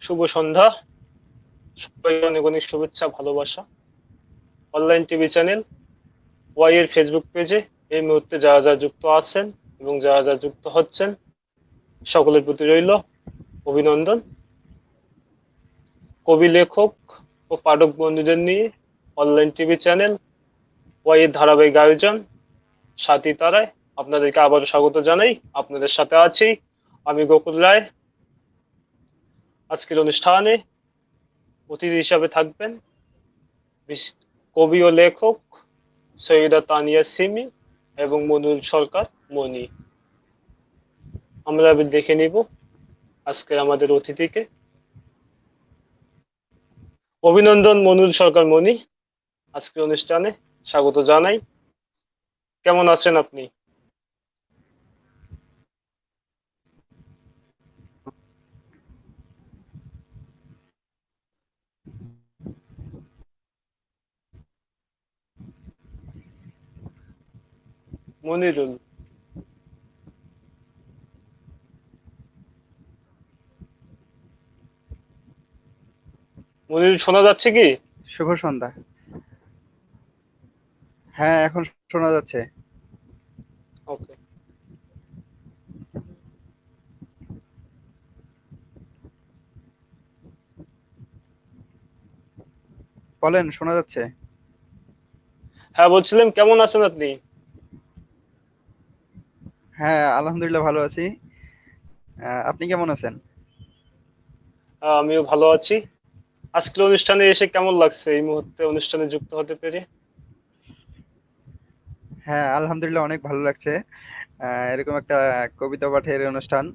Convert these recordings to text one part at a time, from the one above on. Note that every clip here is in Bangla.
শুভ সন্ধ্যা। সবাইকে অনেক অনেক শুভেচ্ছা, ভালোবাসা। অনলাইন টিভি চ্যানেল ওয়াই এর ফেসবুক পেজে এই মুহূর্তে যারা যারা যুক্ত আছেন এবং যারা যারা যুক্ত হচ্ছেন, সকলের প্রতি রইল অভিনন্দন। কবি, লেখক ও পাঠক বন্ধুদের নিয়ে অনলাইন টিভি চ্যানেল ওয়াই এর ধারাবাহিক আয়োজন সাথী তারায় আপনাদেরকে আবারও স্বাগত জানাই। আপনাদের সাথে আছি আমি, গোকুল রায়। আজকের অনুষ্ঠানে অতিথি হিসাবে থাকবেন কবি ও লেখক সৈয়দা তানিয়া সিমি এবং মনিরুল সরকার মনি। আমরা এবার দেখে নিব আজকের আমাদের অতিথিকে। অভিনন্দন মনিরুল সরকার মনি, আজকের অনুষ্ঠানে স্বাগত জানাই। কেমন আছেন আপনি? মনিরুল, মনিরুল শোনা যাচ্ছে কি? শুভ সন্ধ্যা। হ্যাঁ, এখন শোনা যাচ্ছে। ওকে। বলেন, শোনা যাচ্ছে। হ্যাঁ, বলছিলাম কেমন আছেন আপনি? হ্যাঁ, আলহামদুলিল্লাহ ভালো আছি। আপনি কেমন আছেন? আমিও ভালো আছি। আজকের অনুষ্ঠানে এসে কেমন লাগছে এই মুহূর্তে অনুষ্ঠানে যুক্ত হতে পেরে? হ্যাঁ, আলহামদুলিল্লাহ অনেক ভালো লাগছে। এরকম একটা কবিতা পাঠের অনুষ্ঠান।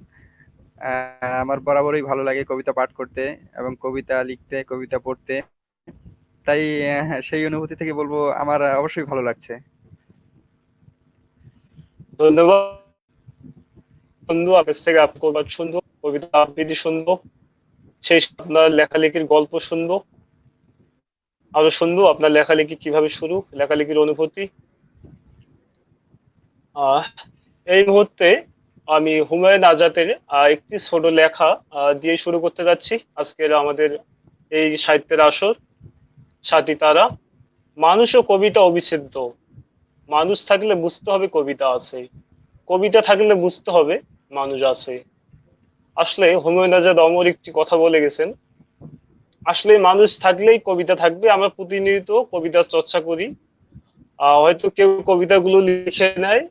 আমার বরাবরই ভালো লাগে কবিতা পাঠ করতে এবং কবিতা লিখতে, কবিতা পড়তে। তাই সেই অনুভূতি থেকে বলবো আমার অবশ্যই ভালো লাগছে। ধন্যবাদ বন্ধু, আপনার থেকে কবিতা শুনবো, কবিতা আবৃত্তি শুনবো, সেই সাথে আপনার লেখালেখির গল্প শুনবো, আরো শুনবো আপনার লেখালেখি কিভাবে শুরু, লেখালেখির অনুভূতি। আহ এই মুহূর্তে আমি হুমায়ুন আজাদের একটি ছোট লেখা দিয়ে শুরু করতে যাচ্ছি আজকের আমাদের এই সাহিত্যের আসর সাথী তারা। মানুষ ও কবিতা অবিচ্ছেদ্য। মানুষ থাকলে বুঝতে হবে কবিতা আছে, কবিতা থাকলে বুঝতে হবে মানুষ আছে। আসলে হুমায়ুন আজাদ অমর একটি কথা বলে গেছেন। আসলে মানুষ থাকলেই কবিতা থাকবে। আমরা প্রতিনিয়ত কবিতার চর্চা করি। হয়তো কেউ কবিতাগুলো লিখে নেয়,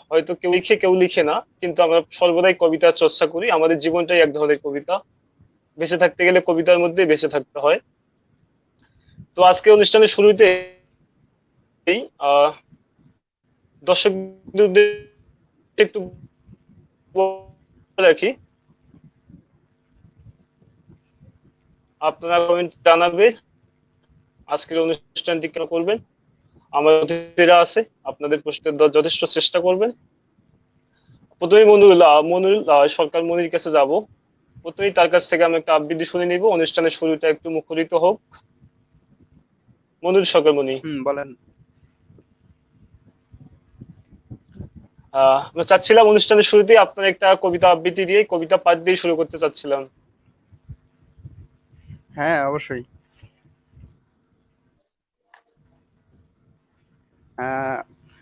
হয়তো কেউ লিখে কেউ লিখে না, কিন্তু আমরা সর্বদাই কবিতার চর্চা করি। আমাদের জীবনটাই এক ধরনের কবিতা। বেঁচে থাকতে গেলে কবিতার মধ্যে বেঁচে থাকতে হয়। তো আজকে অনুষ্ঠানের শুরুতেই আহ দর্শকদের একটু বলে রাখি, আপনারা কমেন্ট জানাবেন আজকের অনুষ্ঠানটি কেন করবেন। আমার অতিথিরা আছে, আপনাদের প্রশ্নের যথেষ্ট চেষ্টা করবেন। প্রথমে মনিরুল সরকার মনির কাছে যাব। প্রথমেই তার কাছ থেকে আমি একটা আবৃত্তি শুনে নিব, অনুষ্ঠানের শুরুটা একটু মুখরিত হোক। মনিরুল সরকার মনি, বলেন। আমরা চাচ্ছিলাম অনুষ্ঠানের শুরুতেই আপনার একটা কবিতা আবৃত্তি দিয়ে, কবিতা পাঠ দিয়ে শুরু করতে চাচ্ছিলাম। হ্যাঁ, অবশ্যই। আহ,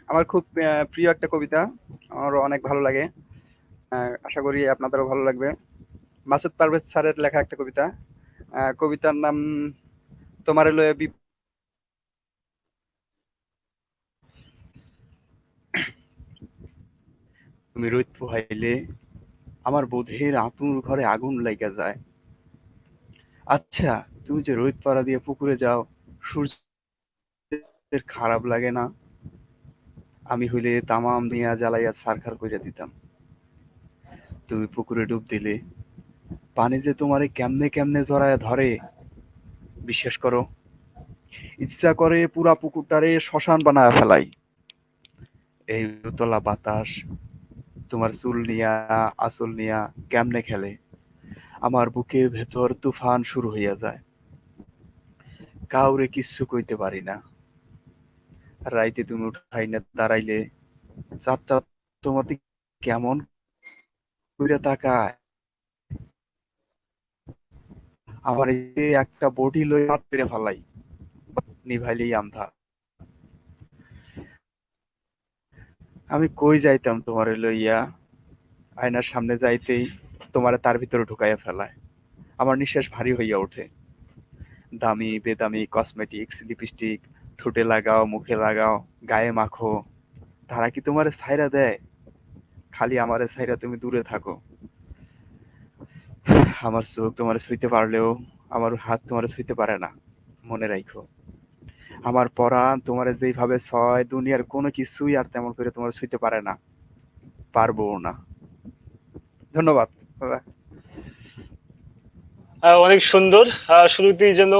আমার খুব প্রিয় একটা কবিতা। আমারও অনেক ভালো লাগে। আশা করি আপনাদেরও ভালো লাগবে। মাসুদ পারভেজ স্যারের লেখা একটা কবিতা। কবিতার নাম তোমারে লয়ে তুমি রোদ পোহাইলে আমার বোধের আতুর ঘরে আগুন লাইগা যায়। আচ্ছা, তুমি যে রোদ পাড়া দিয়ে পুকুরে যাও, সূর্যের খারাপ লাগে না? আমি হইলে তামাম দুনিয়া জ্বালাইয়া ছারখার কইরা দিতাম। তুমি পুকুরে ডুব দিলে, পানি যে তোমারে কেমনে কেমনে জড়ায়া ধরে, বিশ্বাস করো, ইচ্ছা করে পুরা পুকুরটারে শ্মশান বানায়া ফেলাই। এই উতলা বাতাস তোমার চুল নিয়া, আঁচল নিয়া কেমনে খেলে, আমার বুকের ভেতর তুফান শুরু হইয়া যায়। কাউরে কিচ্ছু কইতে পারি না। রাইতে তুমি উঠাইয়া দাঁড়াইলে চাঁদটা তোমার দিকে কেমন কইরা তাকায়, আমার এই যে একটা বডি লই হাত পেরে ফেলাই নিভাইলেই আন্ধা। আমি কই যাইতাম তোমারে লইয়া, আয়নার সামনে যাইতেই তোমারে তার ভিতরে ঢুকাইয়া ফেলায়। আমার নিঃশ্বাস ভারী হইয়া ওঠে। দামি বেদামি কসমেটিক্স, লিপস্টিক ঠোঁটে লাগাও, মুখে লাগাও, গায়ে মাখো, তারা কি তোমারে ছাইরা দেয়? খালি আমারে ছাইরা তুমি দূরে থাকো। আমার চোখ তোমারে ছুঁইতে পারলেও আমার হাত তোমারে ছুঁইতে পারে না, মনে রাখো। আমার পরাণ তোমারে যেইভাবে ছয়, দুনিয়ার কোনো কিছুই আর তেমন করে তোমার ছুঁইতে পারে না, পারবো না। ধন্যবাদ দাদা। অনেক সুন্দর। শুরুতেই যেন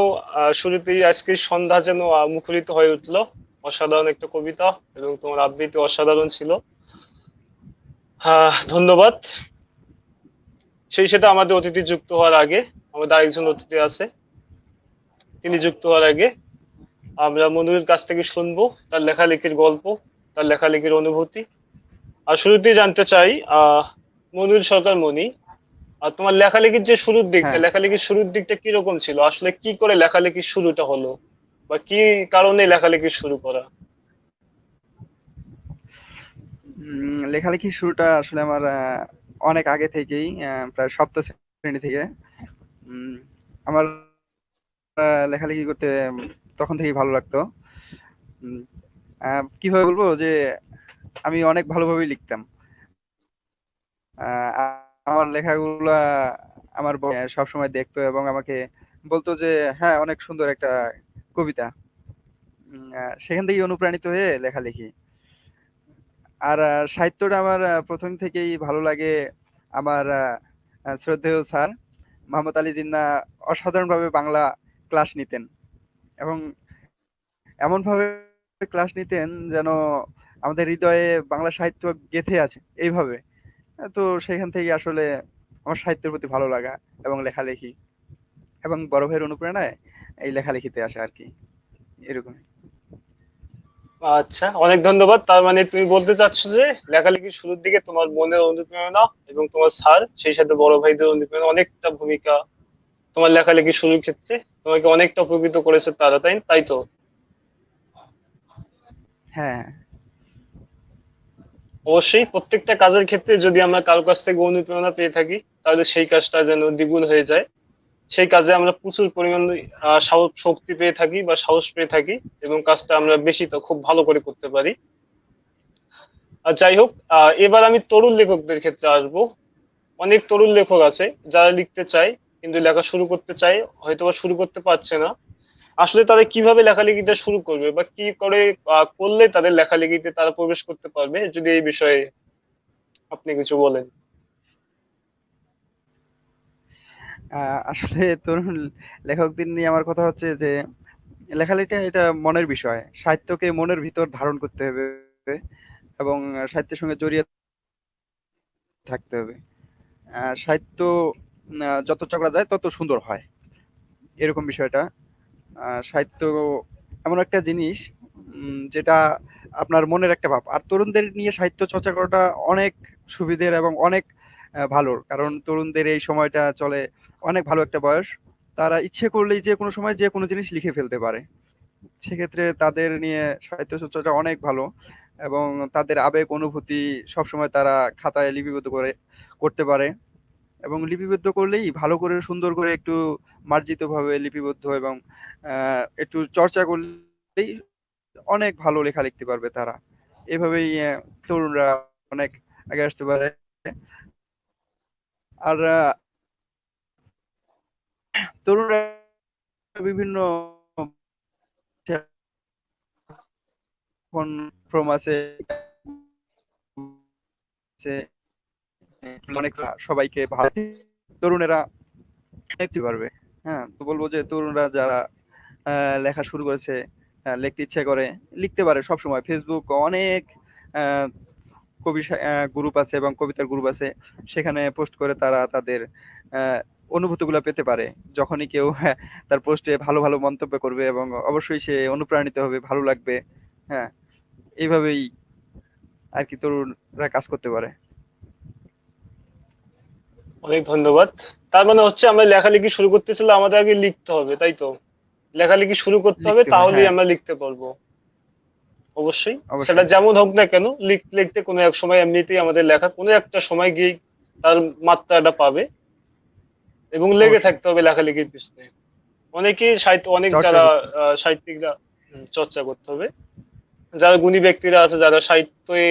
শুরুতেই আজকের সন্ধ্যা যেন মুখরিত হয়ে উঠলো। অসাধারণ একটা কবিতা, এবং তোমার আবৃত্তি অসাধারণ ছিল। ধন্যবাদ। সেই সাথে আমাদের অতিথি যুক্ত হওয়ার আগে, আমাদের আরেকজন অতিথি আছে, তিনি যুক্ত হওয়ার আগে আমরা মনিরের কাছ থেকে শুনবো তার লেখালেখির গল্প, তার লেখালেখির অনুভূতি। আর শুরুতেই জানতে চাই, মনির সরকার মনি, আর তোমার লেখালেখির যে শুরুর দিকটা, হ্যাঁ, লেখালেখির শুরুর দিকটা কিরকম ছিল? আসলে কি করে লেখালেখির শুরুটা হলো, বা কি কারণে লেখালেখি শুরু করা? লেখালেখির শুরুটা আসলে আমার অনেক আগে থেকেই, প্রায় সপ্তম শ্রেণী থেকে। উম, আমার লেখালেখি করতে তখন থেকেই ভালো লাগতো। উম, কিভাবে বলবো যে আমি অনেক ভালোভাবেই লিখতাম। আমার লেখাগুলা আমার সবসময় দেখতো এবং আমাকে বলতো যে হ্যাঁ, অনেক সুন্দর একটা কবিতা। সেখান থেকেই অনুপ্রাণিত হয়ে লেখালেখি। আর সাহিত্যটা আমার প্রথম থেকেই ভালো লাগে। আমার শ্রদ্ধেয় স্যার মোহাম্মদ আলী জিন্নাহ অসাধারণভাবে বাংলা ক্লাস নিতেন, এবং এমনভাবে ক্লাস নিতেন যেন আমাদের হৃদয়ে বাংলা সাহিত্য গেঁথে আছে এইভাবে। তো সেখান থেকে আসলে আমার সাহিত্যের প্রতি ভালো লাগা এবং লেখালেখি, এবং বড় ভাইয়ের অনুপ্রেরণায় এই লেখালেখিতে আসা আর কি, এরকম। আচ্ছা, অনেক ধন্যবাদ। তার মানে তুমি বলতে চাচ্ছো যে লেখালেখির শুরুর দিকে তোমার মনের অনুপ্রেরণা এবং তোমার স্যার, সেই সাথে বড় ভাইদের অনুপ্রেরণা অনেকটা ভূমিকা তোমার লেখালেখি শুরুর ক্ষেত্রে তোমাকে অনেকটা উপকৃত করেছে তারা, তাই তাই তো? হ্যাঁ, অবশ্যই প্রত্যেকটা কাজের ক্ষেত্রে যদি আমরা কারো কাছ থেকে অনুপ্রেরণা পেয়ে থাকি, তাহলে সেই কাজটা যেন দ্বিগুণ হয়ে যায়। সেই কাজে আমরা প্রচুর পরিমাণে সাহস শক্তি পেয়ে থাকি বা সাহস পেয়ে থাকি, এবং কাজটা আমরা বেশি তো খুব ভালো করে করতে পারি। আর যাই হোক, এবার আমি তরুণ লেখকদের ক্ষেত্রে আসবো। অনেক তরুণ লেখক আছে যারা লিখতে চায়, কিন্তু লেখা শুরু করতে চায়, হয়তোবা শুরু করতে পারছে না। আসলে তারা কিভাবে লেখালেখিটা শুরু করবে, বা কি করে করলে তাদের লেখালেখিতে তারা প্রবেশ করতে পারবে, যদি এই বিষয়ে আপনি কিছু বলেন। আসলে তরুণ লেখকদের নিয়ে আমার কথা হচ্ছে যে লেখালেখি এটা মনের বিষয়। সাহিত্যকে মনের ভিতর ধারণ করতে হবে এবং সাহিত্যের সঙ্গে জড়িয়ে থাকতে হবে। সাহিত্য যত চড়া যায় তত সুন্দর হয়, এরকম বিষয়টা। সাহিত্য এমন একটা জিনিস যেটা আপনার মনের একটা ভাব। আর তরুণদের নিয়ে সাহিত্য চর্চা করাটা অনেক সুবিধের এবং অনেক ভালোর। কারণ তরুণদের এই সময়টা চলে, অনেক ভালো একটা বয়স। তারা ইচ্ছে করলেই যে কোনো সময় যে কোনো জিনিস লিখে ফেলতে পারে। সেক্ষেত্রে তাদের নিয়ে সাহিত্য চর্চাটা অনেক ভালো, এবং তাদের আবেগ অনুভূতি সবসময় তারা খাতায় লিপিবদ্ধ করে করতে পারে। এবং লিপিবদ্ধ করলেই ভালো করে সুন্দর করে একটু মার্জিত ভাবে লিপিবদ্ধ, এবং একটু চর্চা করলেই অনেক ভালো লেখা লিখতে পারবে তারা। এভাবেই তরুণরা অনেক আগে আসতে পারে। আর তরুণরা বিভিন্ন এখন ফর্ম আছে, অনেক সবাইকে ভালো তরুণেরা লিখতে পারবে। হ্যাঁ, তো বলবো যে তরুণরা যারা লেখা শুরু করেছে, লিখতে ইচ্ছে করে, লিখতে পারে সবসময়। ফেসবুক অনেক আহ, কবি গ্রুপ আছে এবং কবিতার গ্রুপ আছে, সেখানে পোস্ট করে তারা তাদের আহ, অনুভূতিগুলো পেতে পারে। যখনই কেউ তার পোস্টে ভালো ভালো মন্তব্য করবে, এবং অবশ্যই সে অনুপ্রাণিত হবে, ভালো লাগবে। হ্যাঁ, এইভাবেই আর কি তরুণরা কাজ করতে পারে। অনেক ধন্যবাদ। তার মানে হচ্ছে আমরা লেখালেখি শুরু করতেছিলাম, আমাদের আগে লিখতে হবে, তাই তো? লেখালেখি শুরু করতে হবে, লিখতে হবে, তাহলেই হ্যাঁ। আমরা লিখতে পারবো। অবশ্যই। সেটা অবশ্যই। যেমন হোক না কেন, লিখতে লিখতে কোনো এক সময় এমনিতেই আমাদের লেখা কোনো একটা সময় গিয়ে তার মাত্রাটা পাবে, এবং লেগে অবশ্যই। থাকতে হবে লেখালেখির পিছনে। অনেকেই সাহিত্য, অনেক চর্চা যারা করতে হবে। সাহিত্যিকরা, চর্চা করতে হবে। যারা গুণী ব্যক্তিরা আছে, যারা সাহিত্যে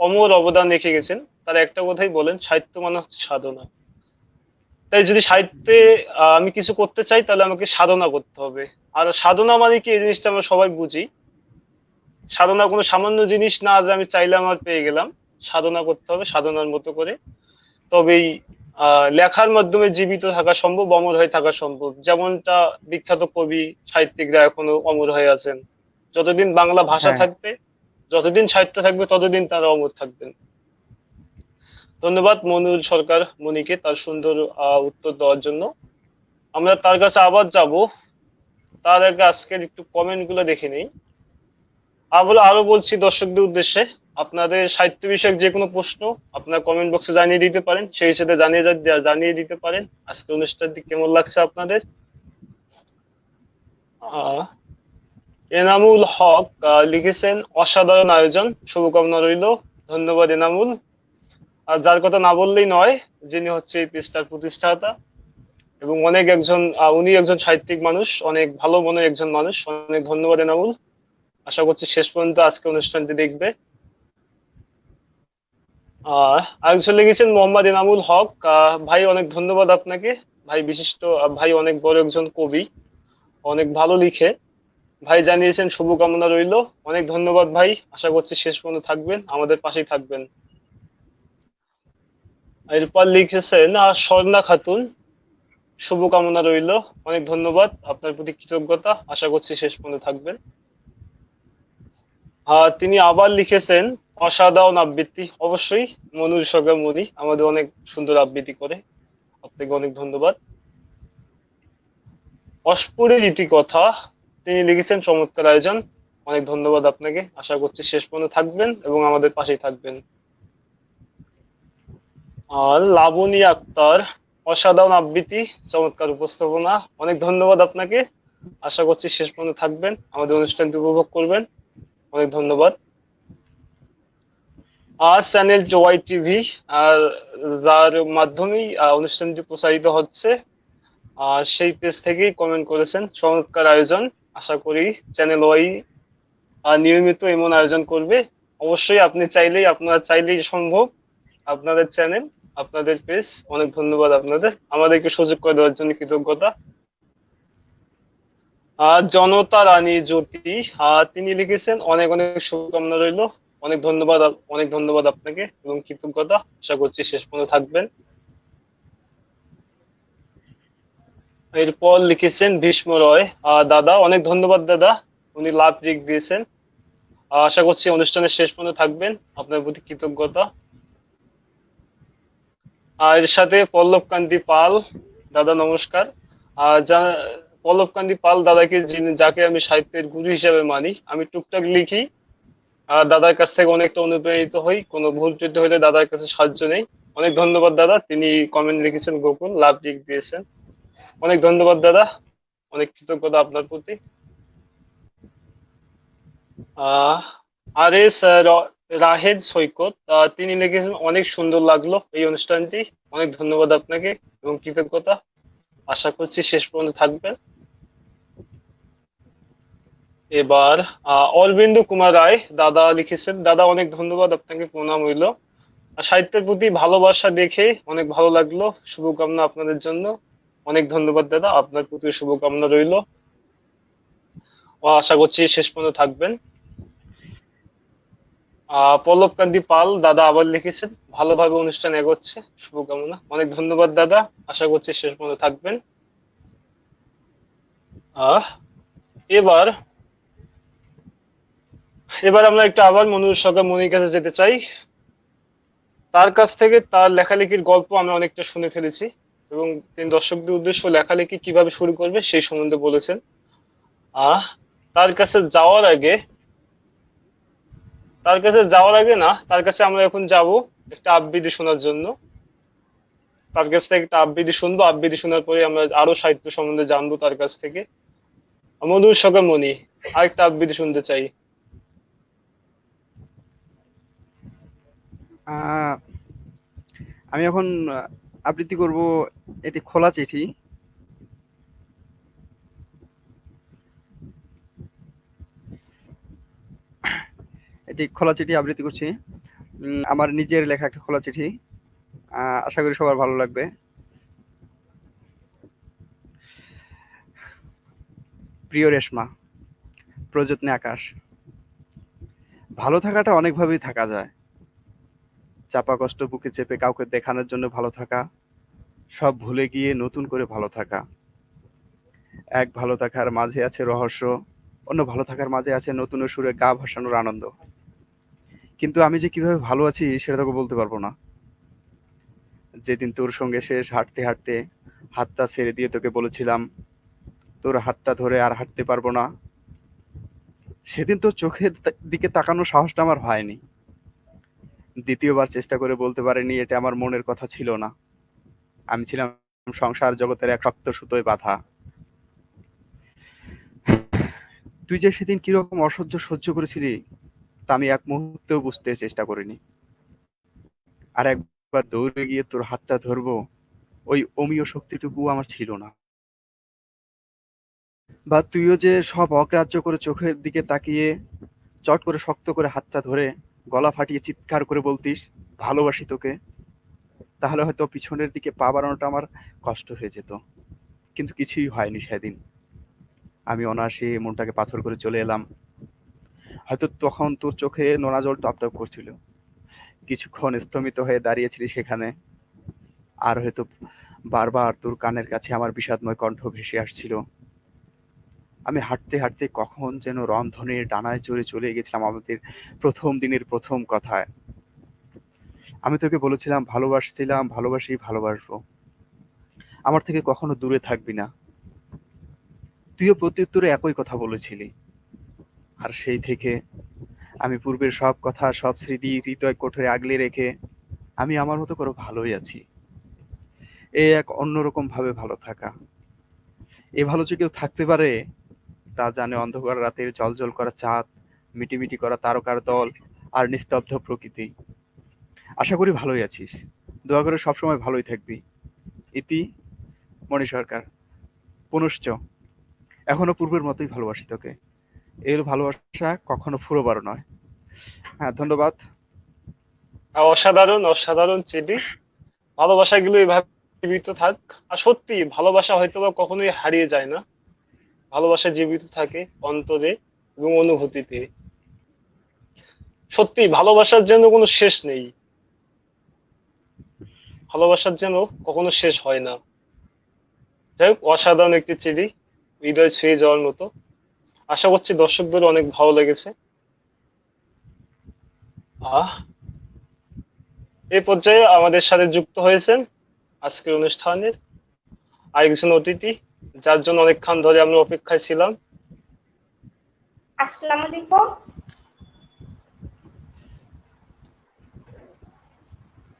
অমর অবদান রেখে গেছেন, তারা একটা কথাই বলেন, সাহিত্য মানে হচ্ছে সাধনা। তাই যদি সাহিত্যে আমি কিছু করতে চাই, তাহলে আমাকে সাধনা করতে হবে। আর সাধনা মানে কি, এই জিনিসটা আমরা সবাই বুঝি। সাধনা কোনো সামান্য জিনিস না যে আমি চাইলাম আর পেয়ে গেলাম। সাধনা করতে হবে সাধনার মতো করে, তবেই লেখার মাধ্যমে জীবিত থাকা সম্ভব, অমর হয়ে থাকা সম্ভব। যেমনটা বিখ্যাত কবি সাহিত্যিকরা এখনো অমর হয়ে আছেন। যতদিন বাংলা ভাষা হ্যাঁ, হ্যাঁ। থাকবে, যতদিন সাহিত্য থাকবে, ততদিন তারা অমর থাকবেন। ধন্যবাদ মনুল সরকার মনিকে তার সুন্দর উত্তর দেওয়ার জন্য। আমরা তার কাছে আবার যাব, তার আগে আজকের একটু কমেন্ট গুলো দেখে নেই। আরো বলছি দর্শকদের উদ্দেশ্যে, আপনাদের সাহিত্য বিষয়ক যে কোনো প্রশ্ন আপনার কমেন্ট বক্সে জানিয়ে দিতে পারেন, সেই সাথে জানিয়ে দিতে পারেন আজকের অনুষ্ঠানটি কেমন লাগছে আপনাদের। আহ এনামুল হক লিখেছেন, অসাধারণ আয়োজন, শুভকামনা রইল। ধন্যবাদ এনামুল। আর যার কথা না বললেই নয়, যিনি হচ্ছে এই পেজটার প্রতিষ্ঠাতা, এবং উনি একজন সাহিত্যিক মানুষ, অনেক ভালো মনের একজন মানুষ। অনেক ধন্যবাদ এনামুল। আশা করছি শেষ পর্যন্ত আজকে অনুষ্ঠানটি দেখবে। আরেকজন লিখেছেন মোহাম্মদ এনামুল হক। ভাই অনেক ধন্যবাদ আপনাকে। ভাই বিশিষ্ট, ভাই অনেক বড় একজন কবি, অনেক ভালো লিখে। ভাই জানিয়েছেন শুভকামনা রইল। অনেক ধন্যবাদ ভাই। আশা করছি শেষ পর্যন্ত থাকবেন, আমাদের পাশেই থাকবেন। এরপর লিখেছেন স্বর্ণা খাতুন, শুভকামনা রইল। অনেক ধন্যবাদ, আপনার প্রতি কৃতজ্ঞতা। আশা করছি শেষ পর্যন্ত থাকবেন। তিনি আবার লিখেছেন, অসাধারণ আবৃত্তি। অবশ্যই, মনুর সরকার মনি আমাদের অনেক সুন্দর আবৃত্তি করে। আপনাকে অনেক ধন্যবাদ। অস্ফুরের ইতিকথা, তিনি লিখেছেন চমৎকার আয়োজন। অনেক ধন্যবাদ আপনাকে। আশা করছি শেষ পর্যন্ত থাকবেন এবং আমাদের পাশেই থাকবেন। আর লাবণী আক্তার, অসাধারণ আবৃত্তি, চমৎকার উপস্থাপনা। অনেক ধন্যবাদ আপনাকে। আশা করছি শেষ পর্যন্ত থাকবেন, আমাদের অনুষ্ঠানটি উপভোগ করবেন। অনেক ধন্যবাদ। আর চ্যানেল ওয়াই টিভি, আর যার মাধ্যমেই অনুষ্ঠানটি প্রচারিত হচ্ছে, সেই পেজ থেকেই কমেন্ট করেছেন, চমৎকার আয়োজন। আশা করি চ্যানেল ওয়াই নিয়মিত এমন আয়োজন করবে। অবশ্যই আপনারা চাইলেই সম্ভব। আপনাদের চ্যানেল, আপনাদের পেজ, অনেক ধন্যবাদ আপনাদের, আমাদেরকে সুযোগ করে দেওয়ার জন্য কৃতজ্ঞতা। জনতা রানী জ্যোতি, তিনি লিখেছেন, অনেক অনেক শুভকামনা রইল। অনেক ধন্যবাদ, অনেক ধন্যবাদ আপনাকে এবং কৃতজ্ঞতা। আশা করছি শেষ পর্যন্ত থাকবেন। এরপর লিখেছেন ভীষ্ম রয়, দাদা অনেক ধন্যবাদ দাদা, উনি লাভ রিক দিয়েছেন। আশা করছি অনুষ্ঠানের শেষ পর্যন্ত থাকবেন, আপনার প্রতি কৃতজ্ঞতা। এর সাথে পল্লব কান্তি পাল, দাদা নমস্কার। পল্লব কান্তি পাল দাদাকে, যাকে আমি সাহিত্যের গুরু হিসেবে মানি। আমি টুকটাক লিখি, দাদার কাছ থেকে অনেকটা অনুপ্রাণিত হই, কোনো ভুল ত্রুটি হলে দাদার কাছে সাহায্য নেই। অনেক ধন্যবাদ দাদা। তিনি কমেন্ট লিখেছেন, গোকুল লাভ লিখ দিয়েছেন। অনেক ধন্যবাদ দাদা, অনেক কৃতজ্ঞতা আপনার প্রতি। আহ আর এস রাহেদ সৈকত, তিনি লিখেছেন, অনেক সুন্দর লাগলো এই অনুষ্ঠানটি। অনেক ধন্যবাদ আপনাকে এবং কৃতজ্ঞতা। আশা করছি শেষ পর্যন্ত থাকবেন। এবার অরবিন্দ কুমার রায় দাদা লিখেছেন, দাদা অনেক ধন্যবাদ আপনাকে, প্রণাম হইল। সাহিত্যের প্রতি ভালোবাসা দেখে অনেক ভালো লাগলো, শুভকামনা আপনাদের জন্য। অনেক ধন্যবাদ দাদা, আপনার প্রতি শুভকামনা রইল। আশা করছি শেষ পর্যন্ত থাকবেন। পল্লব কান্তি পাল দাদা আবার লিখেছেন, ভালোভাবে অনুষ্ঠান এগোচ্ছে, শুভকামনা। অনেক ধন্যবাদ দাদা, আশা করছি শেষ পর্যন্ত থাকবেন। আহ এবার এবার আমরা একটু আবার মনুর সরকার মনির কাছে যেতে চাই। তার কাছ থেকে তার লেখালেখির গল্প আমরা অনেকটা শুনে ফেলেছি, এবং তিনি দর্শকদের উদ্দেশ্য লেখালেখি কিভাবে শুরু করবে সেই সম্বন্ধে বলেছেন। আহ তার কাছে যাওয়ার আগে তার কাছে যাওয়ার আগে না, তার কাছে আমরা এখন যাব একটা আবৃত্তি শোনার জন্য। তার কাছ থেকে একটা আবৃত্তি শুনবো, আবৃত্তি শোনার পরে আমরা আরো সাহিত্য সম্বন্ধে জানবো তার কাছ থেকে। মধুর সঙ্গে মনি, আরেকটা আবৃত্তি শুনতে চাই। আহ, আমি এখন আবৃত্তি করব এটি খোলা চিঠি। এটি খোলা চিঠি আবৃত্তি করছি। আমার নিজের লেখা একটা খোলা চিঠি। আশা করি সবার ভালো লাগবে। প্রিয় রেশমা, প্রযত্নে আকাশ। ভালো থাকাটা অনেকভাবেই থাকা যায়। চাপা কষ্ট বুকে চেপে কাউকে দেখানোর জন্য ভালো থাকা, সব ভুলে গিয়ে নতুন করে ভালো থাকা। এক ভালো থাকার মাঝে আছে রহস্য, অন্য ভালো থাকার মাঝে আছে নতুন সুরে গা ভাসানোর আনন্দ। কিন্তু আমি যে কিভাবে ভালো আছি সেটা তোকে বলতে পারবো না। যেদিন তোর সঙ্গে শেষ হাঁটতে হাঁটতে হাতটা ছেড়ে দিয়ে তোকে বলেছিলাম তোর হাতটা ধরে আর হাঁটতে পারবো না, সেদিন তোর চোখের দিকে তাকানোর সাহসটা আমার হয়নি। দ্বিতীয়বার চেষ্টা করে বলতে পারিনি এটা আমার মনের কথা ছিল না। আমি ছিলাম সংসার জগতের এক শক্ত সুতোয় বাঁধা। তুই যে সেদিন কিরকম অসহ্য সহ্য করেছিলি তা আমি এক মুহূর্তেও বুঝতে চেষ্টা করিনি। আর একবার দৌড়ে গিয়ে তোর হাতটা ধরবো, ওই অমীয় শক্তিটুকু আমার ছিল না। বা তুইও যে সব অগ্রাহ্য করে চোখের দিকে তাকিয়ে চট করে শক্ত করে হাতটা ধরে গলা ফাটিয়ে চিৎকার করে বলতিস ভালোবাসি তোকে, তাহলে হয়তো পিছনের দিকে পা বাড়ানোটা আমার কষ্ট হয়ে যেত। কিন্তু কিছুই হয়নি সেদিন। আমি অনায়াসে মনটাকে পাথর করে চলে এলাম। হয়তো তখন তোর চোখে নোনা জল টপ টপ করছিল। কিছুক্ষণ স্তম্ভিত হয়ে দাঁড়িয়েছিলি সেখানে। আর হয়তো বারবার তোর কানের কাছে আমার বিষাদময় কণ্ঠ ভেসে আসছিল। আমি হাঁটতে হাঁটতে কখন যেন রংধনুর ডানায় চড়ে চলে গেছিলাম আমাদের প্রথম দিনের প্রথম কথায়। আমি তোকে বলেছিলাম ভালোবাসছিলাম, ভালোবাসি, ভালোবাসবো, আমার থেকে কখনো দূরে থাকবি না। তুইও প্রত্যুত্তরে একই কথা বলেছিলি। আর সেই থেকে আমি পূর্বের সব কথা, সব স্মৃতি হৃদয় কোঠরে আগলে রেখে আমি আমার মতো করে ভালোই আছি। এই এক অন্যরকম ভাবে ভালো থাকা। এ ভালো যে কেউ থাকতে পারে তা জানে অন্ধকার রাতের জ্বলজ্বল করা চাঁদ, মিটিমিটি করা তারকার দল, আর নিস্তব্ধ প্রকৃতি। আশা করি ভালোই আছিস। দোয়া করে সবসময় ভালোই থাকবি। ইতি, মণি সরকার। পুনশ্চ, এখনো পূর্বের মতোই ভালোবাসি তোকে। এর ভালোবাসা কখনো ফুরোবার নয়। হ্যাঁ, ধন্যবাদ। অসাধারণ অসাধারণ চিঠি। ভালোবাসাগুলো এভাবে জীবিত থাক। আর সত্যি ভালোবাসা হয়তো বা কখনোই হারিয়ে যায় না, ভালোবাসা জীবিত থাকে অন্তরে এবং অনুভূতিতে। সত্যি ভালোবাসার যেন কোনো শেষ নেই, ভালোবাসার যেন কখনো শেষ হয় না। যাই হোক, অসাধারণ একটি চিঠি, হৃদয় ছুঁয়ে যাওয়ার মতো। আশা করছি দর্শকদের অনেক ভালো লেগেছে। আহ এই পর্যায়ে আমাদের সাথে যুক্ত হয়েছেন আজকের অনুষ্ঠানের আরেকজন অতিথি, যার জন্য অনেকক্ষণ ধরে আমরা অপেক্ষায় ছিলাম। আসসালামু আলাইকুম।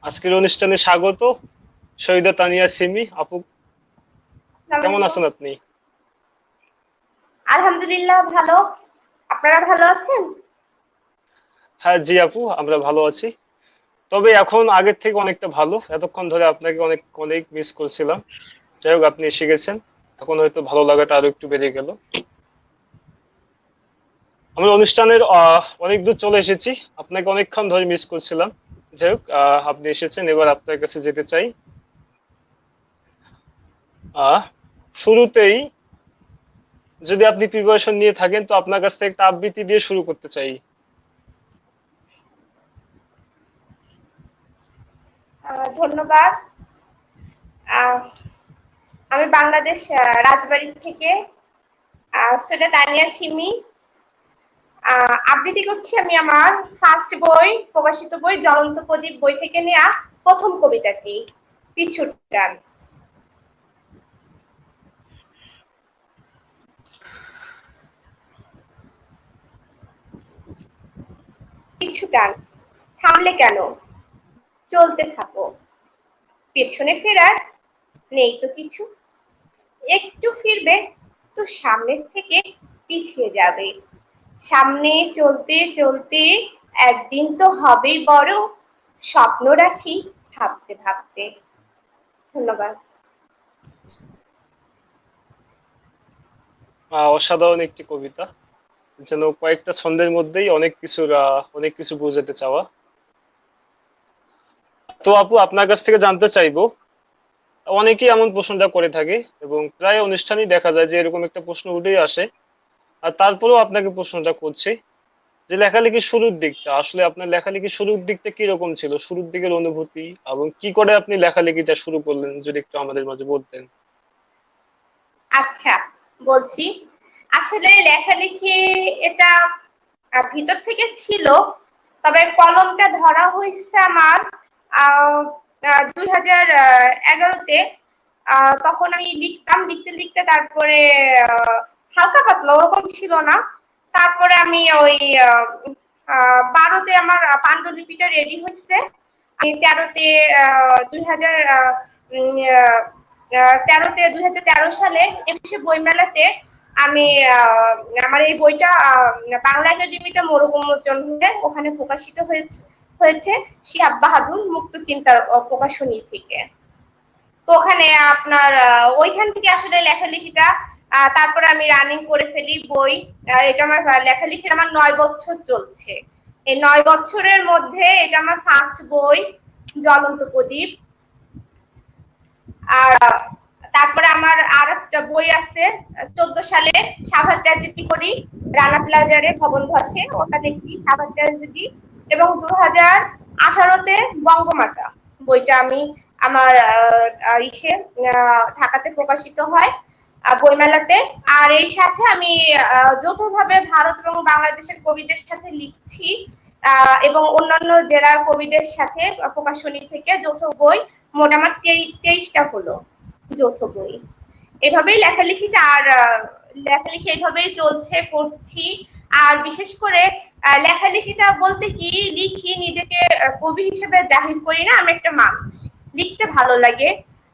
আজকের অনুষ্ঠানে স্বাগত শহীদা তানিয়া সিমি আপু। আসসালামু কেমন আলাইকুম। আছেন আপনি? আলহামদুলিল্লাহ ভালো। আপনারা ভালো আছেন? হ্যাঁ জি আপু, আমরা ভালো আছি। তবে এখন আগের থেকে অনেকটা ভালো। এতক্ষণ ধরে আপনাকে অনেক অনেক মিস করছিলাম। যাই হোক, আপনি এসে গেছেন, এখন হয়তো ভালো লাগাটা আরো একটু বেড়ে গেল। আমি অনুষ্ঠানের অনেক দূর চলে এসেছি, আপনাকে অনেকক্ষণ ধরে মিস করছিলাম। যাই হোক, আপনি এসেছেন, এবার আপনার কাছে যেতে চাই। আহ শুরুতেই যদি আপনি প্রিপারেশন নিয়ে থাকেন তো আপনার কাছ থেকে একটা আবৃত্তি দিয়ে শুরু করতে চাই। ধন্যবাদ। আহ, আমি বাংলাদেশ রাজবাড়ী থেকে সৈয়দা তানিয়া সিমি আবৃত্তি করছি। আমি আমার ফার্স্ট বই, প্রকাশিত বই জ্বলন্ত প্রদীপ বই থেকে নেওয়া প্রথম কবিতাটি, পিছুর টান। পিছু টান, থামলে কেন? চলতে থাকো। পেছনে ফেরার নেই তো কিছু, একটু ফিরবে তো সামনের থেকে পিছিয়ে যাবে, সামনে চলতে চলতে একদিন তো হবেই বড়, স্বপ্ন রাখি ভাবতে ভাবতে। ধন্যবাদ। অসাধারণ একটি কবিতা, যেন কয়েকটা ছন্দের মধ্যেই অনেক কিছু বোঝাতে চাওয়া। তো আপু, আপনার কাছ থেকে জানতে চাইবো, অনেকেই এমন প্রশ্নটা করে থাকে এবং প্রায় অনুষ্ঠানেই দেখা যায় যে এরকম একটা প্রশ্ন উঠেই আসে। আর তারপরেও আপনাকে প্রশ্নটা করছি যে লেখালেখির শুরুর দিকটা, আসলে আপনার লেখালেখির শুরুর দিকটা কিরকম ছিল, শুরুর দিকের অনুভূতি এবং কি করে আপনি লেখালেখিটা শুরু করলেন, যদি একটু আমাদের মাঝে বলতেন। আচ্ছা, বলছি। আসলে লেখালেখি এটা ভিতর থেকে ছিল, তবে কলমটা ধরা হয়েছে আমার 2011-তে। তখন আমি লিখতাম, লিখতে লিখতে তারপরে হালকা পাতলা, ওরকম ছিল না। তারপরে আমি ওই 12তে আমার পাণ্ডুলিপিটা রেডি হয়েছে। আমি 13তে 2000 2013 সালে 21শে বইমেলাতে আমি আমার এই বইটা বাংলা একাডেমিতে মোড়ক-উন্মোচন হয়ে ওখানে প্রকাশিত হয়েছে শিহাব বাহাদুর মুক্ত চিন্তার প্রকাশনী থেকে। তো ওখানে আপনার ওইখান থেকে আসলে লেখালেখিটা, তারপরে আমি রানিং করে ফেলি বই। এটা আমার লেখালেখির আমার 9 বছর চলছে। এই 9 বছরের মধ্যে এটা আমার ফার্স্ট বই জ্বলন্ত প্রদীপ। আর তারপরে আমার আর একটা বই আছে 14 সালে সাভার ট্র্যাজেডি করি, রানা প্লাজারে ভবন ধসে, ওটা দেখি সাভার ট্র্যাজেডি। এবং 2018-তে বঙ্গমাতা বইটা আমি আমার ঢাকাতে প্রকাশিত হয় বইমেলাতে। আর এই সাথে আমি যৌথভাবে ভারত এবং বাংলাদেশের কবিদের সাথে লিখছি, এবং অন্যান্য জেলার কবিদের সাথে প্রকাশনী থেকে যৌথ বই মোট আমার 23টা হলো যৌথ বই। এভাবেই লেখালেখিটা, আর লেখালেখি এভাবেই চলছে, করছি। আর বিশেষ করে লেখালেখিটা বলতে কি, লিখি নিজেকে কবি হিসেবে জাহির করি না, আমি একটা মানুষ, লিখতে ভালো লাগে।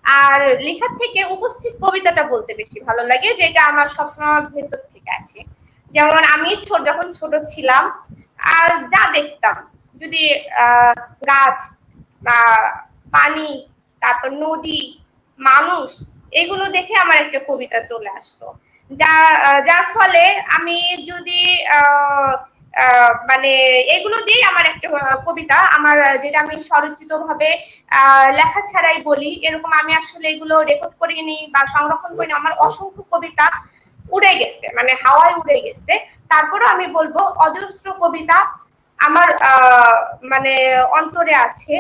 আর লেখার থেকে উপস্থিত কবিতাটা বলতে বেশি ভালো লাগে, যেটা আমার সবসময় ভেতর থেকে আসে। যেমন আমি যখন ছোট ছিলাম, যা দেখতাম, যদি গাছ বা পানি, তারপর নদী, মানুষ, এগুলো দেখে আমার একটা কবিতা চলে আসতো। যার ফলে আমি যদি মানে এগুলো দিয়ে আমার একটা কবিতা, আমার যেটা আমি স্বরচিত ভাবে লেখা ছাড়াই বলি, এরকম আমি আসলে এগুলো রেকর্ড করিনি বা সংরক্ষণ করিনি। আমার অসংখ্য কবিতা উড়ে গেছে, মানে হাওয়ায় উড়ে গেছে। তারপরেও আমি বলবো অজস্র কবিতা আমার মানে অন্তরে আছে,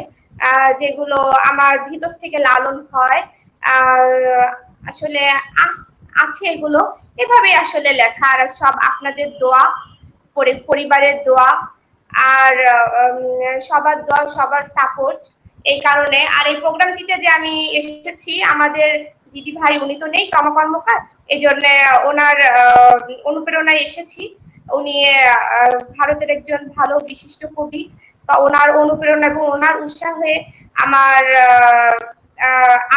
যেগুলো আমার ভিতর থেকে লালন হয়। আসলে আছে এগুলো, এভাবেই আসলে লেখা। আর সব আপনাদের দোয়া, পরিবারের দোয়া, আর সবার দোয়া, সবার সাপোর্ট, এই কারণে। আর এই প্রোগ্রামটিতে যে আমি এসেছি, আমাদের দিদি ভাই, উনি তো নেই, তমা কর্মকার, এই জন্য ওনার অনুপ্রেরণায় এসেছি। উনি ভারতের একজন ভালো বিশিষ্ট কবি, বা ওনার অনুপ্রেরণা এবং ওনার উৎসাহে আমার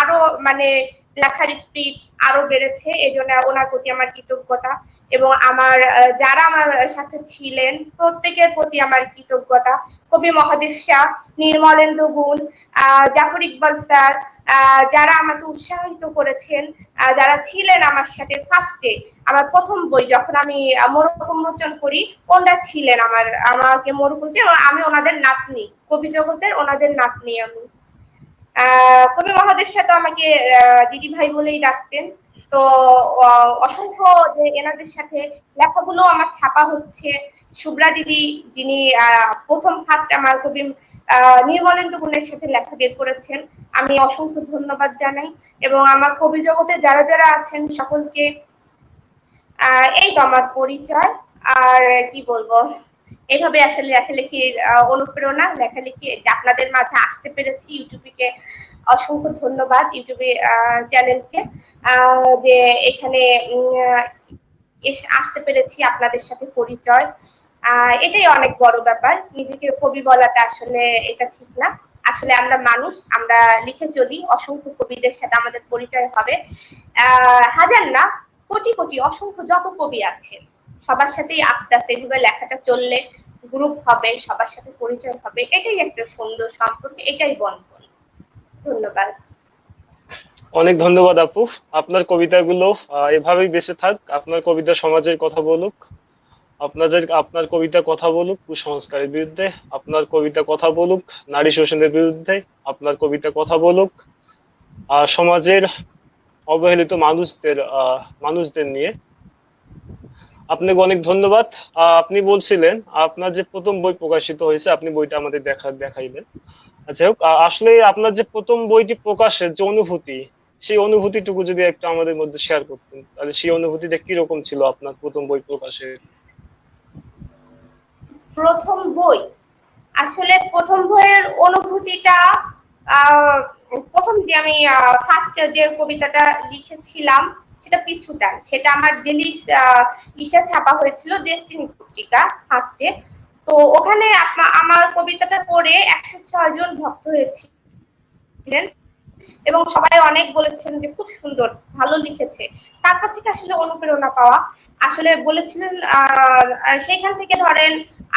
আরো মানে লেখার স্পিড আরো বেড়েছে। এই জন্য ওনার প্রতি আমার কৃতজ্ঞতা, এবং আমার যারা আমার সাথে ছিলেন প্রত্যেকের প্রতি আমার কৃতজ্ঞতা। কবি মহাদেব শাহ, নির্মলেন্দু গুণ, জাফর ইকবাল স্যার, যারা আমাকে উৎসাহিত করেছেন, যারা ছিলেন আমার সাথে ফার্স্টে, আমার প্রথম বই যখন আমি মোড়ক উন্মোচন করি, ওনারা ছিলেন আমাকে মোড়ক উন্মোচন, আমি ওনাদের নাতনি, কবি জগতের ওনাদের নাতনি আমি। কবি মহাদেব শাহ তো আমাকে দিদি ভাই বলেই ডাকতেন। তো অসংখ্য যে এনাদের সাথে লেখাগুলো আমার ছাপা হচ্ছে। শুভ্রা দিদি, যিনি প্রথম ফার্স্ট আমার কবি নির্মলেন্দু গুণের সাথে লেখা বের করেছেন, আমি অসংখ্য ধন্যবাদ জানাই। এবং আমার কবি জগতে যারা যারা আছেন সকলকে, এই তো আমার পরিচয়। আর কি বলবো, এইভাবে আসলে লেখালেখির অনুপ্রেরণা, লেখালেখি আপনাদের মাঝে আসতে পেরেছি। ইউটিউবে অসংখ্য ধন্যবাদ, ইউটিউবে চ্যানেলকে, যে এখানে আসতে পেরেছি, আপনাদের সাথে পরিচয়, এটাই অনেক বড় ব্যাপার। নিজেকে কবি বলাটা আসলে এটা ঠিক না, আসলে আমরা মানুষ, আমরা লিখে চলি, অসংখ্য কবিদের সাথে আমাদের পরিচয় হবে। হাজার না, কোটি কোটি অসংখ্য যত কবি আছে সবার সাথেই আস্তে আস্তে এভাবে লেখাটা চললে গ্রুপ হবে, সবার সাথে পরিচয় হবে, এটাই একটা সুন্দর সম্পর্ক, এটাই বন্ধন। ধন্যবাদ। অনেক ধন্যবাদ আপু। আপনার কবিতাগুলো এভাবেই বেঁচে থাক, আপনার কবিতা সমাজের কথা বলুক, আপনার কবিতা কথা বলুক কুসংস্কারের বিরুদ্ধে, আপনার কবিতা কথা বলুক নারী শোষণের বিরুদ্ধে, আপনার কবিতা কথা বলুক সমাজের অবহেলিত মানুষদের নিয়ে। আপনাকে অনেক ধন্যবাদ। আপনি বলছিলেন আপনার যে প্রথম বই প্রকাশিত হয়েছে, আপনি বইটা আমাদের দেখাইলেন। আচ্ছা হোক, আসলে আপনার যে প্রথম বইটি প্রকাশের যে অনুভূতি, সেই অনুভূতিটুকু যদি একটু আমাদের মধ্যে শেয়ার করতেন, তাহলে সেই অনুভূতিটা কিরকম ছিল আপনার প্রথম বই প্রকাশের? প্রথম বই, আসলে প্রথম বইয়ের অনুভূতিটা প্রথম যে আমি ফার্স্ট যে কবিতাটা লিখেছিলাম সেটা পিছুটান, সেটা আমার ডেলি ইসে ছাপা হয়েছিল ডেস্টিনি পত্রিকা ফার্স্টে। তো ওখানে আমার কবিতাটা পড়ে 106 জন ভক্ত হয়েছিলেন এবং সবাই অনেক বলেছেন যে খুব সুন্দর, ভালো লিখেছে। তারপর থেকে আসলে অনুপ্রেরণা পাওয়া, আসলে বলেছিলেন সেখান থেকে ধরেন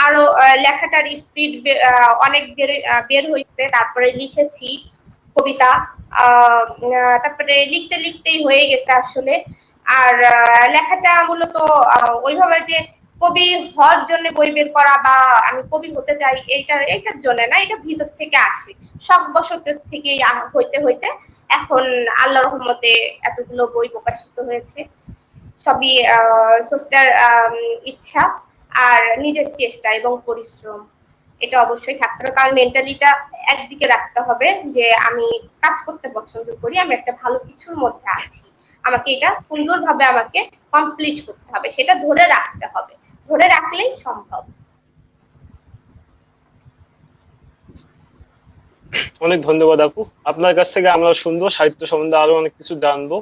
আরো লেখাটার স্পিড অনেক বের হয়েছে, তারপরে লিখেছি কবিতা, তারপরে লিখতে লিখতেই হয়ে গেছে আসলে। আর লেখাটা মূলত ওইভাবে যে কবি হওয়ার জন্য বই বের করা বা আমি কবি হতে চাই এইটার জন্য না, এটা ভিতর থেকে আসে, শখ বশত থেকে হইতে হইতে এখন আল্লাহর রহমতে এতগুলো বই প্রকাশিত হয়েছে। সবই স্রষ্টার ইচ্ছা আর নিজের চেষ্টা এবং পরিশ্রম, এটা অবশ্যই থাকতে হবে। কারণ মেন্টালিটা একদিকে রাখতে হবে যে আমি কাজ করতে পছন্দ করি, আমি একটা ভালো কিছুর মধ্যে আছি, আমাকে এটা সুন্দরভাবে আমাকে কমপ্লিট করতে হবে, সেটা ধরে রাখতে হবে, ধরে রাখলেই সম্ভব। অনেক ধন্যবাদ আপু। আপনার কাছ থেকে আমরা সুন্দর সাহিত্য সম্বন্ধে আরো অনেক কিছু জানবো।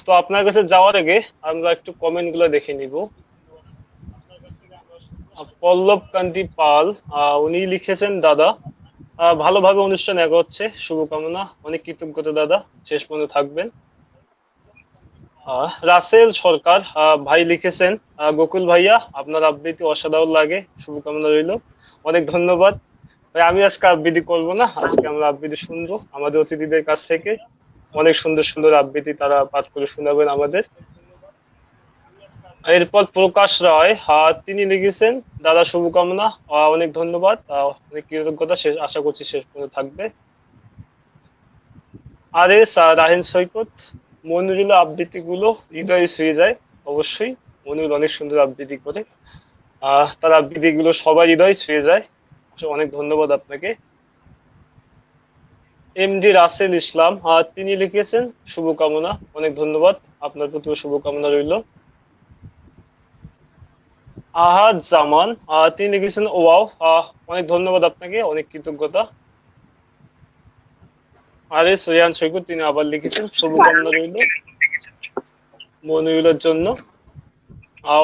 তো আপনার কাছে যাওয়ার আগে আমরা একটু কমেন্ট গুলো দেখে নিব। পল্লব কান্তি পাল, উনি লিখেছেন, দাদা ভালোভাবে অনুষ্ঠান এগোচ্ছে, শুভকামনা, অনেক কৃতজ্ঞতা দাদা, শেষ পর্যন্ত থাকবেন। রাসেল সরকার ভাই লিখেছেন, গোকুল ভাইয়া আপনার আবৃত্তি অসাধারণ লাগে, শুভকামনা রইল। অনেক ধন্যবাদ ভাই। আমি আজকে আবৃত্তি করব না, আজকে আমরা আবৃত্তি শুনবো আমাদের অতিথিদের কাছ থেকে। অনেক সুন্দর সুন্দর আবৃত্তি তারা পাঠ করে শোনাবেন আমাদের। এরপর প্রকাশ রায়, তিনি লিখেছেন, দাদা শুভকামনা, অনেক ধন্যবাদ, অনেক কৃতজ্ঞতা, শেষ আশা করছি শেষ পর্যন্ত থাকবে। আরে রাহিন সৈকত, মনিরুল আবৃত্তি গুলো হৃদয়ে ছুঁয়ে যায়। অবশ্যই মনিরুল অনেক সুন্দর আবৃত্তি করে, তার আবৃত্তি গুলো সবাই হৃদয় ছুঁয়ে যায়। অনেক ধন্যবাদ আপনাকে। এমডি রাসেল ইসলাম, তিনি লিখেছেন, শুভকামনা, অনেক ধন্যবাদ, আপনার প্রতিও শুভকামনা রইল। আহাদ জামান, তিনি লিখেছেন, ওয়াও, অনেক ধন্যবাদ আপনাকে, অনেক কৃতজ্ঞতা। আরে রিয়ান সৈকত, তিনি আবার লিখেছেন, শুভকামনা রইল মনিরুলের জন্য,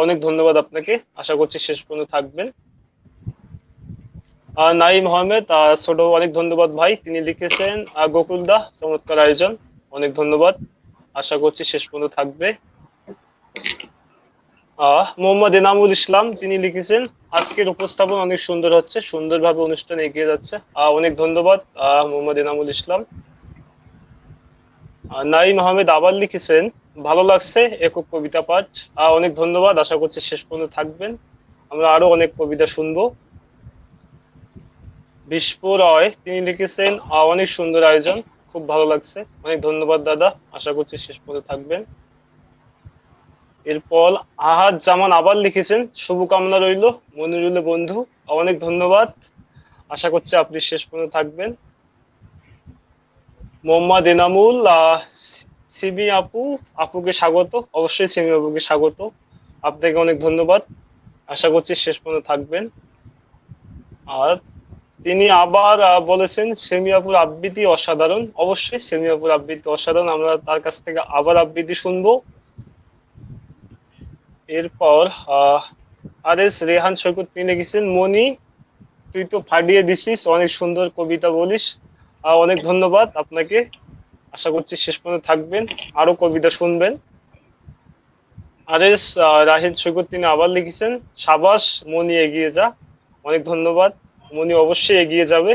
অনেক ধন্যবাদ আপনাকে, আশা করছি শেষ পর্যন্ত থাকবেন। নাইম আহমেদ, ছোট, অনেক ধন্যবাদ ভাই, তিনি লিখেছেন, গোকুলদা চমৎকার আয়োজন, অনেক ধন্যবাদ, আশা করছি শেষ পর্যন্ত থাকবে। মোহাম্মদ এনামুল ইসলাম, তিনি লিখেছেন, আজকের উপস্থাপন অনেক সুন্দর হচ্ছে, সুন্দরভাবে অনুষ্ঠান এগিয়ে যাচ্ছে, অনেক ধন্যবাদ মোহাম্মদ এনামুল ইসলাম। নাইম আহমেদ আবার লিখেছেন, ভালো লাগছে একক কবিতা পাঠ, অনেক ধন্যবাদ, আশা করছি শেষ পর্যন্ত থাকবেন, আমরা আরো অনেক কবিতা শুনবো। বিস্ফ রয়, তিনি লিখেছেন, অনেক সুন্দর আয়োজন, খুব ভালো লাগছে, অনেক ধন্যবাদ দাদা, আশা করছি শেষ পর্যন্ত থাকবেন। এরপর আহাদ জামান আবার লিখেছেন, শুভকামনা রইল মনিরুল বন্ধু, অনেক ধন্যবাদ, আশা করছি আপনি শেষ পর্যন্ত থাকবেন। মোহাম্মদ এনামুল, সিমি আপুকে স্বাগত, অবশ্যই সিমি আপুকে স্বাগত, আপনাকে অনেক ধন্যবাদ, আশা করছি শেষ পর্যন্ত থাকবেন। আর তিনি আবার বলেছেন, সেমি আপুর আবৃত্তি অসাধারণ, অবশ্যই সেমি আপুর আবৃত্তি অসাধারণ, আমরা তার কাছ থেকে আবার আবৃত্তি শুনবো। এরপর আরএস রেহান সৈকত, তিনি লিখেছেন, মনি তুই তো ফাটিয়ে দিছিস, অনেক সুন্দর কবিতা বলিস। অনেক ধন্যবাদ আপনাকে। আশা করছি শেষ পর্যন্ত থাকবেন, আরো কবিতা শুনবেন। আরএস রাহিদ সৈকত তিনি আবার লিখেছেন, সাবাস মনি এগিয়ে যা। অনেক ধন্যবাদ। মনি অবশ্যই এগিয়ে যাবে।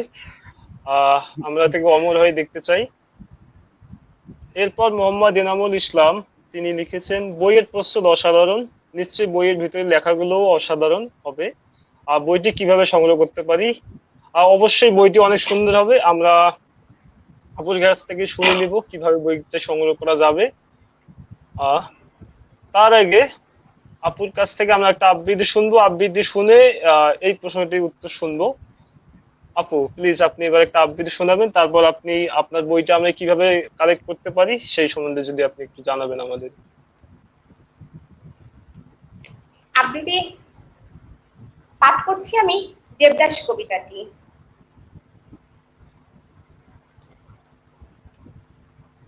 আমরা থেকে অমর হয়ে দেখতে চাই। এরপর মোহাম্মদ এনামুল ইসলাম তিনি লিখেছেন, বইয়ের প্রস্তুত অসাধারণ। নিশ্চয়ই বইয়ের ভিতরে লেখাগুলোও অসাধারণ হবে। বইটি কিভাবে সংগ্রহ করতে পারি? অবশ্যই বইটি অনেক সুন্দর হবে। আমরা আপুর কাছ থেকে শুনে নিব কিভাবে বইটা সংগ্রহ করা যাবে। আহ তার আগে আপুর কাছ থেকে আমরা একটা আবৃত্তি শুনবো। আবৃত্তি শুনে এই প্রশ্নটির উত্তর শুনবো। আপু প্লিজ আপনি এবার একটা আবৃত্তি শোনাবেন, তারপর আপনি আপনার বইটা আমরা কিভাবে কালেক্ট করতে পারি সেই সম্বন্ধে যদি আপনি একটু জানাবেন আমাদের। আবৃত্তি পাঠ করছি আমি দেবদাস কবিতাটি।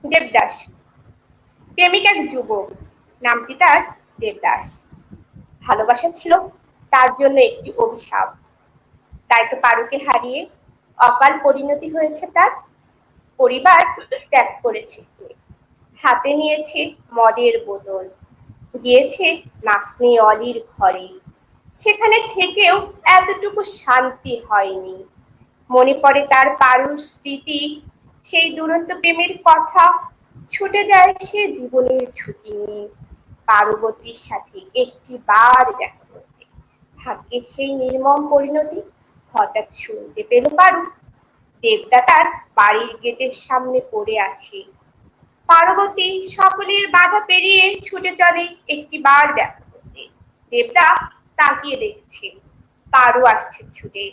দেবদাস। প্রেমিক এক যুবক, নামটি তার দেবদাস। ভালোবাসা ছিল তার জন্য একটি অভিশাপ। তাই তো পারুকে হারিয়ে অকাল পরিণতি হয়েছে তার। পরিবার ত্যাগ করেছে সে, হাতে নিয়েছে মদের বোতল, গিয়েছে নাসনি অলির ঘরে। সেখানে থেকেও এতটুকু শান্তি হয়নি। মনে পড়ে তার পারুর স্মৃতি, সেই দুরন্ত প্রেমের কথা। ছুটে যায় সে জীবনের ছুটি নিয়ে পার্বতীর সাথে একটি বার দেখা করতে। ভাগ্যের সেই নির্মম পরিণতি হঠাৎ শুনতে পেল পারু, দেবদা তার বাড়ির গেটের সামনে পড়ে আছে। পার্বতী সকলের বাধা পেরিয়ে ছুটে চলে একটি বার দেখা করতে। দেবদা তাকিয়ে দেখছে, পারু আসছে ছুটে,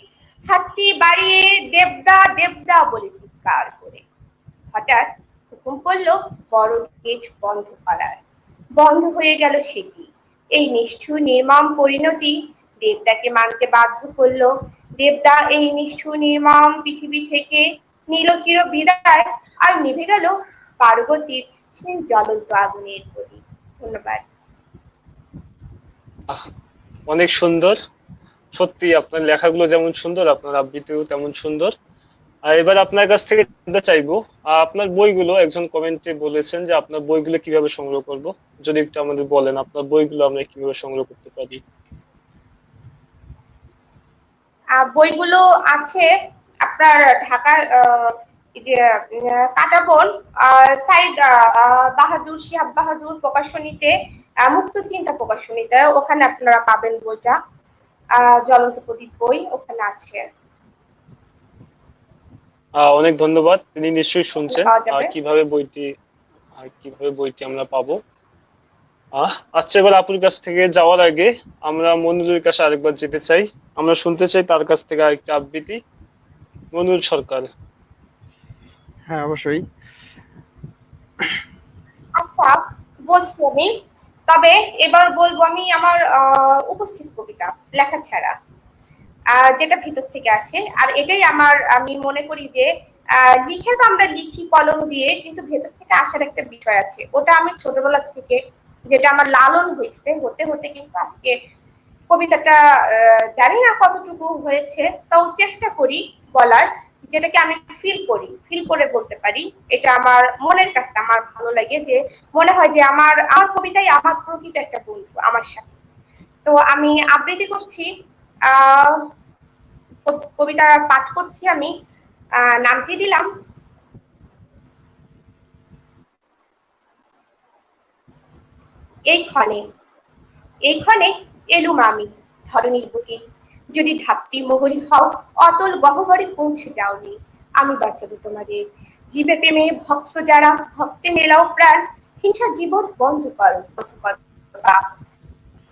হাতটি বাড়িয়ে দেবদা দেবদা বলে চিৎকার করে। হঠাৎ হুকুম পড়লো বড় গেট বন্ধ করার। বন্ধ হয়ে গেল সেটি। এই নিষ্ঠুর নির্মম পরিণতি দেবদাকে মানতে বাধ্য করলো। দেবদা এই নিষ্ঠুর নির্মম পৃথিবী থেকে নিল চির বিদায়, আর নিভে গেল পার্বতীর সেই জ্বলন্ত আগুনের প্রদীপ। ধন্যবাদ। অনেক সুন্দর। সত্যি আপনার লেখাগুলো যেমন সুন্দর, আপনার আবৃত্তিও তেমন সুন্দর। এবার আপনার কাছ থেকে জানতে চাইবো, আপনার বইগুলো একজন কমেন্টে বলেছেন যে আপনার বইগুলো কিভাবে সংগ্রহ করব, যদি একটু আমাদের বলেন আপনার বইগুলো আমরা কিভাবে সংগ্রহ করতে পারি। বইগুলো আছে আপনার ঢাকা কাটাবন সাইদ বাহাদুর শিহাব বাহাদুর প্রকাশনীতে, মুক্ত চিন্তা প্রকাশনীতে, ওখানে আপনারা পাবেন বইটা। জ্বলন্ত প্রদীপ বই ওখানে আছে। অনেক ধন্যবাদ। তিনি নিশ্চয়ই শুনছেন পাওয়া যাবে। কিভাবে বইটি আমরা পাবো। আচ্ছা, এবার আপুর কাছ থেকে যাওয়ার আগে আমরা মনিরুলের কাছে আরেকবার যেতে চাই। আমরা শুনতে চাই তার কাছ থেকে আরেকটা আবৃত্তি। মনিরুল সরকার। হ্যাঁ, অবশ্যই। আচ্ছা, বলছি আমি, তবে এবার বলবো আমি আমার উপস্থিত কবিতা লেখা ছাড়া, যেটা ভিতর থেকে আসে। আর এটাই আমি মনে করি যে লিখে তো আমরা লিখি কলম দিয়ে, কিন্তু ভেতর থেকে আসার একটা বিষয় আছে। ওটা আমি ছোটবেলা থেকে, যেটা আমার লালন হয়েছে, হতে হতে কিন্তু আজকে কবিতাটা জানি না কতটুকু হয়েছে, তাও চেষ্টা করি বলার, যেটাকে আমি ফিল করে বলতে পারি। এটা আমার মনের কাছে আমার ভালো লাগে, যে মনে হয় যে আমার কবিতাই আমার প্রকৃত একটা বন্ধু আমার সাথে। তো আমি আবৃত্তি করছি, কবিতা পাঠ করছি আমি। নামটি দিলাম এই ক্ষণে এলুম আমি ধরণীর বুকে। যদি ধাত্রী মোহরি হও, অতল গহ্বরে পৌঁছে যাওনি, আমি বাঁচাবো তোমাদের। জীবে প্রেমে ভক্ত যারা, ভক্তে মেলাও প্রাণ, হিংসা গীবত বন্ধ করো।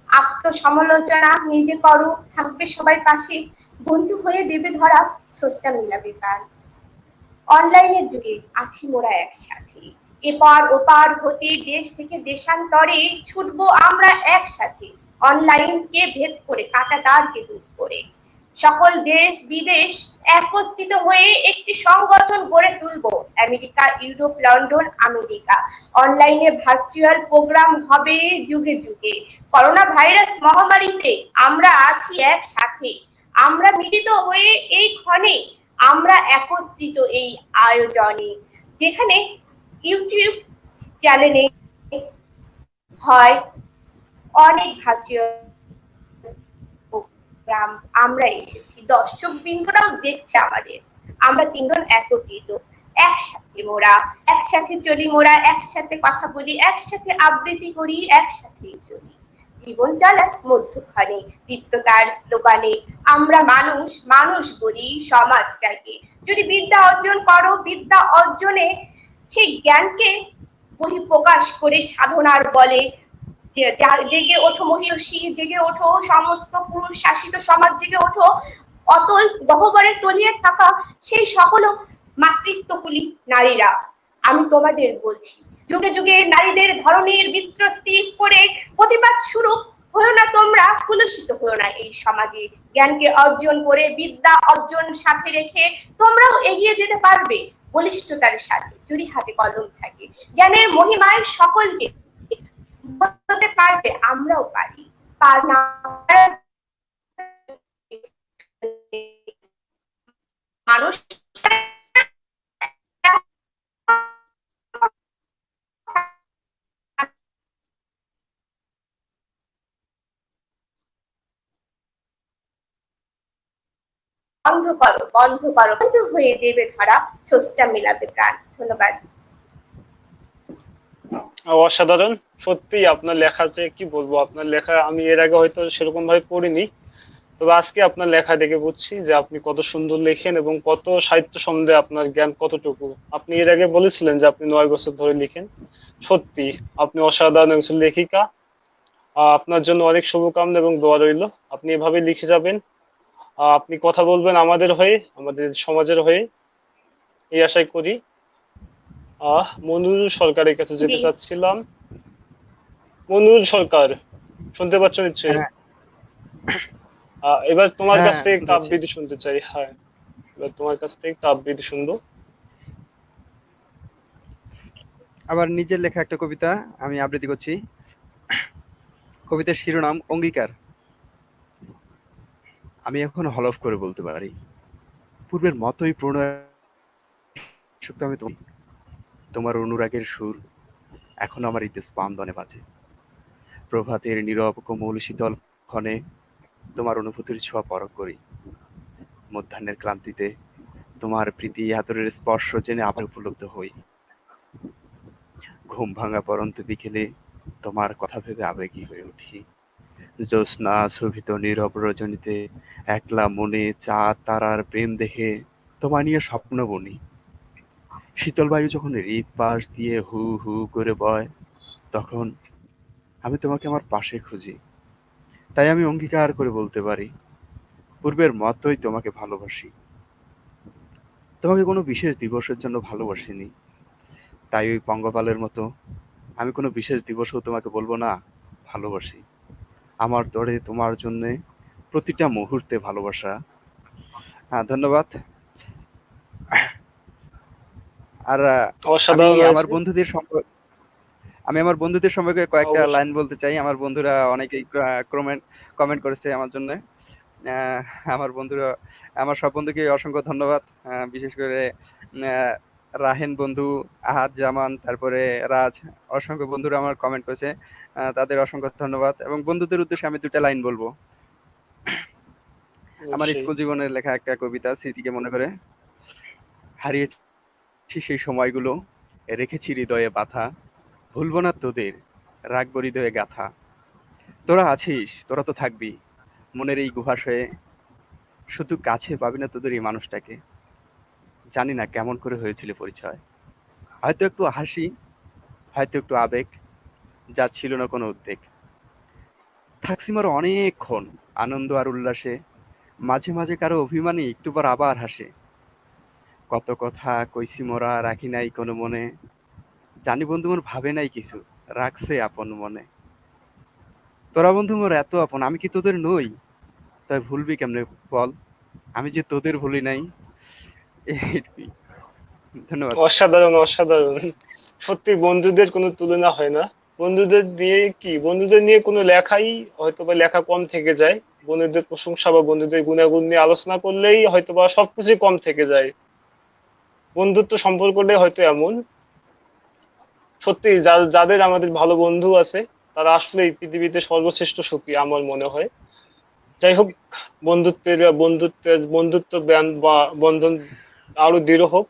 আত্মসমালোচনা নিজে করো, থাকবে সবাই পাশে, বন্ধু হয়ে দেবে ধরা, স্রষ্টা মিলাবে প্রাণ। অনলাইনের যুগে আছি মোরা একসাথে, এপার ওপার হতে দেশ থেকে দেশান্তরে ছুটবো আমরা একসাথে, অনলাইনকে ভেদ করে, কাঁটাতারকে দূর করে। সকল দেশ বিদেশ একত্রিত হয়ে একটি সংগঠন গড়ে তুলবো, আমেরিকা, ইউরোপ, লন্ডন, আমেরিকা। অনলাইনে ভার্চুয়াল প্রোগ্রাম হবে যুগে যুগে। করোনা ভাইরাস মহামারীতে আমরা আছি একসাথে, আমরা মিলিত হয়ে এই ক্ষণে আমরা একত্রিত এই আয়োজনে, যেখানে ইউটিউব চ্যানেলে হয় অনেক ভার্চুয়াল প্রোগ্রাম, আমরা এসেছি, দর্শক বৃন্দরাও দেখছে আমাদের, আমরা তিনজন একত্রিত, একসাথে মোরা, একসাথে চলি মোরা, একসাথে কথা বলি, একসাথে আবৃত্তি করি, একসাথে চলি জীবন চলার মধ্যখানে দীপ্ততার স্লোগানে। আমরা মানুষ, মানুষ গড়ি সমাজটাকে। যদি বিদ্যা অর্জন করো, বিদ্যা অর্জনে সেই জ্ঞানকে বহিঃপ্রকাশ করে সাধনার বলে জেগে ওঠো মহিষী, জেগে ওঠো সমস্ত পুরুষ শাসিত সমাজ, জেগে ওঠো অতল গহ্বরে তলিয়ে থাকা সেই সকল মাতৃত্বকুলী নারীরা। আমি তোমাদের বলছি, যুগে যুগে নারীদের ধরনের বিতৃষ্টি করে প্রতিবাদ শুরু হয়েও না, তোমরা কুলুষিত হয়েও না এই সমাজে। জ্ঞানকে অর্জন করে বিদ্যা অর্জন সাথে রেখে তোমরাও এগিয়ে যেতে পারবে বলিষ্ঠতার সাথে, যদি হাতে কলম থাকে। জ্ঞানের মহিমায় সকলকে বলতে পারবে আমরাও পারি, পার না মানুষ বন্ধ করো, বন্ধ করো, বন্ধ হয়ে দেবে ধরা, স্রষ্টা মিলাবে প্রাণ। ধন্যবাদ। অসাধারণ। সত্যি আপনার লেখা যে কি বলবো, আপনার লেখা আমি এর আগে হয়তো সেরকম ভাবে পড়িনি, তবে আজকে আপনার লেখা দেখে বুঝছি যে আপনি কত সুন্দর লেখেন এবং কত সাহিত্য সম্বন্ধে আপনার জ্ঞান কতটুকু। আপনি এর আগে বলেছিলেন যে আপনি 9 বছর ধরে লিখেন। সত্যি আপনি অসাধারণ একজন লেখিকা। আপনার জন্য অনেক শুভকামনা এবং দোয়া রইল। আপনি এভাবে লিখে যাবেন। আপনি কথা বলবেন আমাদের হয়ে, আমাদের সমাজের হয়ে, এই আশাই করি। মনিরুল সরকারের কাছে যেতে জি, চাচ্ছিলাম। মনিরুল সরকার, শুনতে পাচ্ছ নিশ্চয়ই? হ্যাঁ এবার তোমার কাছ হ্যাঁ, থেকে শুনতে পাচ্ছি। কাব্যিতি শুনতে চাই। হ্যাঁ, এবার তোমার কাছ থেকে কাব্যিতি শুনবো। আবার নিজের লেখা একটা কবিতা আমি আবৃত্তি করছি। কবিতার শিরোনাম অঙ্গীকার। আমি এখন হলফ করে বলতে পারি, পূর্বের মতোই প্রণয় সুক্ত আমি তোমার অনুরাগের সুর এখন আমার হৃদয় স্পন্দনে বাজে। প্রভাতের নীরব কোমল শীতল ক্ষণে তোমার অনুভূতির ছোঁয়া পরখ করি। মধ্যাহ্নের ক্লান্তিতে তোমার প্রীতি আদরের স্পর্শ জেনে আবার উপলব্ধ হই। ঘুম ভাঙা পরন্ত বিকেলে তোমার কথা ভেবে আবেগী হয়ে উঠি। জ্যোৎস্না শোভিত নীরব রজনীতে একলা মনে চাঁদ তারার প্রেম দেখে তোমায় নিয়ে স্বপ্ন বুনি। শীতল বায়ু যখন হৃদ পাশ দিয়ে হু হু করে বয়, তখন আমি তোমাকে আমার পাশে খুঁজি। তাই আমি অঙ্গীকার করে বলতে পারি, পূর্বের মতোই তোমাকে ভালোবাসি। তোমাকে কোনো বিশেষ দিবসের জন্য ভালোবাসিনি, তাই ওই পঙ্গপালের মতো আমি কোনো বিশেষ দিবসেও তোমাকে বলবো না ভালোবাসি। আমার তরে তোমার জন্যে প্রতিটা মুহূর্তে ভালোবাসা। হ্যাঁ, ধন্যবাদ। আর আমি অসাধারণ আমার হয়েছে। বন্ধুদের আমি আমার বন্ধুদের সম্পর্কে কয়েকটা অবশ্যই। লাইন বলতে চাই। আমার বন্ধুরা অনেকেই কমেন্ট করেছে আমার জন্য। আহ, আমার বন্ধুরা, আমার সব বন্ধুকে অসংখ্য ধন্যবাদ। বিশেষ করে আহ, রাহেন বন্ধু, আহাদ জামান, তারপরে রাজ, অসংখ্য বন্ধুরা আমার কমেন্ট করেছে। তাদের অসংখ্য ধন্যবাদ। এবং বন্ধুদের উদ্দেশ্যে আমি দুটা লাইন বলবো। আমার অবশ্যই। স্কুল জীবনের লেখা একটা কবিতা, স্মৃতিকে মনে করে। হারিয়েছি সেই সময়গুলো, রেখেছি হৃদয়ে বাধা, ভুলবো না তোদের, রাখবো হৃদয়ে গাথা। তোরা আছিস, তোরা তো থাকবি মনের এই গুহাশয়ে, শুধু কাছে পাবি না তোদের এই মানুষটাকে। জানি না কেমন করে হয়েছিল পরিচয়, হয়তো একটু হাসি, হয়তো একটু আবেগ, যার ছিল না কোনো উদ্বেগ। থাকছি মারো অনেকক্ষণ আনন্দ আর উল্লাসে, মাঝে মাঝে কারো অভিমানী একটু পর আবার হাসে। কত কথা কইছি মোরা, রাখি নাই কোনো মনে, জানি বন্ধু মোর ভাবে নাই কিছু, রাখছে আপন মনে। তোরা বন্ধু মোর এত আপন, আমি কি তোদের নই? তাই ভুলবি কেমনে বল, আমি যে তোদের ভুলি নাই। এইটুকুই। ধন্যবাদ। অসাধারণ, অসাধারণ। সত্যি বন্ধুদের কোনো তুলনা হয় না। বন্ধুদের নিয়ে কি, বন্ধুদের নিয়ে কোনো লেখাই হয়তো বা লেখা কম থেকে যায়। বন্ধুদের প্রশংসা বা বন্ধুদের গুণাগুণ নিয়ে আলোচনা করলেই হয়তো বা সবকিছু কম থেকে যায়। বন্ধুত্ব সম্পর্কটাই হয়তো এমন। সত্যি যাদের আমাদের ভালো বন্ধু আছে, তারা আসলে এই পৃথিবীতে সর্বশ্রেষ্ঠ সুখী আমার মনে হয়। যাই হোক, বন্ধুত্ব বা বন্ধন আরো দৃঢ় হোক।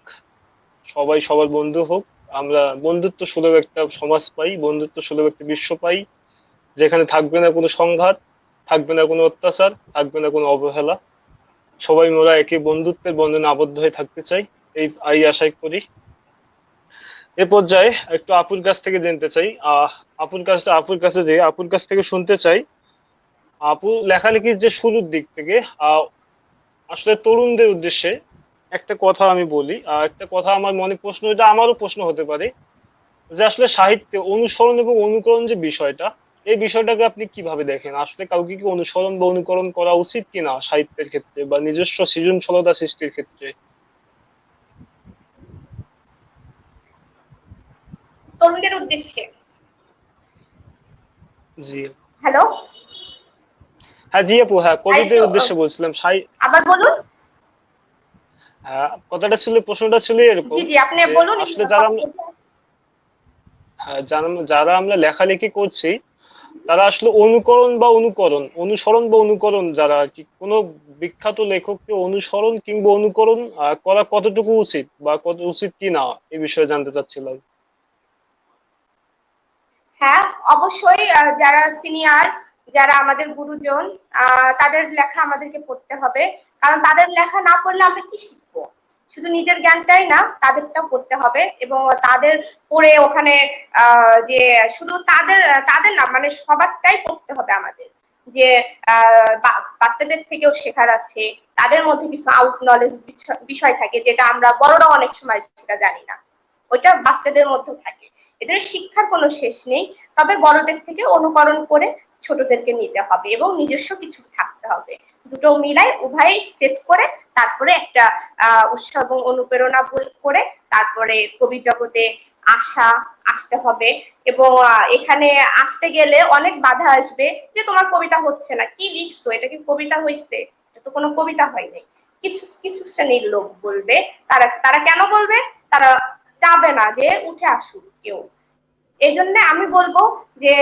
সবাই সবার বন্ধু হোক। আমরা বন্ধুত্ব সুলভ একটা সমাজ পাই, বন্ধুত্ব সুলভ একটা বিশ্ব পাই, যেখানে থাকবে না কোনো সংঘাত, থাকবে না কোনো অত্যাচার, থাকবে না কোনো অবহেলা। সবাই মোরা একই বন্ধুত্বের বন্ধনে আবদ্ধ হয়ে থাকতে চাই, এই আশাই করি। এ পর্যায়ে একটু আপুর কাছ থেকে জানতে চাই। আপুর কাছে যে আপুর কাছ থেকে শুনতে চাই, আপু লেখালেখির যে শুরুর দিক থেকে আহ আসলে তরুণদের উদ্দেশ্যে একটা কথা আমি বলি। একটা কথা আমার মনে প্রশ্ন, এটা আমারও প্রশ্ন হতে পারে, যে আসলে সাহিত্যে অনুসরণ এবং অনুকরণ যে বিষয়টা, এই বিষয়টাকে আপনি কিভাবে দেখেন? আসলে কাউকে কি অনুসরণ বা অনুকরণ করা উচিত কিনা সাহিত্যের ক্ষেত্রে বা নিজস্ব সৃজনশীলতা সৃষ্টির ক্ষেত্রে? তরুণদের উদ্দেশ্যে। জি। হ্যালো। হ্যাঁ জি আপু, হ্যাঁ আরেকটু কবিদের উদ্দেশ্যে বলছিলাম। আবার বলুন। হ্যাঁ, কথাটা ছিল, প্রশ্নটা ছিল জি এরকম জি, আপনি যে বলুন। আসলে যারা হ্যাঁ, যারা আমরা লেখালেখি করছি, তারা আসলে অনুসরণ বা অনুকরণ যারা আর কি, কোনো বিখ্যাত লেখককে অনুসরণ কিংবা অনুকরণ করা কতটুকু উচিত বা কত উচিত কি না, এই বিষয়ে জানতে চাচ্ছিলাম। হ্যাঁ, অবশ্যই। যারা সিনিয়র, যারা আমাদের গুরুজন, তাদের লেখা আমাদেরকে পড়তে হবে। কারণ তাদের লেখা না পড়লে আমরা কি শিখবো? শুধু নিজের জ্ঞানটাই না, তাদেরটাও পড়তে হবে। এবং তাদের পড়ে ওখানে যে শুধু তাদের তাদের না, মানে সবারটাই পড়তে হবে আমাদের। যে বাচ্চাদের থেকেও শেখার আছে, তাদের মধ্যে কিছু আউট নলেজ বিষয় থাকে, যেটা আমরা বড়রা অনেক সময় সেটা জানি না, ওইটা বাচ্চাদের মধ্যে থাকে। এদের শিক্ষার কোনো শেষ নেই। তবে বড়দের থেকে অনুকরণ করে ছোটদেরকে নিতে হবে এবং নিজস্ব কিছু থাকতে হবে। দুটো মিলাই উভয় সেট করে তারপরে একটা উৎসাহ এবং অনুপ্রেরণা করে তারপরে কবি জগতে আসতে হবে। এবং এখানে আসতে গেলে অনেক বাধা আসবে, যে তোমার কবিতা হচ্ছে না, কি লিখছো, এটা কি কবিতা হয়েছে? এটা তো কোনো কবিতা হয়নি। কিছু কিছু শ্রেণীর লোক বলবে। তারা তারা কেন বলবে? তারা চাবে না যে উঠে আসুক কেউ। এই জন্য আমি বলবো যে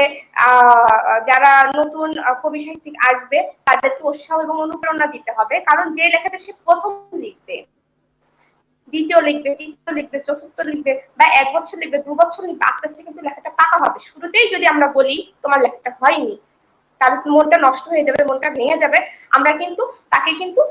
যারা নতুন কবি সাহিত্যিক আসবে, তাদেরকে উৎসাহ এবং অনুপ্রেরণা দিতে হবে। কারণ যে লেখাটা সে প্রথম লিখবে, দ্বিতীয় লিখবে, তৃতীয় লিখবে, চতুর্থ লিখবে, বা 1 বছর লিখবে, 2 বছর লিখবে, আস্তে আস্তে কিন্তু লেখাটা পাকা হবে। শুরুতেই যদি আমরা বলি তোমার লেখাটা হয়নি, তাহলে মনটা নষ্ট হয়ে যাবে, মনটা ভেঙে যাবে। আমরা কিন্তু তাকে কিন্তু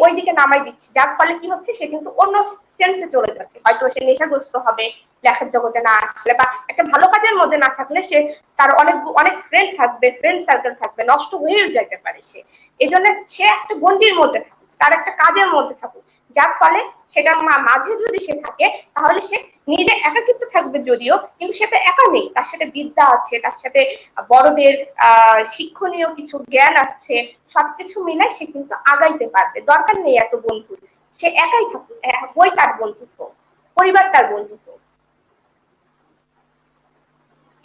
ওই দিকে নামাই দিচ্ছি, যার ফলে কি হচ্ছে, সে কিন্তু অন্য সেন্সে চলে যাচ্ছে। হয়তো সে নেশাগ্রস্ত হবে লেখার জগতে না আসলে, বা একটা ভালো কাজের মধ্যে না থাকলে সে, তার অনেক অনেক ফ্রেন্ড থাকবে, ফ্রেন্ড সার্কেল থাকবে, নষ্ট হয়েও যেতে পারে সে। এই জন্য সে একটা গণ্ডির মধ্যে থাকুক, তার একটা কাজের মধ্যে থাকুক, যার ফলে সেটার মাঝে যদি সে থাকে, তাহলে সে নিজে একাকিত্ব থাকবে যদিও, কিন্তু সেটা একা নেই, তার সাথে বিদ্যা আছে, তার সাথে বড়দের শিক্ষণীয় কিছু জ্ঞান আছে। সবকিছু মিলাই সে কিন্তু আগাইতে পারবে। দরকার নেই এত বন্ধু, সে একাই থাকুক, বই তার বন্ধুত্ব, পরিবার তার বন্ধুত্ব।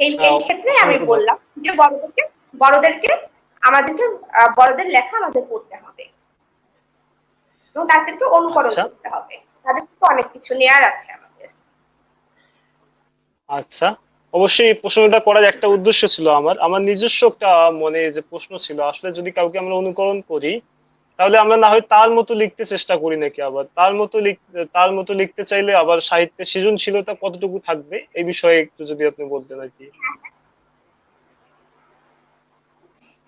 এই হ্যাঁ, এই ক্ষেত্রে আমি অসংখ্য বললাম যে বড়দেরকে আমাদেরকে বড়দের লেখা আমাদের পড়তে হবে এবং তাদেরকে অনুকরণ আচ্ছা করতে হবে। তাদের তো অনেক কিছু নেয়ার আছে আমাদের। আচ্ছা, অবশ্যই এই প্রশ্নটা করার একটা উদ্দেশ্য ছিল আমার আমার নিজস্ব একটা মনে যে প্রশ্ন ছিল, আসলে যদি কাউকে আমরা অনুকরণ করি, তাহলে আমরা না হয় তার মতো লিখতে চেষ্টা করি নাকি, আবার তার মতো লিখতে চাইলে আবার সাহিত্যে সৃজনশীলতা কতটুকু থাকবে, এই বিষয়ে একটু যদি আপনি বলতেন আর কি।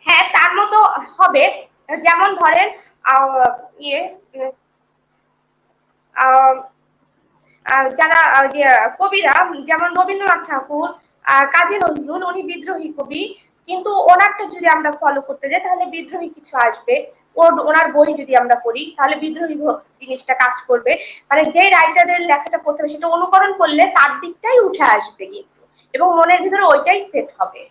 হ্যাঁ, তার মতো হবে। যেমন ধরেন ইয়ে আহ যারা যে কবিরা, যেমন রবীন্দ্রনাথ ঠাকুর, কাজী নজরুল, উনি বিদ্রোহী কবি। কিন্তু ওনারটা যদি আমরা ফলো করতে যাই, তাহলে বিদ্রোহী কিছু আসবে। ওনার বই যদি আমরা পড়ি, তাহলে বিদ্রোহী জিনিসটা কাজ করবে। মানে যে রাইটারের লেখাটা পড়তে হবে, সেটা অনুকরণ করলে তার দিকটাই উঠে আসবে কিন্তু, এবং মনের ভিতরে ওইটাই সেট হবে।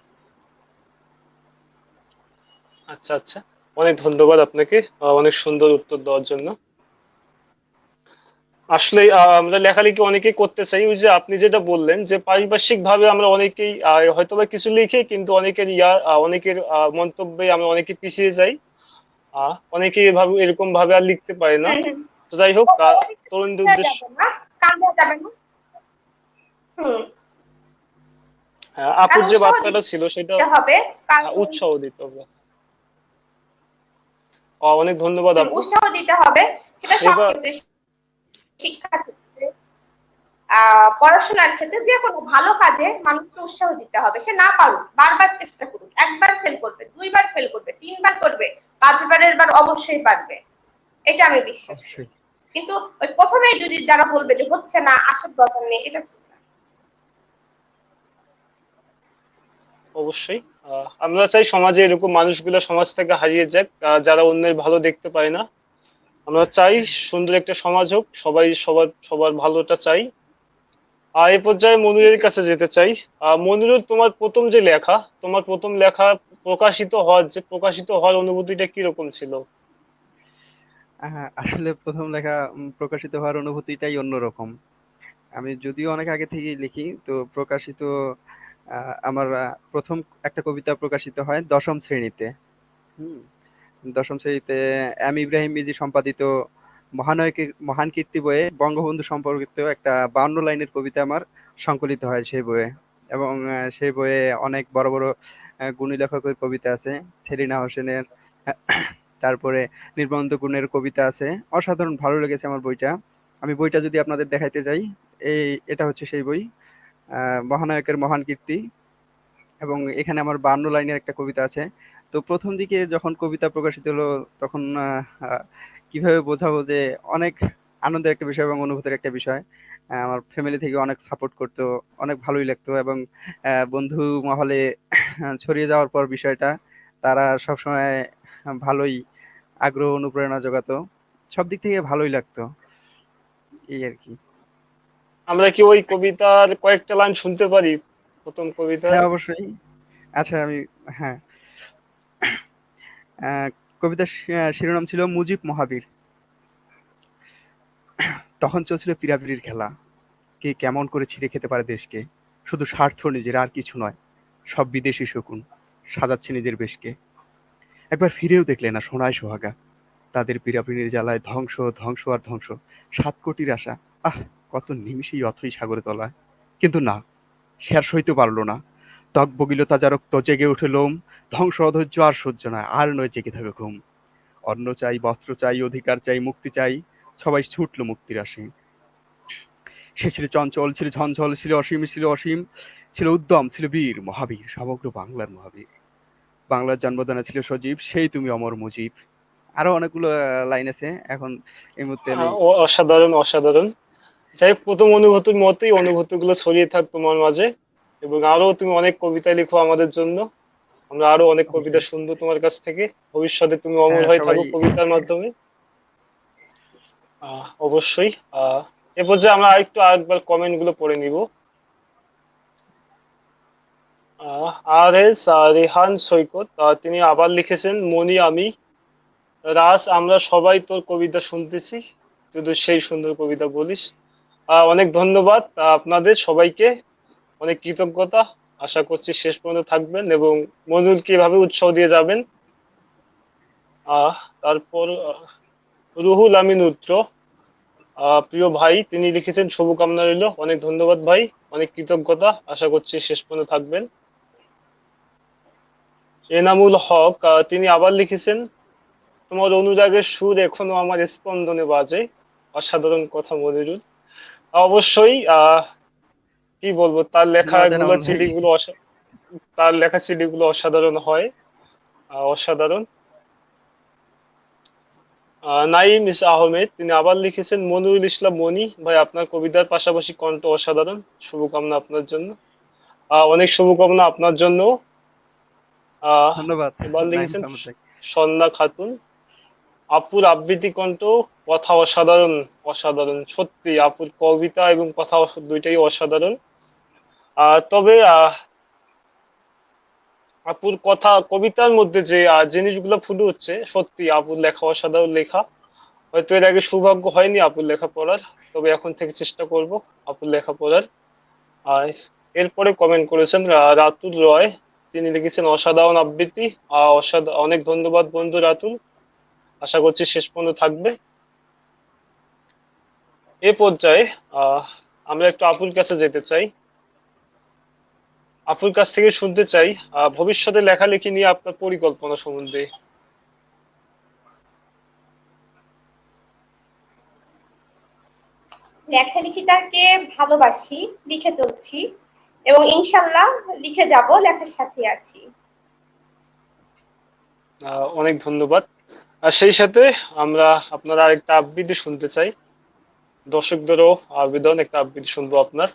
আচ্ছা আচ্ছা, অনেক ধন্যবাদ আপনাকে অনেক সুন্দর উত্তর দেওয়ার জন্য। আসলে আমরা লেখালেখি অনেকেই করতে চাই, ওই যে আপনি যেটা বললেন যে পারিপার্শ্বিক ভাবে আমরা অনেকেই হয়তোবা কিছু লিখে কিন্তু অনেকের অনেকের মন্তব্যে আমরা অনেকে পিছিয়ে যাই। অনেকেই এভাবে এরকম ভাবে আর লিখতে পারে না। হুম হুম। তো যাই হোক, তরুণদের দেয়া উদ্দেশ্য, যাবে না, কান দেওয়া যাবে না। হুম। হ্যাঁ, আর আপুর যে উৎসাহ বার্তাটা ছিল সেটা, দিতে হবে, হ্যাঁ, কারণ উৎসাহ দিতে হবে। অনেক ধন্যবাদ আপু। উৎসাহ দিতে হবে, সেটা সব এবার ক্ষেত্রে, শিক্ষার ক্ষেত্রে, পড়াশোনার ক্ষেত্রে, যে কোনো ভালো কাজে মানুষকে উৎসাহ দিতে হবে। সে না পারুক, বারবার চেষ্টা করুক, একবার ফেল করবে, দুইবার ফেল করবে, তিনবার করবে, পাঁচবারের বার অবশ্যই পারবে, এটা আমি বিশ্বাস করি। অবশ্যই। কিন্তু ওই প্রথমেই যদি যারা বলবে যে হচ্ছে না, আসার দরকার নেই, এটা ঠিক না। অবশ্যই আমরা চাই সমাজে এরকম মানুষগুলো সমাজ থেকে হারিয়ে যাক, যারা অন্যের ভালো দেখতে পায় না। আমরা চাই সুন্দর একটা সমাজ হোক, সবাই সবার সবার ভালোটা চাই। এই পর্যায়ে মনিরের জি। কাছে যেতে চাই। মনিরুল, তোমার প্রথম লেখা প্রকাশিত হওয়ার অনুভূতিটা কিরকম ছিল? আসলে প্রথম লেখা প্রকাশিত হওয়ার অনুভূতিটাই অন্যরকম। আমি যদিও অনেক আগে থেকেই লিখি, তো প্রকাশিত আমার প্রথম একটা কবিতা প্রকাশিত হয় দশম শ্রেণীতে। হুম, দশম শ্রেণীতে এম ইব্রাহিম মিজি সম্পাদিত মহানায়কের মহান কীর্তি বইয়ে বঙ্গবন্ধু সম্পর্কিত একটা 52 লাইনের কবিতা আমার সংকলিত হয় সেই বইয়ে। এবং সেই বইয়ে অনেক বড় বড় গুণী লেখকের কবিতা আছে, সেলিনা হোসেনের, তারপরে নির্মলেন্দু গুণের কবিতা আছে। অসাধারণ ভালো লেগেছে আমার বইটা। আমি বইটা যদি আপনাদের দেখাইতে যাই, এটা হচ্ছে সেই বই, মহানায়কের মহান কীর্তি। এবং এখানে আমার 52 লাইনের একটা কবিতা আছে। তো প্রথম দিকে যখন কবিতা প্রকাশিত হলো, তখন আহ, কিভাবে বোঝাবো যে অনেক আনন্দের একটা বিষয় এবং অনুভূতির একটা বিষয়। আমার ফ্যামিলি থেকে অনেক সাপোর্ট করতো, অনেক ভালোই লাগতো। এবং বন্ধু মহলে ছড়িয়ে যাওয়ার পর বিষয়টা, তারা সবসময় ভালোই আগ্রহ অনুপ্রেরণা জোগাতো। সব দিক থেকে ভালোই লাগতো, এই আর কি। আমরা কি ওই কবিতার কয়েকটা লাইন শুনতে পারি, প্রথম কবিতার? হ্যাঁ, অবশ্যই। আচ্ছা, আমি, হ্যাঁ, আহ, কবিতার শিরোনাম ছিল মুজিব মহাবীর। তখন চলছিল পীড়াপিড়ির খেলা, কে কেমন করে ছিঁড়ে খেতে পারে দেশকে। শুধু স্বার্থ নিজের, আর কিছু নয়। সব বিদেশি শকুন সাজাচ্ছে নিজের বেশকে। একবার ফিরেও দেখলে না সোনায় সোহাগা, তাদের পীড়াপিড়ির জ্বালায় ধ্বংস, ধ্বংস আর ধ্বংস। 7 কোটির আশা, আহ, কত নিমিষেই অথই সাগরে তলায়। কিন্তু না, সে আর সইতে পারল না। ত্বক বগিল তাজা রক্ত, জেগে উঠে লোম। ধ্বংস অধৈর্য আর সহ্য নয়, আর নয় জেগে থাকা ঘুম। অন্ন চাই, বস্ত্র চাই, অধিকার চাই, মুক্তি চাই। সবাই ছুটল মুক্তির আসে। সে ছিল চঞ্চল, ছিল ঝঞ্ঝল, ছিল অসীম, ছিল অসীম, ছিল উদ্যম, ছিল বীর মহাবীর, সমগ্র বাংলার মহাবীর। বাংলার জন্মদানে ছিল সজীব, সেই তুমি অমর মুজিব। আরো অনেকগুলো লাইন আছে, এখন এই মুহূর্তে আমি। অসাধারণ, অসাধারণ। যাই হোক, প্রথম অনুভূতির মতোই অনুভূতিগুলো ছড়িয়ে থাক তোমার মাঝে, এবং আরো তুমি অনেক কবিতা লিখো আমাদের জন্য। আমরা আরো অনেক কবিতা অবশ্যই। শুনবো তোমার কাছ থেকে। ভবিষ্যতে তুমি অমর হ্যাঁ, হয়ে সবাই। থাকো কবিতার মাধ্যমে। অবশ্যই। এ পর্যায়ে আমরা আরেকবার কমেন্ট গুলো পড়ে নিব। আর এস রেহান সৈকত, তিনি আবার লিখেছেন, মনি আমি রাজ, আমরা সবাই তোর কবিতা শুনতেছি, শুধু সেই সুন্দর কবিতা বলিস। অনেক ধন্যবাদ আপনাদের সবাইকে, অনেক কৃতজ্ঞতা। আশা করছি শেষ পর্যন্ত থাকবেন এবং মনিরুলকে এভাবে উৎসাহ দিয়ে যাবেন। তারপর রুহুল আমিন উত্র, প্রিয় ভাই, তিনি লিখেছেন, শুভকামনা রইল। অনেক ধন্যবাদ ভাই, অনেক কৃতজ্ঞতা। আশা করছি শেষ পর্যন্ত থাকবেন। এনামুল হক, তিনি আবার লিখেছেন, তোমার অনুরাগের সুর এখনো আমার স্পন্দনে বাজে। অসাধারণ কথা মনিরুল। অবশ্যই কি বলবো, ধন্যবাদ এনামুল ভাই। তার লেখা সিডিগুলো অসাধারণ হয়, অসাধারণ। নাইম ইস আহমেদ, তিনি আবার লিখেছেন, মনিরুল ইসলাম মনি ভাই, আপনার কবিতার পাশাপাশি কণ্ঠ অসাধারণ, শুভকামনা আপনার জন্য। অনেক শুভকামনা আপনার জন্য। আহ ধন্যবাদ এবার নাইম লিখেছেন আহমেদ ভাই। সন্ধ্যা খাতুন, আপুর আবৃত্তি কণ্ঠ, কথা অসাধারণ, অসাধারণ সত্যি। আপুর কবিতা এবং কথা দুইটাই অসাধারণ। তবে আপুর কথা কবিতার মধ্যে যে জিনিসগুলো ফুটে উঠছে, সত্যি আপুর লেখা অসাধারণ লেখা। হয়তো এর আগে সৌভাগ্য হয়নি আপুর লেখা পড়ার, তবে এখন থেকে চেষ্টা করব আপুর লেখা পড়ার। আর এরপরে কমেন্ট করেছেন রাতুল রয়, তিনি লিখেছেন অসাধারণ আবৃত্তি। অনেক ধন্যবাদ বন্ধু রাতুল, আশা করছি শেষ পর্যন্ত থাকবে। এ পর্যায়ে আহ আমরা একটু আপুর কাছে যেতে চাই, আপুর কাছ থেকে শুনতে চাই ভবিষ্যতে লেখালেখি নিয়ে আপনার পরিকল্পনা সম্বন্ধে। লেখালেখিটাকে ভালোবাসি, লিখে চলছি এবং ইনশাল্লাহ লিখে যাব, লেখার সাথে আছি। অনেক ধন্যবাদ। আর সেই সাথে আমরা আপনার আরেকটা আবৃত্তি শুনতে চাই, দর্শকদেরও আবেদন একটা আবৃত্তি শুনবো আপনার।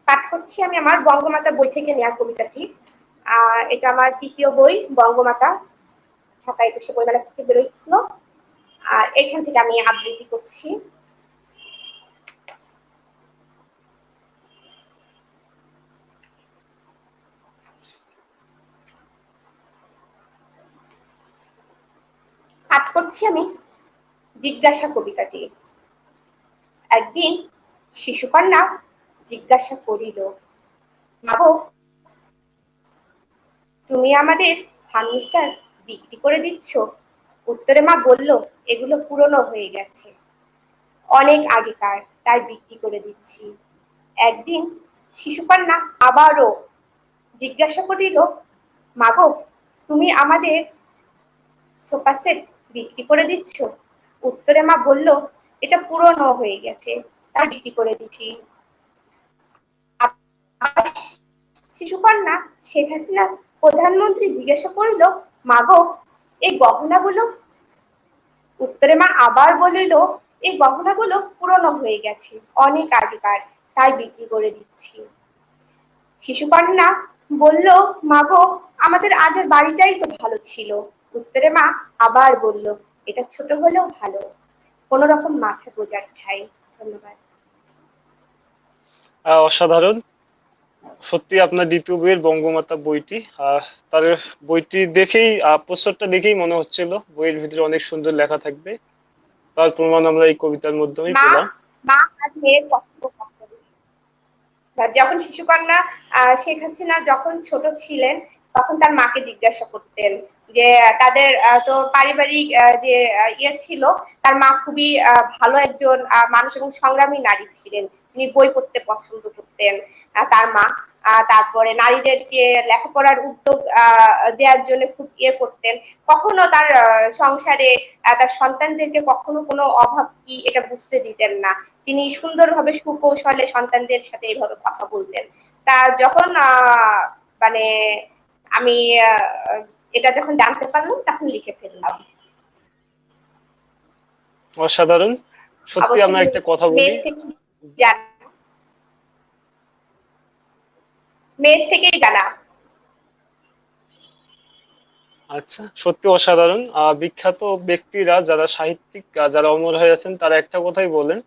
পাঠ করছি আমি আমার বঙ্গমাতা বই থেকে নেওয়া কবিতাটি। এটা আমার তৃতীয় বই বঙ্গমাতা, ঢাকা ২১শে বইমেলা থেকে বেরোইছিল। আর এখান থেকে আমি আবৃত্তি করছি। পাঠ করছি আমি জিজ্ঞাসা কবিতাটি। একদিন শিশুকন্যা জিজ্ঞাসা করিল, মাগো তুমি আমাদের ফার্নিচার বিক্রি করে দিচ্ছ? উত্তরে মা বলল, এগুলো পুরনো হয়ে গেছে, অনেক আগেকার, তাই বিক্রি করে দিচ্ছি। একদিন শিশুকন্যা আবারও জিজ্ঞাসা করিল, মাগো তুমি আমাদের সোফা সেট বিক্রি করে দিচ্ছ? উত্তরে মা বলল, এটা পুরনো হয়ে গেছে, তাই বিক্রি করে দিচ্ছি। শিশুকন্যা শেখ হাসিনা প্রধানমন্ত্রী জিজ্ঞাসা করিল, মাগো এই গহনাগুলো? উত্তরে মা আবার বলিল, এই গহনাগুলো পুরনো হয়ে গেছে, অনেক আগেকার, তাই বিক্রি করে দিচ্ছি। শিশুকন্যা বলল, মাগো আমাদের আগের বাড়িটাই তো ভালো ছিল। উত্তরে মা আবার বলল, এটা ছোট হলেও ভালো, কোন রকম মাথা গোজার ঠাই। ধন্যবাদ। অসাধারণ। সত্যি আপনার দ্বিতীয় বইয়ের বঙ্গমাতা বইটি, তার বইটি দেখেই পোস্টারটা দেখেই মনে হচ্ছিল বইয়ের ভিতরে অনেক সুন্দর লেখা থাকবে, তার প্রমাণ আমরা এই কবিতার মাধ্যমে মা পেলাম। মা আর মেয়ের কথোপকথন। যখন শিশুকন্যা শেখ হাসিনা যখন ছোট ছিলেন, তখন তার মাকে জিজ্ঞাসা করতেন যে তাদের তো পারিবারিক যে ইয়ে ছিল, তার মা খুবই ভালো একজন মানুষ এবং সংগ্রামী নারী ছিলেন, তিনি বই পড়তে পছন্দ করতেন তার মা। তারপরে নারীদেরকে লেখাপড়ার উদ্যোগ দেওয়ার জন্য খুব ইয়ে করতেন। কখনো তার সংসারে তার সন্তানদেরকে কখনো কোনো অভাব কি এটা বুঝতে দিতেন না। তিনি সুন্দরভাবে সুকৌশলে সন্তানদের সাথে এইভাবে কথা বলতেন। তা যখন মানে আমি এটা যখন জানতে পারলাম, তখন লিখে ফেললাম। অসাধারণ। সত্যি আমরা অবশ্যই একটা কথা বলি, মেয়ের থেকে জানা, মেয়ের থেকেই জানা। আচ্ছা, সত্যি অসাধারণ। বিখ্যাত ব্যক্তিরা যারা সাহিত্যিক, যারা অমর হয়ে আছেন, তারা একটা কথাই বলেন,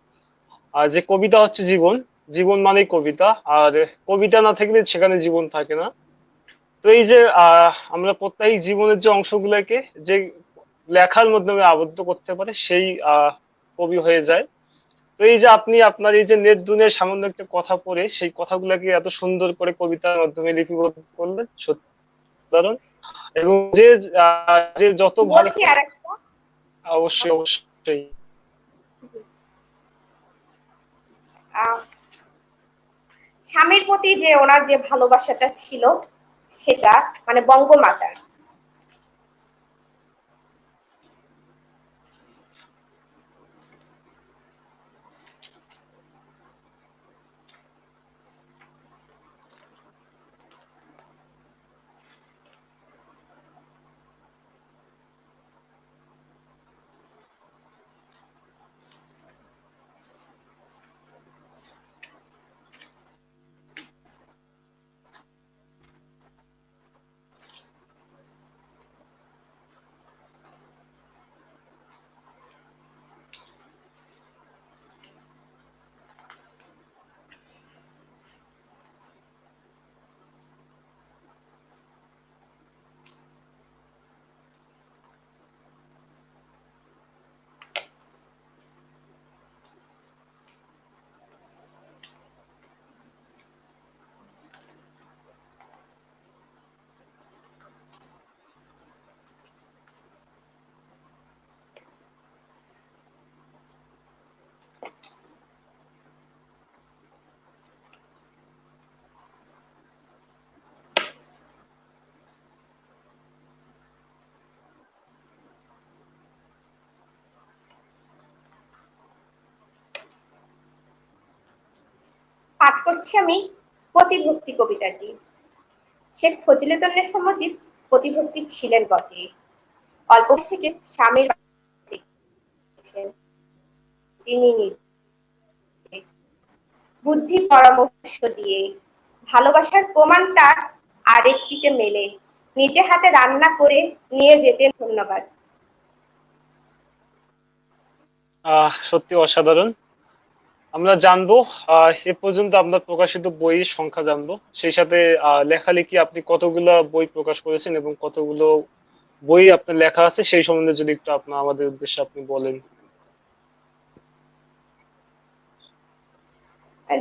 যে কবিতা হচ্ছে জীবন, জীবন মানেই কবিতা, আর কবিতা না থাকলে সেখানে জীবন থাকে না। তো এই যে আমরা প্রত্যেক জীবনের যে অংশগুলোকে যে লেখার মাধ্যমে আবদ্ধ করতে পারে, সেই কবি হয়ে যায়। তো এই যে আপনি আপনার এই যে নেট দুনিয়ার সামান্য একটা কথা পড়ে সেই কথাগুলোকে এত সুন্দর করে কবিতার মাধ্যমে লিপিবদ্ধ করলেন, সত্যি দারুণ। এবং যে যে যত ভালো, বলছি আর একটা, অবশ্যই অবশ্যই। স্বামীর প্রতি যে ওনার যে ভালোবাসাটা ছিল, সেটা মানে বঙ্গমাতার, করছি আমি প্রতিভক্তি কবিতাটি। শেখ ফজিলাতুন্নেছা মুজিব প্রতিভক্তি ছিলেন বটে, অল্প বয়স থেকে স্বামীর তিনি বুদ্ধি পরামর্শ দিয়ে ভালোবাসার প্রমাণটা আরেকটিতে মেলে, নিজে হাতে রান্না করে নিয়ে যেতেন। ধন্যবাদ। সত্যি অসাধারণ। আমরা জানবো এ পর্যন্ত আপনার প্রকাশিত বইয়ের সংখ্যা জানবো, সেই সাথে লেখালেখি আপনি কতগুলো বই প্রকাশ করেছেন এবং কতগুলো বই আপনার লেখা আছে সেই সম্বন্ধে যদি একটু আপনার আমাদের উদ্দেশ্যে আপনি বলেন।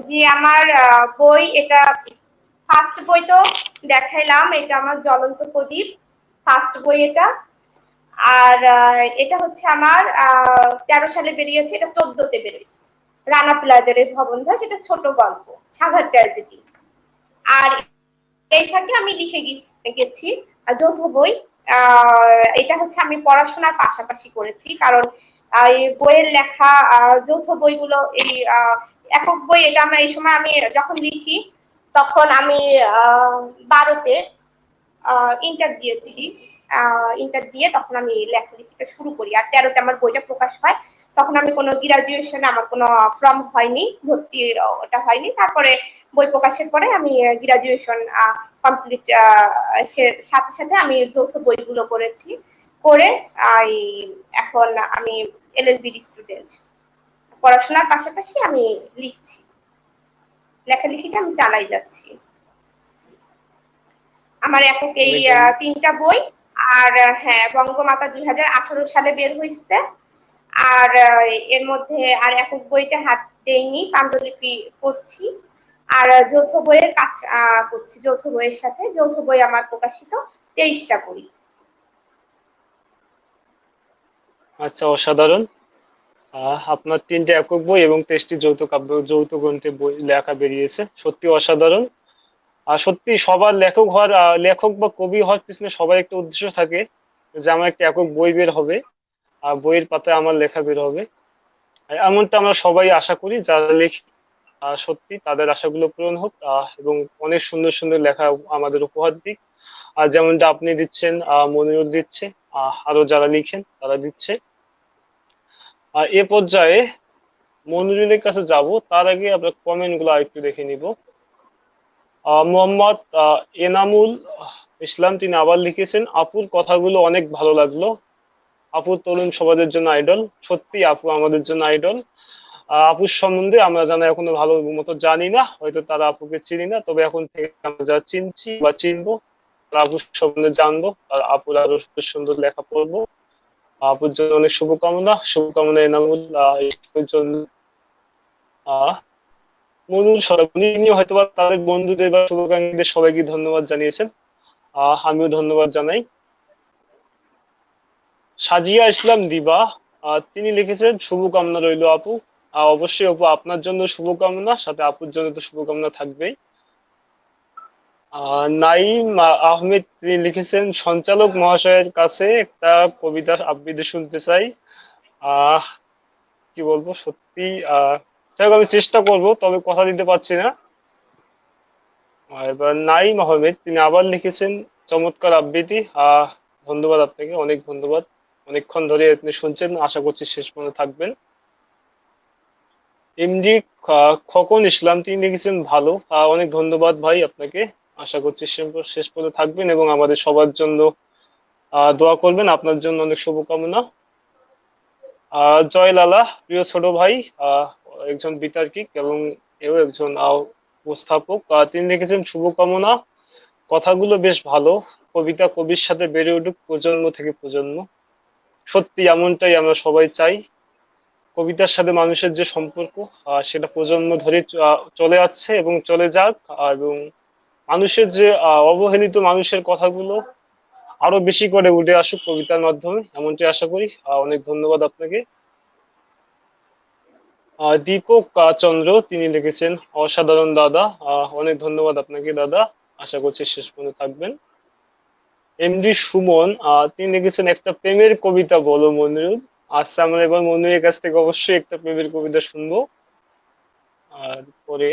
যে আমার বই, এটা ফার্স্ট বই তো দেখাইলাম, এটা আমার জ্বলন্ত প্রদীপ, ফার্স্ট বই এটা। আর এটা হচ্ছে আমার 13 সালে বেরিয়েছে, এটা 14তে বেরিয়েছে, রানা প্লাজারের ভবনধস, সেটা ছোট গল্প, সাঘার ট্র্যাজেডি। আর এই ফাঁকে আমি লিখে গেছি যৌথ বই। এটা হচ্ছে আমি পড়াশোনার পাশাপাশি করেছি, কারণ এই বইয়ের লেখা যৌথ বইগুলো, এই একক বই, এটা আমরা এই সময় আমি যখন লিখি তখন আমি 12তে ইন্টার দিয়েছি, ইন্টার দিয়ে তখন আমি লেখালেখিটা শুরু করি। আর 13তে আমার বইটা প্রকাশ পায়। তখন আমি কোনো গ্রাজুয়েশনে আমার কোনো ফর্ম হয়নি, ভর্তি ওটা হয়নি। তারপরে বই প্রকাশের পরে আমি গ্রাজুয়েশন কমপ্লিট সাথে সাথে আমি যৌথ বইগুলো করেছি, করে এখন আমি এলএলবি স্টুডেন্ট। পড়াশোনার পাশাপাশি আমি লিখছি, লেখালেখিটা আমি চালাই যাচ্ছি। আমার একক এই 3টা বই। আর হ্যাঁ, বঙ্গমাতা 2018 সালে বের হয়েছে। আর এর মধ্যে আর একক বইতে হাত দেইনি, পাণ্ডুলিপি করছি। আর যৌথ বইয়ের কাজ করছি, যৌথ বইয়ের সাথে। যৌথ বই আমার প্রকাশিত 23টা বই। আচ্ছা, অসাধারণ। আপনার 3টে একক বই এবং 23টি যৌথ কাব্য, যৌথ গ্রন্থে বই লেখা বেরিয়েছে, সত্যি অসাধারণ। আর সত্যি সবার লেখক হওয়ার লেখক বা কবি হওয়ার পিছনে সবার একটা উদ্দেশ্য থাকে, যে আমার একটা একক বই বের হবে আর বইয়ের পাতায় আমার লেখা বের হবে। আর এমনটা আমরা সবাই আশা করি যারা লেখি। সত্যি তাদের আশাগুলো পূরণ হোক, এবং অনেক সুন্দর সুন্দর লেখা আমাদের উপহার দিক। আর যেমনটা আপনি দিচ্ছেন, মনিরুল দিচ্ছে, আরো যারা লিখেন তারা দিচ্ছে। আর এ পর্যায়ে মনিরুলের কাছে যাব, তার আগে আমরা কমেন্ট গুলো আরেকটু দেখে নিব। মোহাম্মদ এনামুল ইসলাম, তিনি আবার লিখেছেন, আপুর কথাগুলো অনেক ভালো লাগলো। আপু তরুণ সমাজের জন্য আইডল। সত্যি আপু আমাদের জন্য আইডল। আপুর সম্বন্ধে আমরা জানা এখনো ভালো মতো জানি না, হয়তো তারা আপুকে চিনি না, তবে এখন থেকে আমরা যা চিনছি বা চিনবো, আপুর সম্বন্ধে জানবো, আর আপুর আরো সুন্দর সুন্দর লেখা পড়বো। আপুর জন্য অনেক শুভকামনা এনামুল এর জন্য। আহ মনুর সরাবনি হয়তো বা তাদের বন্ধুদের বা শুভাকাঙ্ক্ষীদের সবাইকে ধন্যবাদ জানিয়েছেন, আমিও ধন্যবাদ জানাই। সাজিয়া ইসলাম দিবা, তিনি লিখেছেন, শুভকামনা রইল আপু। অবশ্যই আপু, আপনার জন্য শুভকামনা, সাথে আপুর জন্য তো শুভকামনা থাকবেই। নাইম আহমেদ, তিনি লিখেছেন, সঞ্চালক মহাশয়ের কাছে একটা কবিতা আবৃত্তি শুনতে চাই। আহ কি বলবো, সত্যি যাই হোক, আমি চেষ্টা করব, তবে কথা দিতে পারছি না। এবার নাইম আহমেদ, তিনি আবার লিখেছেন, চমৎকার আবৃত্তি। ধন্যবাদ আপনাকে, অনেক ধন্যবাদ। অনেকক্ষণ ধরে আপনি শুনছেন, আশা করছি শেষ পর্যন্ত থাকবেন। এমডি খোকন ইসলাম, তিনি লিখেছেন, ভালো। অনেক ধন্যবাদ ভাই আপনাকে। আশা করছি শেষ পর্যন্ত থাকবেন এবং আমাদের সবার জন্য দোয়া করবেন। আপনার জন্য অনেক শুভকামনা। জয় লালা, প্রিয় ছোট ভাই, একজন বিতার্কিক এবং এও একজন উপস্থাপক, তিনি লিখেছেন, শুভকামনা, কথাগুলো বেশ ভালো, কবিতা কবির সাথে বেড়ে উঠুক প্রজন্ম থেকে প্রজন্ম। সত্যি এমনটাই আমরা সবাই চাই। কবিতার সাথে মানুষের যে সম্পর্ক, সেটা প্রজন্ম ধরে চলে আসছে এবং চলে যাক, এবং মানুষের যে অবহেলিত মানুষের কথাগুলো আরো বেশি করে উঠে আসুক কবিতার মাধ্যমে, এমনটাই আশা করি। অনেক ধন্যবাদ আপনাকে। দীপক চন্দ্র, তিনি লিখেছেন, অসাধারণ দাদা। অনেক ধন্যবাদ আপনাকে দাদা, আশা করছি শেষ পর্যন্ত থাকবেন। এমডি সুমন, তিনি লিখেছেন, একটা প্রেমের কবিতা বলো মনিরুল। আচ্ছা, আমরা এবার মনিরের কাছ থেকে অবশ্যই একটা প্রেমের কবিতা শুনবো। আর পরে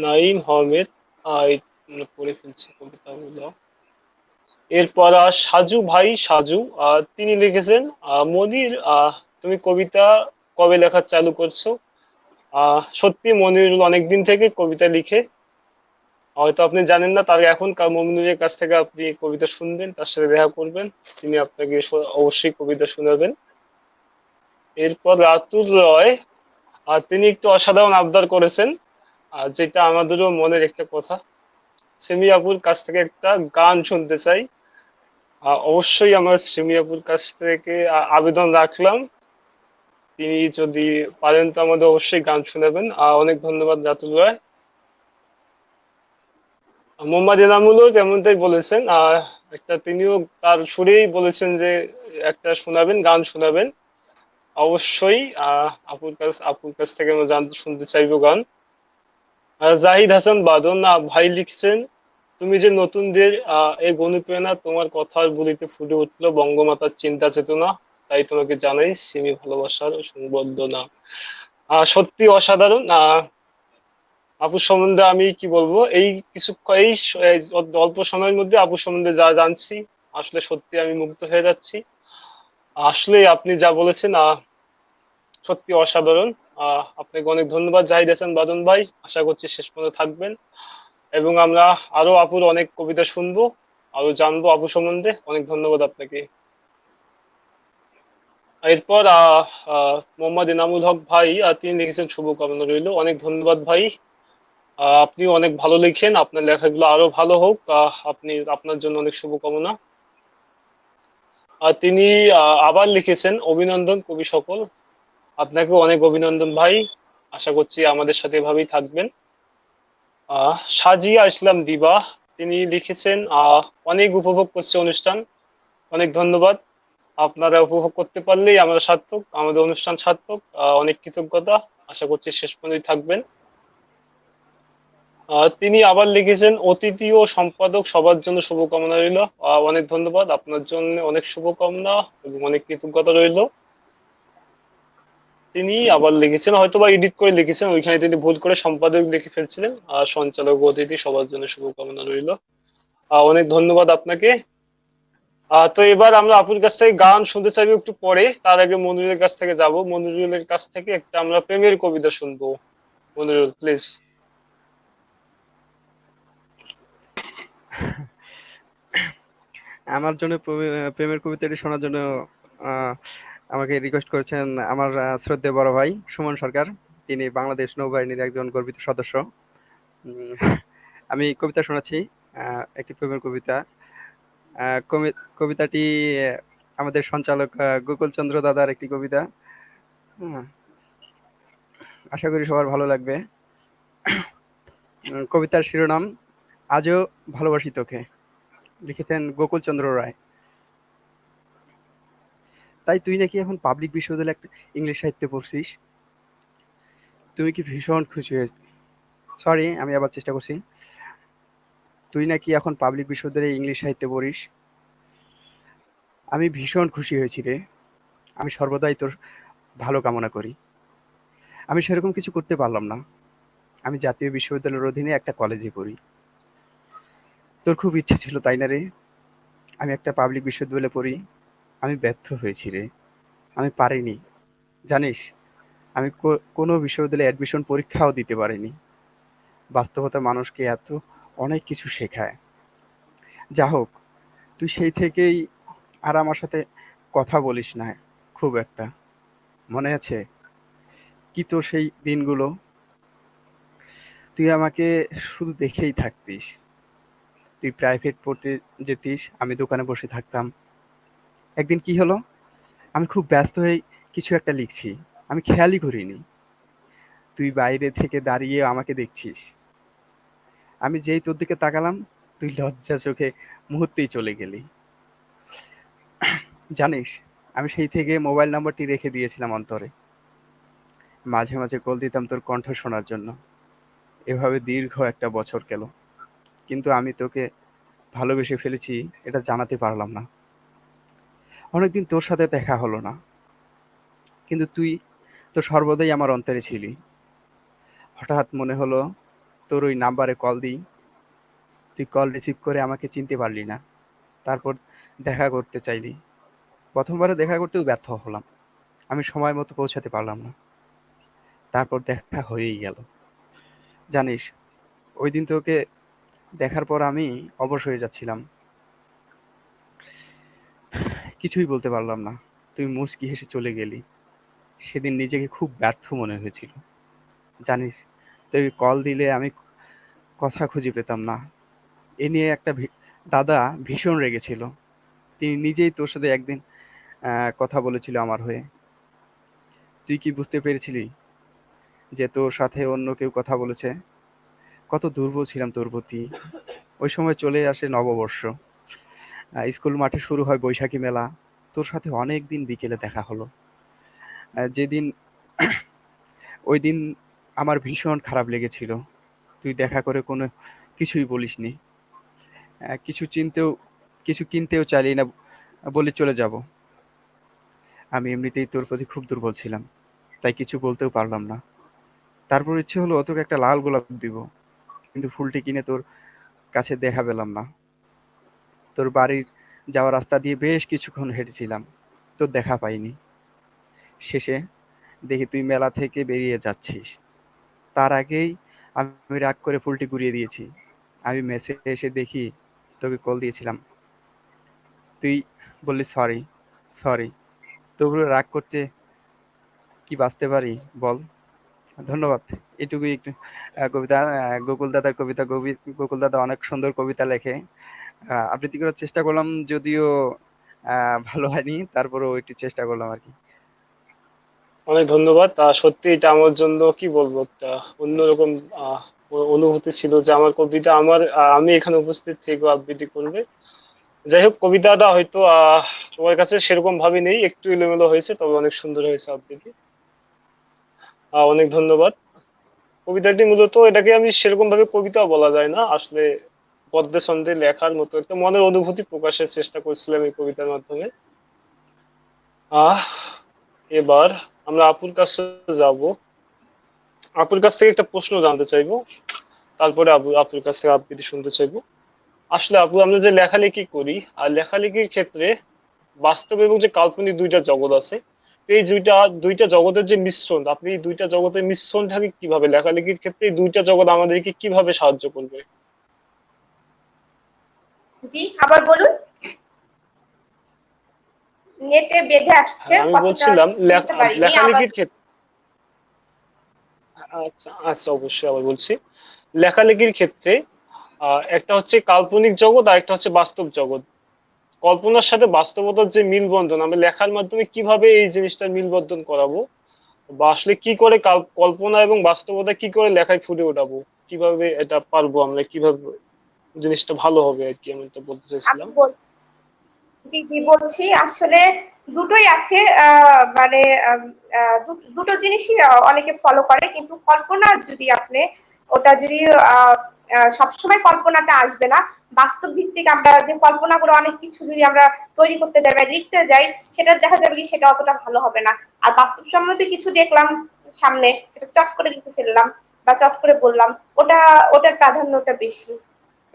নাইম আহমেদ। পড়ে ফেলছি কবিতাগুলো। এরপর সাজু ভাই সাজু, তিনি লিখেছেন, মনির, তুমি কবিতা কবে লেখা চালু করছো? সত্যি মনিরুল অনেকদিন থেকে কবিতা লিখে। হয়তো আপনি জানেন না, তার এখনকার মনিরের কাছ থেকে আপনি কবিতা শুনবেন, তার সাথে দেখা করবেন, তিনি আপনাকে অবশ্যই কবিতা শোনাবেন। এরপর রাতুল রয়, তিনি একটু অসাধারণ আবদার করেছেন, যেটা আমাদেরও মনের একটা কথা। সেমি আপুর কাছ থেকে একটা গান শুনতে চাই। অবশ্যই আমরা সেমি আপুর কাছ থেকে আবেদন রাখলাম, তিনি যদি পারেন তো আমাদের অবশ্যই গান শোনাবেন। অনেক ধন্যবাদ রাতুল রয়। মোহাম্মদ এনামুলও তেমনটাই বলেছেন, একটা তিনিও তার সুরেই বলেছেন যে একটা শোনাবেন, গান শোনাবেন। অবশ্যই আপুর কাছ থেকে আমরা জানতে শুনতে চাইবো গান। জাহিদ হাসান বাদন ভাই লিখছেন, তুমি যে নতুনদের এই অনুপ্রেরণা, তোমার কথার বলিতে ফুটে উঠলো বঙ্গমাতার চিন্তা চেতনা, তাই তোমাকে জানাই সিমি ভালোবাসার সংবর্ধনা। সত্যি অসাধারণ। আপু সম্বন্ধে আমি কি বলবো, এই কিছু এই অল্প সময়ের মধ্যে আপু সম্বন্ধে যা জানছি, আসলে সত্যি আমি মুগ্ধ হয়ে যাচ্ছি। আসলে আপনি যা বলেছেন সত্যি অসাধারণ। আপনাকে অনেক ধন্যবাদ জাহিদ হাসান বাদন ভাই, আশা করছি শেষ পর্যন্ত থাকবেন এবং আমরা আরো আপুর অনেক কবিতা শুনবো, আরো জানবো আপু সম্বন্ধে। অনেক ধন্যবাদ আপনাকে। এরপর মোহাম্মদ এনামুল হক ভাই, তিনি লিখেছেন শুভকামনা রইল। অনেক ধন্যবাদ ভাই, আপনি অনেক ভালো লিখেন, আপনার লেখাগুলো আরো ভালো হোক। আপনার জন্য অনেক শুভকামনা। তিনি আবার লিখেছেন, অভিনন্দন কবি সকল। আপনাকে অনেক অভিনন্দন ভাই, আশা করছি আমাদের সাথে এভাবেই থাকবেন। সাজিয়া ইসলাম দিবা, তিনি লিখেছেন, অনেক উপভোগ করছে অনুষ্ঠান। অনেক ধন্যবাদ, আপনারা উপভোগ করতে পারলেই আমরা সার্থক, আমাদের অনুষ্ঠান সার্থক। অনেক কৃতজ্ঞতা, আশা করছি শেষ পর্যন্ত থাকবেন। তিনি আবার লিখেছেন, অতিথি ও সম্পাদক সবার জন্য শুভকামনা রইল। অনেক ধন্যবাদ, আপনার জন্য অনেক শুভকামনা এবং অনেক কৃতজ্ঞতা রইল। তিনি আবার লিখেছেন, হয়তোবা এডিট করে লিখেছেন, ওইখানে তিনি ভুল করে সম্পাদক লিখে ফেলছিলেন। সঞ্চালক ও অতিথি সবার জন্য শুভকামনা রইল। অনেক ধন্যবাদ আপনাকে। তো এবার আমরা আপুর কাছ থেকে গান শুনতে চাইবো একটু পরে, তার আগে মনিরুলের কাছ থেকে যাব। মনিরুলের কাছ থেকে একটা আমরা প্রেমের কবিতা শুনবো। মনিরুল প্লিজ। আমার জন্য প্রেমের কবিতাটি শোনার জন্য আহ, আমাকে রিকোয়েস্ট করেছেন আমার শ্রদ্ধেয় বড় ভাই সুমন সরকার। তিনি বাংলাদেশ নৌবাহিনীর একজন গর্বিত সদস্য। উম, আমি কবিতা শোনাচ্ছি, একটি প্রেমের কবিতা। কবিতাটি আমাদের সঞ্চালক গোকুল চন্দ্র দাদার একটি কবিতা। হুম, আশা করি সবার ভালো লাগবে। কবিতার শিরোনাম আজও ভালোবাসি তোকে, লিখেছেন গোকুল চন্দ্র রায়। তাই তুই নাকি এখন পাবলিক বিশ্ববিদ্যালয়ে একটা ইংলিশ সাহিত্যে পড়ছিস, তুমি কি ভীষণ খুশি হয়ে, সরি আমি আবার চেষ্টা করছি, তুই নাকি এখন পাবলিক বিশ্ববিদ্যালয়ে ইংলিশ সাহিত্যে পড়িস, আমি ভীষণ খুশি হয়েছি রে। আমি সর্বদাই তোর ভালো কামনা করি। আমি সেরকম কিছু করতে পারলাম না, আমি জাতীয় বিশ্ববিদ্যালয়ের অধীনে একটা কলেজে পড়ি। তোর খুব ইচ্ছে ছিল তাই না রে, আমি একটা পাবলিক বিশ্ববিদ্যালয়ে পড়ি। আমি ব্যর্থ হয়েছি রে, আমি পারিনি। জানিস, আমি কোনো বিশ্ববিদ্যালয়ে অ্যাডমিশন পরীক্ষাও দিতে পারিনি। বাস্তবতা মানুষকে অনেক কিছু শেখায়। যা হোক, তুই সেই থেকেই আর আমার সাথে কথা বলিস না খুব একটা, মনে আছে কি তোর সেই দিনগুলো? তুই আমাকে শুধু দেখেই থাকতিস। তুই প্রাইভেট পড়তে যেতিস, আমি দোকানে বসে থাকতাম। একদিন কি হলো, আমি খুব ব্যস্ত হয়ে কিছু একটা লিখছি, আমি খেয়ালই করিনি তুই বাইরে থেকে দাঁড়িয়ে আমাকে দেখছিস। আমি যেই তোর দিকে তাকালাম, তুই লজ্জা চোখে মুহূর্তেই চলে গেলি। জানিস, আমি সেই থেকে মোবাইল নাম্বারটি রেখে দিয়েছিলাম অন্তরে, মাঝে মাঝে কল দিতাম তোর কণ্ঠ শোনার জন্য। এভাবে দীর্ঘ একটা বছর গেল, কিন্তু আমি তোকে ভালোবেসে ফেলেছি এটা জানাতে পারলাম না। অনেকদিন তোর সাথে দেখা হলো না, কিন্তু তুই তো সর্বদাই আমার অন্তরে ছিলি। হঠাৎ মনে হলো তোর ওই নাম্বারে কল দিই, তুই কল রিসিভ করে আমাকে চিনতে পারলি না, তারপর দেখা করতে চাইলি। প্রথমবারে দেখা করতেও ব্যর্থ হলাম, আমি সময় মতো পৌঁছাতে পারলাম না, তারপর দেখা হয়েই গেল। জানিস, ওই দিন তোকে দেখার পর আমি অবশ হয়ে যাচ্ছিলাম, কিছুই বলতে পারলাম না। তুই মুচকি হেসে চলে গেলি। সেদিন নিজেকে খুব ব্যর্থ মনে হয়েছিল। জানিস, তুই কল দিলে আমি কথা খুঁজে পেতাম না। এ নিয়ে একটা দাদা ভীষণ রেগেছিল। তিনি নিজেই তোর সাথে একদিন কথা বলেছিল আমার হয়ে। তুই কি বুঝতে পেরেছিলি যে তোর সাথে অন্য কেউ কথা বলেছে? কত দুর্বল ছিলাম তোর প্রতি। ওই সময় চলে আসে নববর্ষ, স্কুল মাঠে শুরু হয় বৈশাখী মেলা। তোর সাথে অনেক দিন বিকেলে দেখা হলো। যেদিন ওই দিন আমার ভীষণ খারাপ লেগেছিল। তুই দেখা করে কোনো কিছুই বলিসনি। কিছু কিছু কিনতেও চাইলি না, বলে চলে যাব। আমি এমনিতেই তোর প্রতি খুব দুর্বল ছিলাম, তাই কিছু বলতেও পারলাম না। তারপর ইচ্ছে হলো তোকে একটা লাল গোলাপ দিব, কিন্তু ফুলটি কিনে তোর কাছে দেখা পেলাম না। তোর বাড়ির যাওয়ার রাস্তা দিয়ে বেশ কিছুক্ষণ হেঁটেছিলাম, তোর দেখা পাইনি। শেষে দেখি তুই মেলা থেকে বেরিয়ে যাচ্ছিস। তার আগেই আমি রাগ করে ফুলটি গুড়িয়ে দিয়েছি। আমি মেসে এসে দেখি তোকে কল দিয়েছিলাম, তুই বললি সরি। সরি, তবুও রাগ করতে কি বাঁচতে পারি বল? ধন্যবাদ। এটুকুই একটু কবিতা, গোকুল দাদার কবিতা। গোকুল দাদা অনেক সুন্দর কবিতা লেখে। আবৃত্তি করার চেষ্টা করলাম, যদিও ভালো হয়নি, তারপরেও একটু চেষ্টা করলাম আর কি। অনেক ধন্যবাদ। সত্যি এটা আমার জন্য কি বলবো, একটা অন্যরকম আহ, অনুভূতি ছিল যে আমার কবিতা আমি এখানে উপস্থিত থেকে আবৃত্তি করবে। যাই হোক, কবিতাটা হয়তো তোমার কাছে সেরকম ভাবে নেই, একটু এলোমেলো হয়েছে, তবে অনেক সুন্দর হয়েছে আবৃত্তি। অনেক ধন্যবাদ। কবিতাটি মূলত, এটাকে আমি সেরকম ভাবে কবিতাও বলা যায় না আসলে, গদ্যে ছন্দে লেখার মতো একটা মনের অনুভূতি প্রকাশের চেষ্টা করছিলাম এই কবিতার মাধ্যমে। আহ এবার আমরা আপুর কাছে যাব। আপুর কাছ থেকে একটা প্রশ্ন জানতে চাইবো, তারপরে আপুর কাছ থেকে আবৃত্তি শুনতে চাইবো। আসলে আপু, আমরা যে লেখালেখি করি, আর লেখালেখির ক্ষেত্রে বাস্তব এবং যে কাল্পনিক দুইটা জগৎ আছে, তো এই দুইটা দুইটা জগতের যে মিশ্রণ, আপনি এই দুইটা জগতের মিশ্রণটাকে কিভাবে লেখালেখির ক্ষেত্রে এই দুইটা জগৎ আমাদেরকে কিভাবে সাহায্য করবে? জি, আবার বলুন। নেটে বেঁধে আসছে হ্যাঁ, আমি কথাটা, বলছিলাম বুঝতে পারিনি আবার। লেখালেখির ক্ষেত্রে। আচ্ছা আচ্ছা, অবশ্যই আবার বলছি। লেখালেখির ক্ষেত্রে একটা হচ্ছে কাল্পনিক জগৎ আর একটা হচ্ছে বাস্তব জগৎ। কল্পনার সাথে বাস্তবতার যে মিলবন্ধন, আমরা লেখার মাধ্যমে কিভাবে এই জিনিসটার মিলবন্ধন করাবো, বা আসলে কি করে কল্পনা এবং বাস্তবতা কি করে লেখায় ফুটে ওঠাবো, কিভাবে এটা পারবো আমরা, কিভাবে জিনিসটা ভালো হবে আর কি, আমি এটা বলতে আমি চাইছিলাম। জি জি বলছি, আসলে দুটোই আছে। মানে দুটো জিনিসই অনেকে ফলো করে, কিন্তু কল্পনা যদি আপনি ওটা যদি সবসময় কল্পনাটা আসবে না। বাস্তব ভিত্তিক আমরা যে কল্পনা করে অনেক কিছু যদি আমরা তৈরি করতে যাই বা লিখতে যাই, সেটা দেখা যাবে কি সেটা অতটা ভালো হবে না। আর বাস্তবসম্মত কিছু দেখলাম সামনে, সেটা চট করে লিখে ফেললাম বা চট করে বললাম, ওটার প্রাধান্যটা বেশি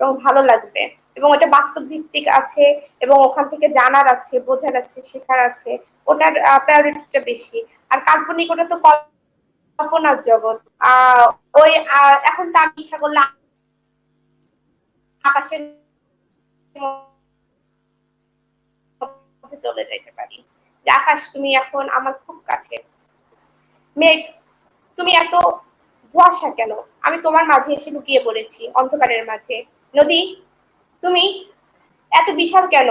এবং ভালো লাগবে, এবং ওটা বাস্তব ভিত্তিক আছে এবং ওখান থেকে জানার আছে, বোঝার আছে, শেখার আছে, ওটার প্রায়োরিটিটা বেশি। আর কাল্পনিক ওটা তো কল্পনার জগৎ। ওই এখন তো আমি ইচ্ছা করলে আকাশের মধ্যে চলে যাইতে পারি, যে আকাশ তুমি এখন আমার খুব কাছে, মেঘ তুমি এত কুয়াশা কেন, আমি তোমার মাঝে এসে লুকিয়ে পড়েছি অন্ধকারের মাঝে। নদী তুমি এত বিশাল কেন,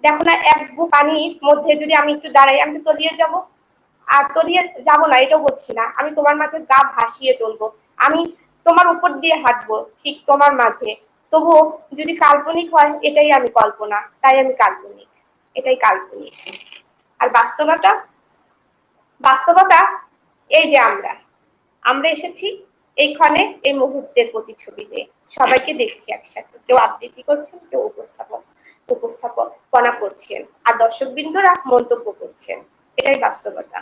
দেখো না এক বুক পানির মধ্যে যদি আমি একটু দাঁড়াই, আমি তো তলিয়ে যাব। আর তলিয়ে যাব না এটাও বলছি না, আমি তোমার মাঝে গা ভাসিয়ে চলবো, আমি তোমার উপর দিয়ে হাঁটবো ঠিক তোমার মাঝে। তবুও যদি কাল্পনিক হয়, এটাই আমি কল্পনা, তাই আমি কাল্পনিক, এটাই কাল্পনিক। আর বাস্তবতা এই যে আমরা এসেছি এইখানে, এই মুহূর্তের প্রতিছবিতে সবাইকে দেখছি একসাথে, কেউ আবৃত্তি করছেন, কেউ উপস্থাপনা করছেন, আর দর্শক বিন্দুরা মন্তব্য করছেন। এটাই বাস্তবতা।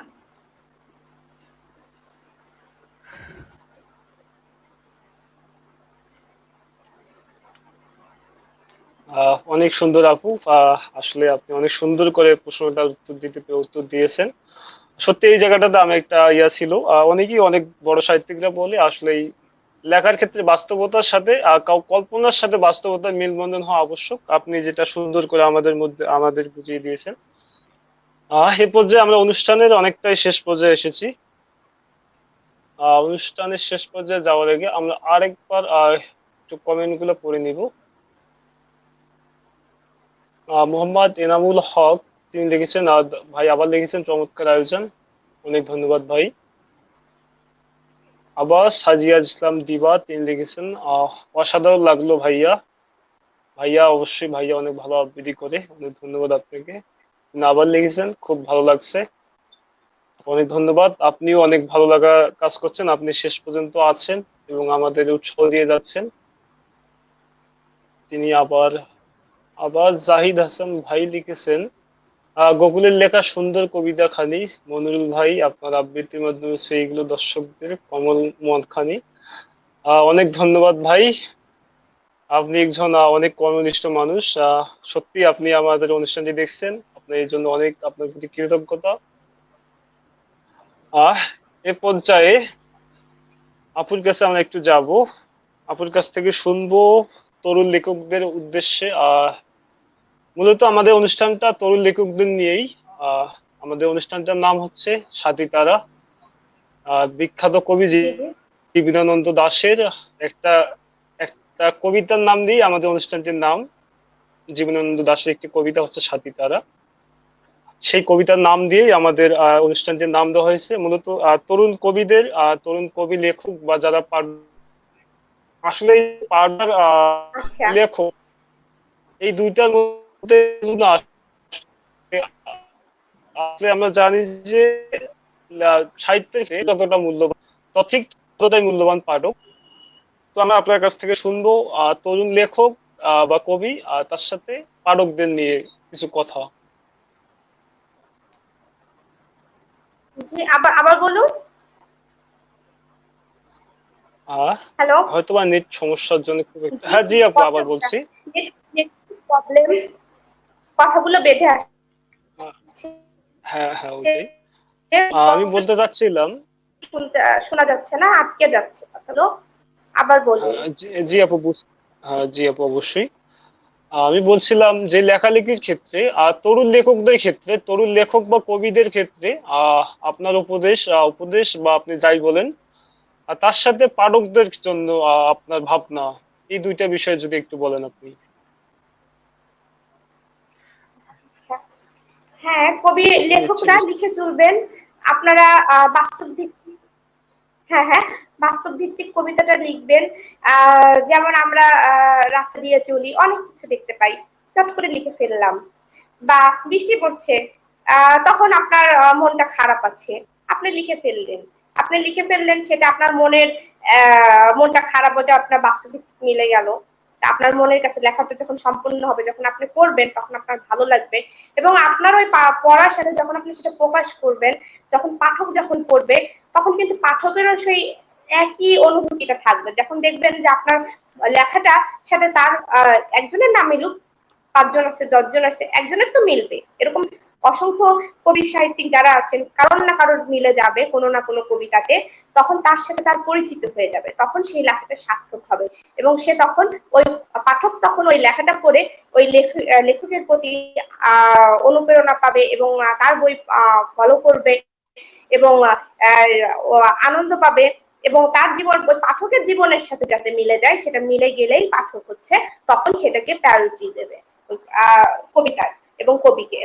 অনেক সুন্দর আপু। আসলে আপনি অনেক সুন্দর করে প্রশ্নটার উত্তর দিয়েছেন। সত্যি এই জায়গাটাতে আমি একটা ছিল, অনেকেই অনেক বড় সাহিত্যিকরা বলে আসলে এই লেখার ক্ষেত্রে বাস্তবতার সাথে কল্পনার সাথে বাস্তবতার মেলবন্ধন হওয়া আবশ্যক। আপনি যেটা সুন্দর করে আমাদের বুঝিয়ে দিয়েছেন। এ পর্যায়ে আমরা অনুষ্ঠানের অনেকটাই শেষ পর্যায়ে এসেছি। অনুষ্ঠানের শেষ পর্যায়ে যাওয়ার আগে আমরা আরেকবার একটু কমেন্ট গুলো পড়ে নিব। মোহাম্মদ এনামুল হক তিনি লিখেছেন, ভাই আবার লিখেছেন চমৎকার আয়োজন, অনেক ধন্যবাদ ভাই। আবার সাজিয়া ইসলাম দিবা তিনি লিখেছেন, অসাধারণ লাগলো ভাইয়া। ভাইয়া অবশ্যই, ভাইয়া অনেক ভালো আবৃত্তি করে, অনেক ধন্যবাদ আপনাকে। তিনি আবার লিখেছেন খুব ভালো লাগছে, অনেক ধন্যবাদ। আপনিও অনেক ভালো লাগা কাজ করছেন, আপনি শেষ পর্যন্ত আছেন এবং আমাদের উৎসাহ দিয়ে যাচ্ছেন। তিনি আবার আবার জাহিদ হাসান ভাই লিখেছেন, গোকুলের লেখা সুন্দর কবিতা খানি মনিরুল ভাই, আপনার আবৃত্তির মাধ্যমে সেইগুলো দর্শকদের কমল মন খানি। অনেক ধন্যবাদ ভাই, আপনি একজন অনেক কর্মনিষ্ঠ মানুষ। সত্যি আপনি আমাদের অনুষ্ঠানটি দেখছেন, আপনার এই জন্য অনেক আপনার প্রতি কৃতজ্ঞতা। আহ এ পর্যায়ে আপুর কাছে আমরা একটু যাব, আপুর কাছ থেকে শুনবো তরুণ লেখকদের উদ্দেশ্যে। মূলত আমাদের অনুষ্ঠানটা তরুণ লেখকদের নিয়েই। আহ আমাদের অনুষ্ঠানটার নাম হচ্ছে স্বাতী তারা। বিখ্যাত কবি জি জি। জীবনানন্দ দাশের একটা একটা কবিতার নাম দিয়ে আমাদের অনুষ্ঠানটির নাম। জীবনানন্দ দাশের একটি কবিতা হচ্ছে স্বাতী তারা, সেই কবিতার নাম দিয়েই আমাদের অনুষ্ঠানটির নাম দেওয়া হয়েছে। মূলত তরুণ কবিদের, তরুণ কবি লেখক বা যারা আসলে পাড়ার আচ্ছা লেখক, এই দুইটার মধ্যে আসলে আমরা জানি যে সাহিত্যের ক্ষেত্রে যতটা মূল্যবান, ঠিক ততটাই মূল্যবান পাঠক। তো আমরা আপনার কাছ থেকে শুনবো তরুণ লেখক বা কবি, তার সাথে পাঠকদের নিয়ে কিছু কথা। জি, আবার আবার বলুন। হ্যালো। হয়তোবা নেট সমস্যার জন্য খুব একটা, হ্যাঁ জি আপু আবার বলছি। প্রবলেম, কথাগুলো বেঁধে আহ, আসছে, হ্যাঁ হ্যাঁ ওটাই আমি বলতে চাচ্ছিলাম। শুনতে শোনা যাচ্ছে না, আটকে যাচ্ছে কথাগুলো। আবার বলুন। জি আপু হ্যাঁ জি আপু অবশ্যই। আমি বলছিলাম যে লেখালেখির ক্ষেত্রে তরুণ লেখকদের ক্ষেত্রে, তরুণ লেখক বা কবিদের ক্ষেত্রে আপনার উপদেশ বা আপনি যাই বলেন, আর তার সাথে পাঠকদের জন্য আপনার ভাবনা, এই দুইটা বিষয়ে যদি একটু বলেন আপনি। আচ্ছা, হ্যাঁ, কবি নিশ্চয়ই লেখকরা নিশ্চয়ই। লিখে চলবেন। আপনারা বাস্তব ভিত্তিক, হ্যাঁ হ্যাঁ, বাস্তব ভিত্তিক কবিতাটা লিখবেন। যেমন আমরা রাস্তা দিয়ে চলি, অনেক কিছু দেখতে পাই, চট করে লিখে ফেললাম। বা বৃষ্টি পড়ছে, তখন আপনার মনটা খারাপ আছে, আপনি লিখে ফেললেন। সেটা আপনার মনটা খারাপ, ওটা আপনার বাস্তবিক মিলে গেল। আপনার মনের কাছে লেখাটা যখন সম্পূর্ণ হবে, যখন আপনি পড়বেন, তখন আপনার ভালো লাগবে। এবং আপনার ওই পড়ার সাথে যখন আপনি সেটা প্রকাশ করবেন, যখন পাঠক যখন পড়বে, তখন কিন্তু পাঠকেরও সেই একই অনুভূতিটা থাকবে। যখন দেখবেন যে আপনার লেখাটার সাথে তার একজনের না মিলুক, 5 জন আছে, 10 জন আছে, একজনের তো মিলবে। এরকম অসংখ্য কবি সাহিত্যিক যারা আছেন, কারোর না কারোর মিলে যাবে কোনো না কোনো কবিতাতে। তখন তার সাথে তার পরিচিত হয়ে যাবে, তখন সেই লেখাটা সার্থক হবে। এবং সে তখন ওই পাঠক তখন ওই লেখাটা পড়ে ওই লেখকের প্রতি অনুপ্রেরণা পাবে এবং তার বই ফলো করবে এবং আনন্দ পাবে। এবং তার জীবন ওই পাঠকের জীবনের সাথে যাতে মিলে যায়, সেটা মিলে গেলেই পাঠক হচ্ছে তখন সেটাকে প্রায়োরিটি দেবে কবিতার এবং কবিকে।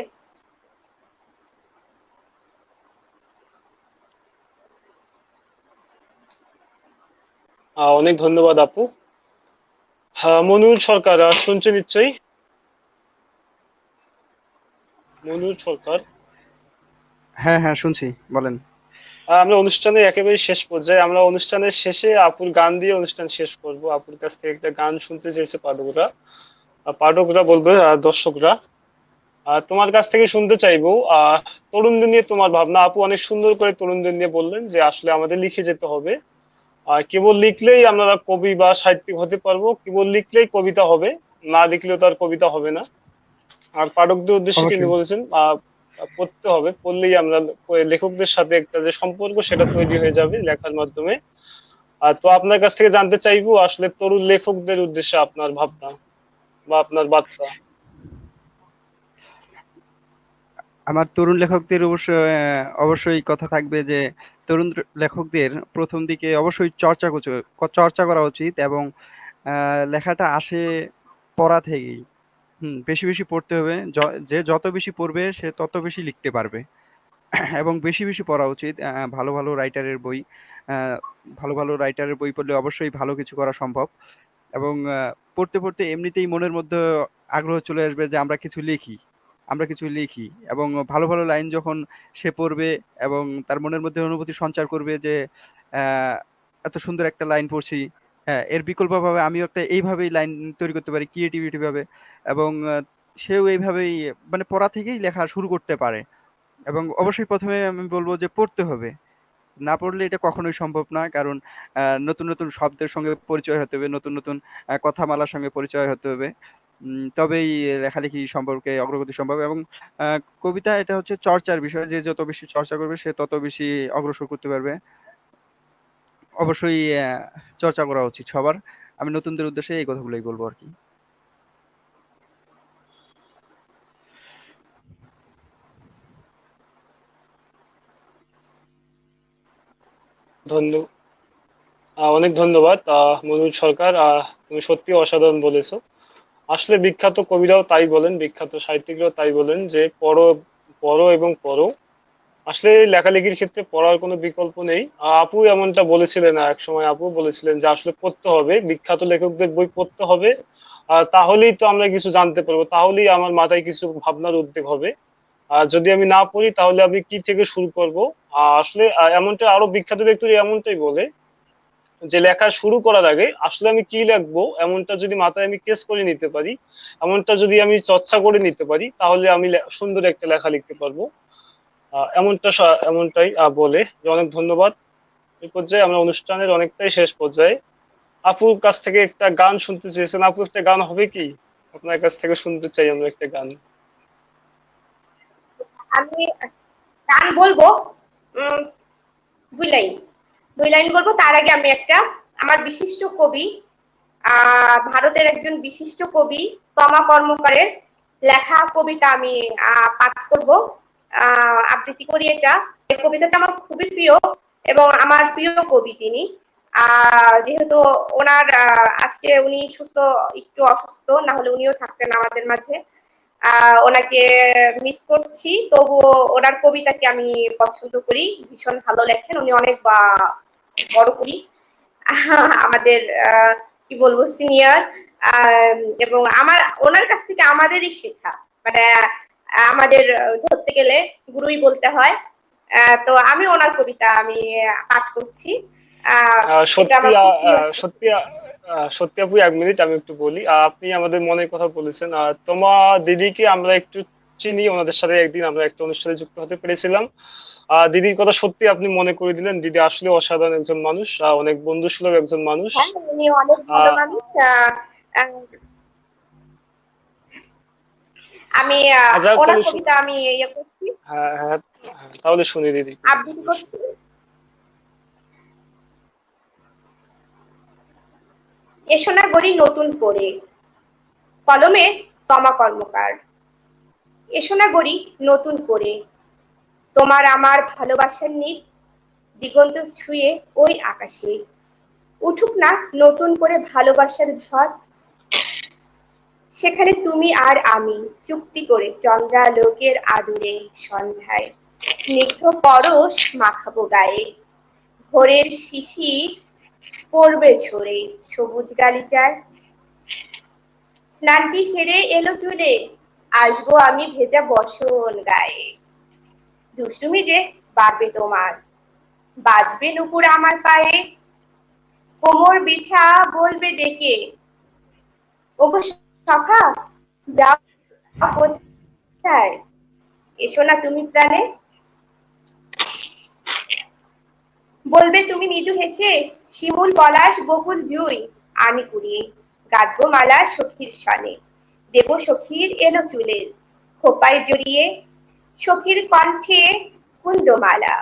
অনেক ধন্যবাদ আপু। হ্যাঁ, মনিরুল সরকার শুনছে নিশ্চয়ই। মনিরুল সরকার, হ্যাঁ হ্যাঁ, শুনছি, বলেন। আমরা অনুষ্ঠানের একেবারে শেষ পর্যায়ে, আমরা অনুষ্ঠানের শেষে আপুর গান দিয়ে অনুষ্ঠান শেষ করব। আপুর কাছ থেকে একটা গান শুনতে চেয়েছে পাঠকরা, পাঠকরা বলবে দর্শকরা। তোমার কাছ থেকে শুনতে চাইবো তরুণদের নিয়ে তোমার ভাবনা। আপু অনেক সুন্দর করে তরুণদের নিয়ে বললেন যে আসলে আমাদের লিখে যেতে হবে, কেবল লিখলেই আমরা কবি বা সাহিত্যিক হতে পারবো, কেবল লিখলেই কবিতা হবে না লিখলেও তার কবিতা হবে না। আর পাঠকদের উদ্দেশ্যে তিনি অবশ্যই। বলেছেন পড়তে হবে, পড়লেই আমরা লেখকদের সাথে একটা যে সম্পর্ক সেটা তৈরি হয়ে যাবে লেখার মাধ্যমে। তো আপনার কাছ থেকে জানতে চাইবো আসলে তরুণ লেখকদের উদ্দেশ্যে আপনার ভাবনা বা আপনার বার্তা। আমার তরুণ লেখকদের অবশ্যই কথা থাকবে যে তরুণ লেখকদের প্রথম দিকে অবশ্যই চর্চা করা উচিত, এবং লেখাটা আসে পড়া থেকেই। বেশি বেশি পড়তে হবে। যে যত বেশি পড়বে সে তত বেশি লিখতে পারবে। এবং বেশি বেশি পড়া উচিত ভালো ভালো রাইটারের বই। আহ, ভালো ভালো রাইটারের বই পড়লে অবশ্যই ভালো কিছু করা সম্ভব। এবং পড়তে পড়তে এমনিতেই মনের মধ্যে আগ্রহ চলে আসবে যে আমরা কিছু লিখি। এবং ভালো ভালো লাইন যখন সে পড়বে এবং তার মনের মধ্যে অনুভূতি সঞ্চার করবে যে আহ, এত সুন্দর একটা লাইন পড়ছি, হ্যাঁ এর বিকল্পভাবে আমিও একটা এইভাবেই লাইন তৈরি করতে পারি ক্রিয়েটিভিটি ভাবে। এবং সেও এইভাবেই মানে পড়া থেকেই লেখা শুরু করতে পারে। এবং অবশ্যই প্রথমে আমি বলবো যে পড়তে হবে। না পড়লে এটা কখনোই সম্ভব না, কারণ নতুন নতুন শব্দের সঙ্গে পরিচয় হতে হবে, নতুন নতুন কথামালার সঙ্গে পরিচয় হতে হবে। তবেই লেখালেখি সম্পর্কে অগ্রগতি সম্ভব। এবং কবিতা এটা হচ্ছে চর্চার বিষয়, যে যত বেশি চর্চা করবে সে তত বেশি অগ্রসর করতে পারবে। অবশ্যই চর্চা করা উচিত সবার। আমি নতুনদের উদ্দেশ্যে এই কথাগুলোই বলবো আর কি। ধন্যবাদ, অনেক ধন্যবাদ মনোজ সরকার। তুমি সত্যি অসাধারণ বলেছো। আসলে বিখ্যাত কবিরাও তাই বলেন, বিখ্যাত সাহিত্যিকরাও তাই বলেন যে পড়ো, পড়ো এবং পড়ো। আসলে এই লেখালেখির ক্ষেত্রে পড়ার কোনো বিকল্প নেই। আপু এমনটা বলেছিলেন, এক সময় আপু বলেছিলেন যে আসলে পড়তে হবে, বিখ্যাত লেখকদের বই পড়তে হবে। তাহলেই তো আমরা কিছু জানতে পারবো, তাহলেই আমার মাথায় কিছু ভাবনার উদ্যোগ হবে। আর যদি আমি না পড়ি তাহলে আমি কি থেকে শুরু করব? আসলে এমনটা আরো বিখ্যাত ব্যক্তি এমনটাই বলে যে লেখা শুরু করার আগে আসলে আমি কি লিখবো এমনটা যদি মাথায় আমি কেস করে নিতে পারি, এমনটা যদি আমি চর্চা করে নিতে পারি, তাহলে আমি সুন্দর একটা লেখা লিখতে পারবো। এমনটাই বলে যে অনেক ধন্যবাদ। এই পর্যায়ে আমরা অনুষ্ঠানের অনেকটাই শেষ পর্যায়ে। আপুর কাছ থেকে একটা গান শুনতে চেয়েছেন, আপু একটা গান হবে কি? আপনার কাছ থেকে শুনতে চাই আমরা একটা গান। আমি গান বলবো। উম, দুই লাইন, দুই লাইন বলবো। তার আগে আমি একটা আমার বিশিষ্ট কবি, ভারতের একজন বিশিষ্ট কবি তমা কর্মকারের লেখা কবিতা আমি পাঠ করব, আবৃত্তি করি এটা। এই কবিতাটা আমার খুবই প্রিয় এবং আমার প্রিয় কবি তিনি। যেহেতু ওনার আজকে উনি একটু অসুস্থ, না হলে উনিও থাকতেন আমাদের মাঝে। ওনাকে মিস করছি, তবুও ওনার কবিতাকে আমি পছন্দ করি, ভীষণ ভালো লেখেন উনি, অনেক বড় কবি আমাদের, কি বলবো, সিনিয়র। এবং আমার ওনার কাছ থেকে আমাদেরই শেখা, মানে আমাদের ধরতে গেলে গুরুই বলতে হয়। তো আমি ওনার কবিতা আমি পাঠ করছি। এটা সত্যি আমার খুব প্রিয়। সত্যি সত্যি আপু, এক মিনিট আমি একটু বলি। আপনি আমাদের মনের কথা বলেছেন। তোমা দিদিকে আমরা একটু চিনি, ওনাদের সাথে একদিন আমরা একটা অনুষ্ঠানে যুক্ত হতে পেরেছিলাম। দিদির কথা সত্যি আপনি মনে করে দিলেন। দিদি আসলে অসাধারণ একজন মানুষ, অনেক বন্ধু সুলভ একজন মানুষ। হ্যাঁ, উনি অনেক ভালো আহ মানুষ। আহ, আমি যাক ওনার তাহলে কবিতা আমি ইয়ে করছি, হ্যাঁ হ্যাঁ হ্যাঁ, তাহলে শুনি দিদি। আবৃত্তি করছি। এসো না গড়ি নতুন করে, কলমে তমা কর্মকার। এসো না গড়ি নতুন করে, তোমার আমার ভালোবাসার নিক দিগন্ত ছুঁয়ে ওই আকাশে। উঠুক না নতুন করে ভালোবাসার ঝড়, সেখানে তুমি আর আমি চুক্তি করে চন্দ্রালোকের আদুরে সন্ধ্যায় স্নিগ্ধ পরশ মাখাবো গায়ে। ভোরের শিশির পড়বে ঝরে সবুজ গালিচায়, স্নানটি সেরে এলো চুলে, আসবো আমি ভেজা বসন গায়ে। দুষ্টুমি যে বাড়বে তোমার, বাজবে নুপুর আমার পায়ে, কোমর বিছা বলবে ডেকে, ওগো সখা যাও কোথায়, এসো না তুমি প্রাণে। বলবে তুমি মৃদু হেসে, শিমুল পলাশ বকুল জুই আনি কুড়িয়ে, গাঁথবো মালা সখীর সনে, দেব সখীর এলো চুলের খোপায় জড়িয়ে, সখীর কণ্ঠে কুন্দমালা,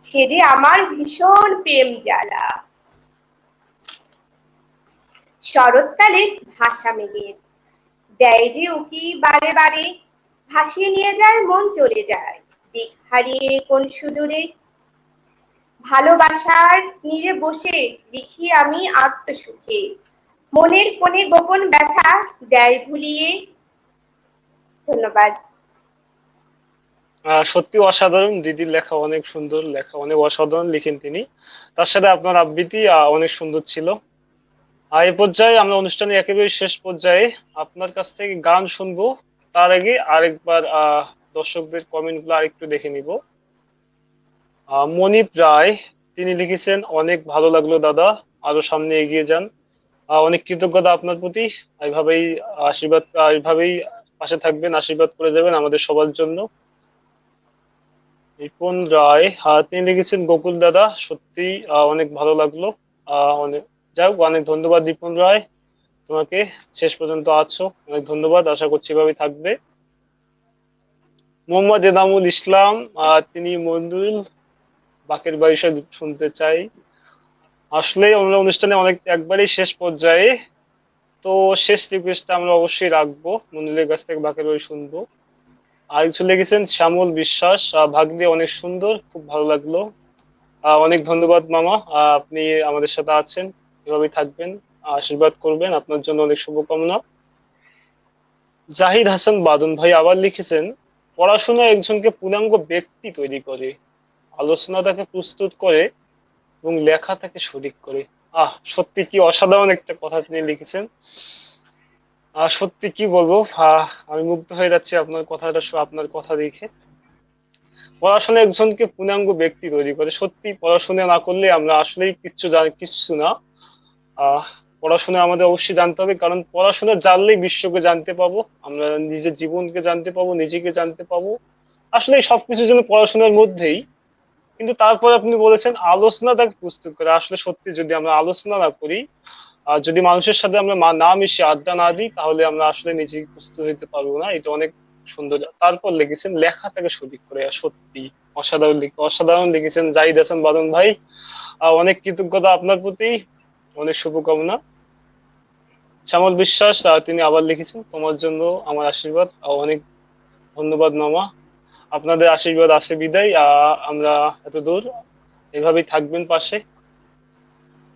সে যে আমার ভীষণ প্রেম জ্বালা। শরৎকালে ভাষা মেঘের দেয় যে উকি বারে বারে, ভাসিয়ে নিয়ে যায় মন চলে যায় দিক হারিয়ে কোন সুদূরে। ভালোবাসার নীড়ে বসে লিখি আমি আত্মসুখে, মনের কোণে গোপন ব্যথা দেয় ভুলিয়ে। ধন্যবাদ। সত্যি অসাধারণ, দিদির লেখা অনেক সুন্দর, লেখা অনেক অসাধারণ লিখেন তিনি। তার সাথে আপনার আবৃত্তি অনেক সুন্দর ছিল। এই পর্যায়ে আমরা অনুষ্ঠানের একেবারে শেষ পর্যায়ে আপনার কাছ থেকে গান শুনবো। তার আগে আরেকবার দর্শকদের কমেন্ট গুলো আরেকটু দেখে নিব। মনিপ রায় তিনি লিখেছেন, অনেক ভালো লাগলো দাদা, আরো সামনে এগিয়ে যান। অনেক কৃতজ্ঞতা আপনার প্রতি। এইভাবেই আশীর্বাদ, এইভাবেই পাশে থাকবেন, আশীর্বাদ করে যাবেন আমাদের সবার জন্য। রিপন রায় তিনি লিখেছেন, গোকুল দাদা সত্যি অনেক ভালো লাগলো। অনেক যাই হোক, অনেক ধন্যবাদ রিপন রায়, তোমাকে শেষ পর্যন্ত আছো, অনেক ধন্যবাদ, আশা করছি এভাবেই থাকবে। মোহাম্মদ এনামুল ইসলাম তিনি মঞ্জুল বাকের বারিশা শুনতে চাই। আসলে আমরা অনুষ্ঠানে অনেক একবারই শেষ পর্যায়ে, তো শেষ রিকোয়েস্টটা আমরা অবশ্যই রাখবো, মঞ্জুলের কাছ থেকে বাকের বাড়ি শুনবো। আর কিছু লিখেছেন শ্যামল বিশ্বাস, ভাগ্নে অনেক সুন্দর, খুব ভালো লাগলো। অনেক ধন্যবাদ মামা, আপনি আমাদের সাথে আছেন, এভাবেই থাকবেন, আশীর্বাদ করবেন, আপনার জন্য অনেক শুভকামনা। জাহিদ হাসান বাদন ভাই আবার লিখেছেন, পড়াশোনা একজনকে পূর্ণাঙ্গ ব্যক্তি তৈরি করে, আলোচনা তাকে প্রস্তুত করে এবং লেখা তাকে শরিক করে। সত্যি কি অসাধারণ একটা কথা তিনি লিখেছেন। সত্যি কি বলবো, আমি মুগ্ধ হয়ে যাচ্ছি আপনার কথাটা, আপনার কথা দেখে। পড়াশোনা একজনকে পূর্ণাঙ্গ ব্যক্তি তৈরি করে, সত্যি পড়াশোনা না করলে আমরা আসলেই কিচ্ছু না। পড়াশোনা আমাদের অবশ্যই জানতে হবে, কারণ পড়াশোনা জানলেই বিশ্বকে জানতে পাবো, আমরা নিজের জীবনকে জানতে পাবো, নিজেকে জানতে পাবো, আসলে সবকিছুর জন্য পড়াশোনার মধ্যেই। কিন্তু তারপর আপনি বলেছেন আলোচনা তাকে প্রস্তুত করে, আসলে সত্যি যদি আমরা আলোচনা না করি, আর যদি মানুষের সাথে আমরা না মিশে আড্ডা না দিই, তাহলে আমরা আসলে নিজেকে প্রস্তুত হইতে পারবো না। এটা অনেক সুন্দর। তারপর লিখেছেন লেখা তাকে সঠিক করে, সত্যি অসাধারণ লিখেছেন জাহিদ হাসান বাদন ভাই, অনেক কৃতজ্ঞতা আপনার প্রতি, অনেক শুভকামনা। শ্যামল বিশ্বাস তিনি আবার লিখেছেন, তোমার জন্য আমার আশীর্বাদ, অনেক ধন্যবাদ মামা, আপনাদের আশীর্বাদ আছে বিদায় আমরা এত দূর, এভাবেই থাকবেন পাশে।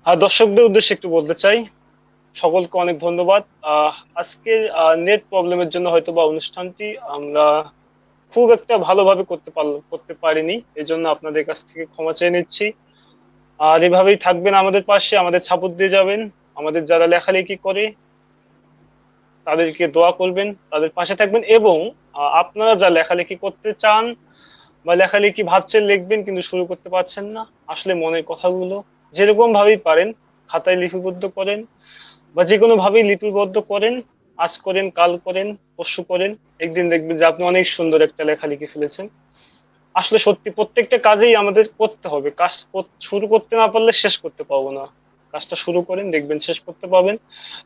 আর দর্শকদের উদ্দেশ্যে একটু বলতে চাই, সকলকে অনেক ধন্যবাদ। আজকের নেট প্রবলেমের জন্য হয়তো বা অনুষ্ঠানটি আমরা খুব একটা ভালোভাবে করতে পারিনি, এজন্য আপনাদের কাছ থেকে ক্ষমা চেয়ে নিচ্ছি। আর এভাবেই থাকবেন আমাদের পাশে, আমাদের সাপোর্ট দিয়ে যাবেন, আমাদের যারা লেখালেখি করে তাদেরকে দোয়া করবেন, তাদের পাশে থাকবেন, এবং আপনারা যা লেখালেখি করতে চান বা লেখালেখি ভাবছেন লিখবেন কিন্তু শুরু করতে পারছেন না, আসলে মনের কথাগুলো যেরকম ভাবেই পারেন খাতায় লিপিবদ্ধ করেন, বা যে কোনো ভাবেই লিপিবদ্ধ করেন, আজ করেন, কাল করেন, পরশু করেন, একদিন দেখবেন যে আপনি অনেক সুন্দর একটা লেখা লিখে ফেলেছেন। আসলে সত্যি প্রত্যেকটা কাজেই আমাদের করতে হবে, কাজ শুরু করতে না পারলে শেষ করতে পারবো না, কাজটা শুরু করেন দেখবেন শেষ করতে পারবেন।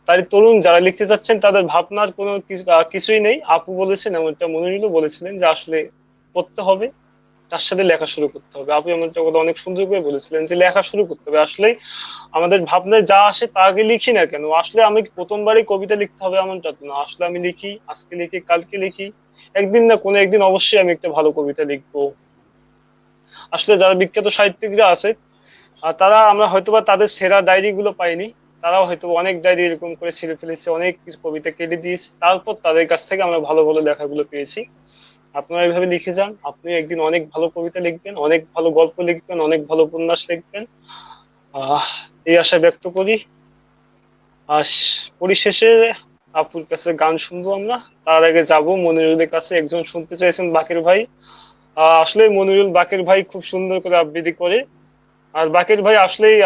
তাই তরুণ যারা লিখতে যাচ্ছেন তাদের ভাবনার কোনো কিছুই নেই, আপু বলেছেন এমনটা, মনিরুলও বলেছিলেন যে আসলে পড়তে হবে, তার সাথে লেখা শুরু করতে হবে। আপনি এমনটা কথা অনেক সুন্দর করে বলেছিলেন যে লেখা শুরু করতে হবে। আসলে আমাদের ভাবনায় যা আসে তা আগে লিখি না কেন, আসলে আমি প্রথমবারই কবিতা লিখতে হবে এমনটা তো না, আসলে আমি লিখি, আজকে লিখি, কালকে লিখি, একদিন না কোনো একদিন অবশ্যই আমি একটা ভালো কবিতা লিখবো। আসলে যারা বিখ্যাত সাহিত্যিকরা আছে তারা, আমরা হয়তোবা তাদের সেরা ডায়েরি গুলো পাইনি, তারাও হয়তো অনেক ডায়েরি এরকম করে ছেড়ে ফেলেছে, অনেক কিছু কবিতা কেটে দিয়েছে, তারপর তাদের কাছ থেকে আমরা ভালো ভালো লেখাগুলো পেয়েছি। আপনারা এইভাবে লিখে যান, আপনি একদিন অনেক ভালো কবিতা লিখবেন, অনেক ভালো গল্প লিখবেন, অনেক ভালো উপন্যাস লিখবেন, এই আশা ব্যক্ত করি। আর পরিশেষে আপুর কাছে গান শুনবো আমরা, তার আগে যাব মনিরুলের কাছে। একজন শুনতে চাইছেন বাকের ভাই, আসলে মনিরুল বাকের ভাই খুব সুন্দর করে আবৃত্তি করে। আর বাকের ভাই আসলেই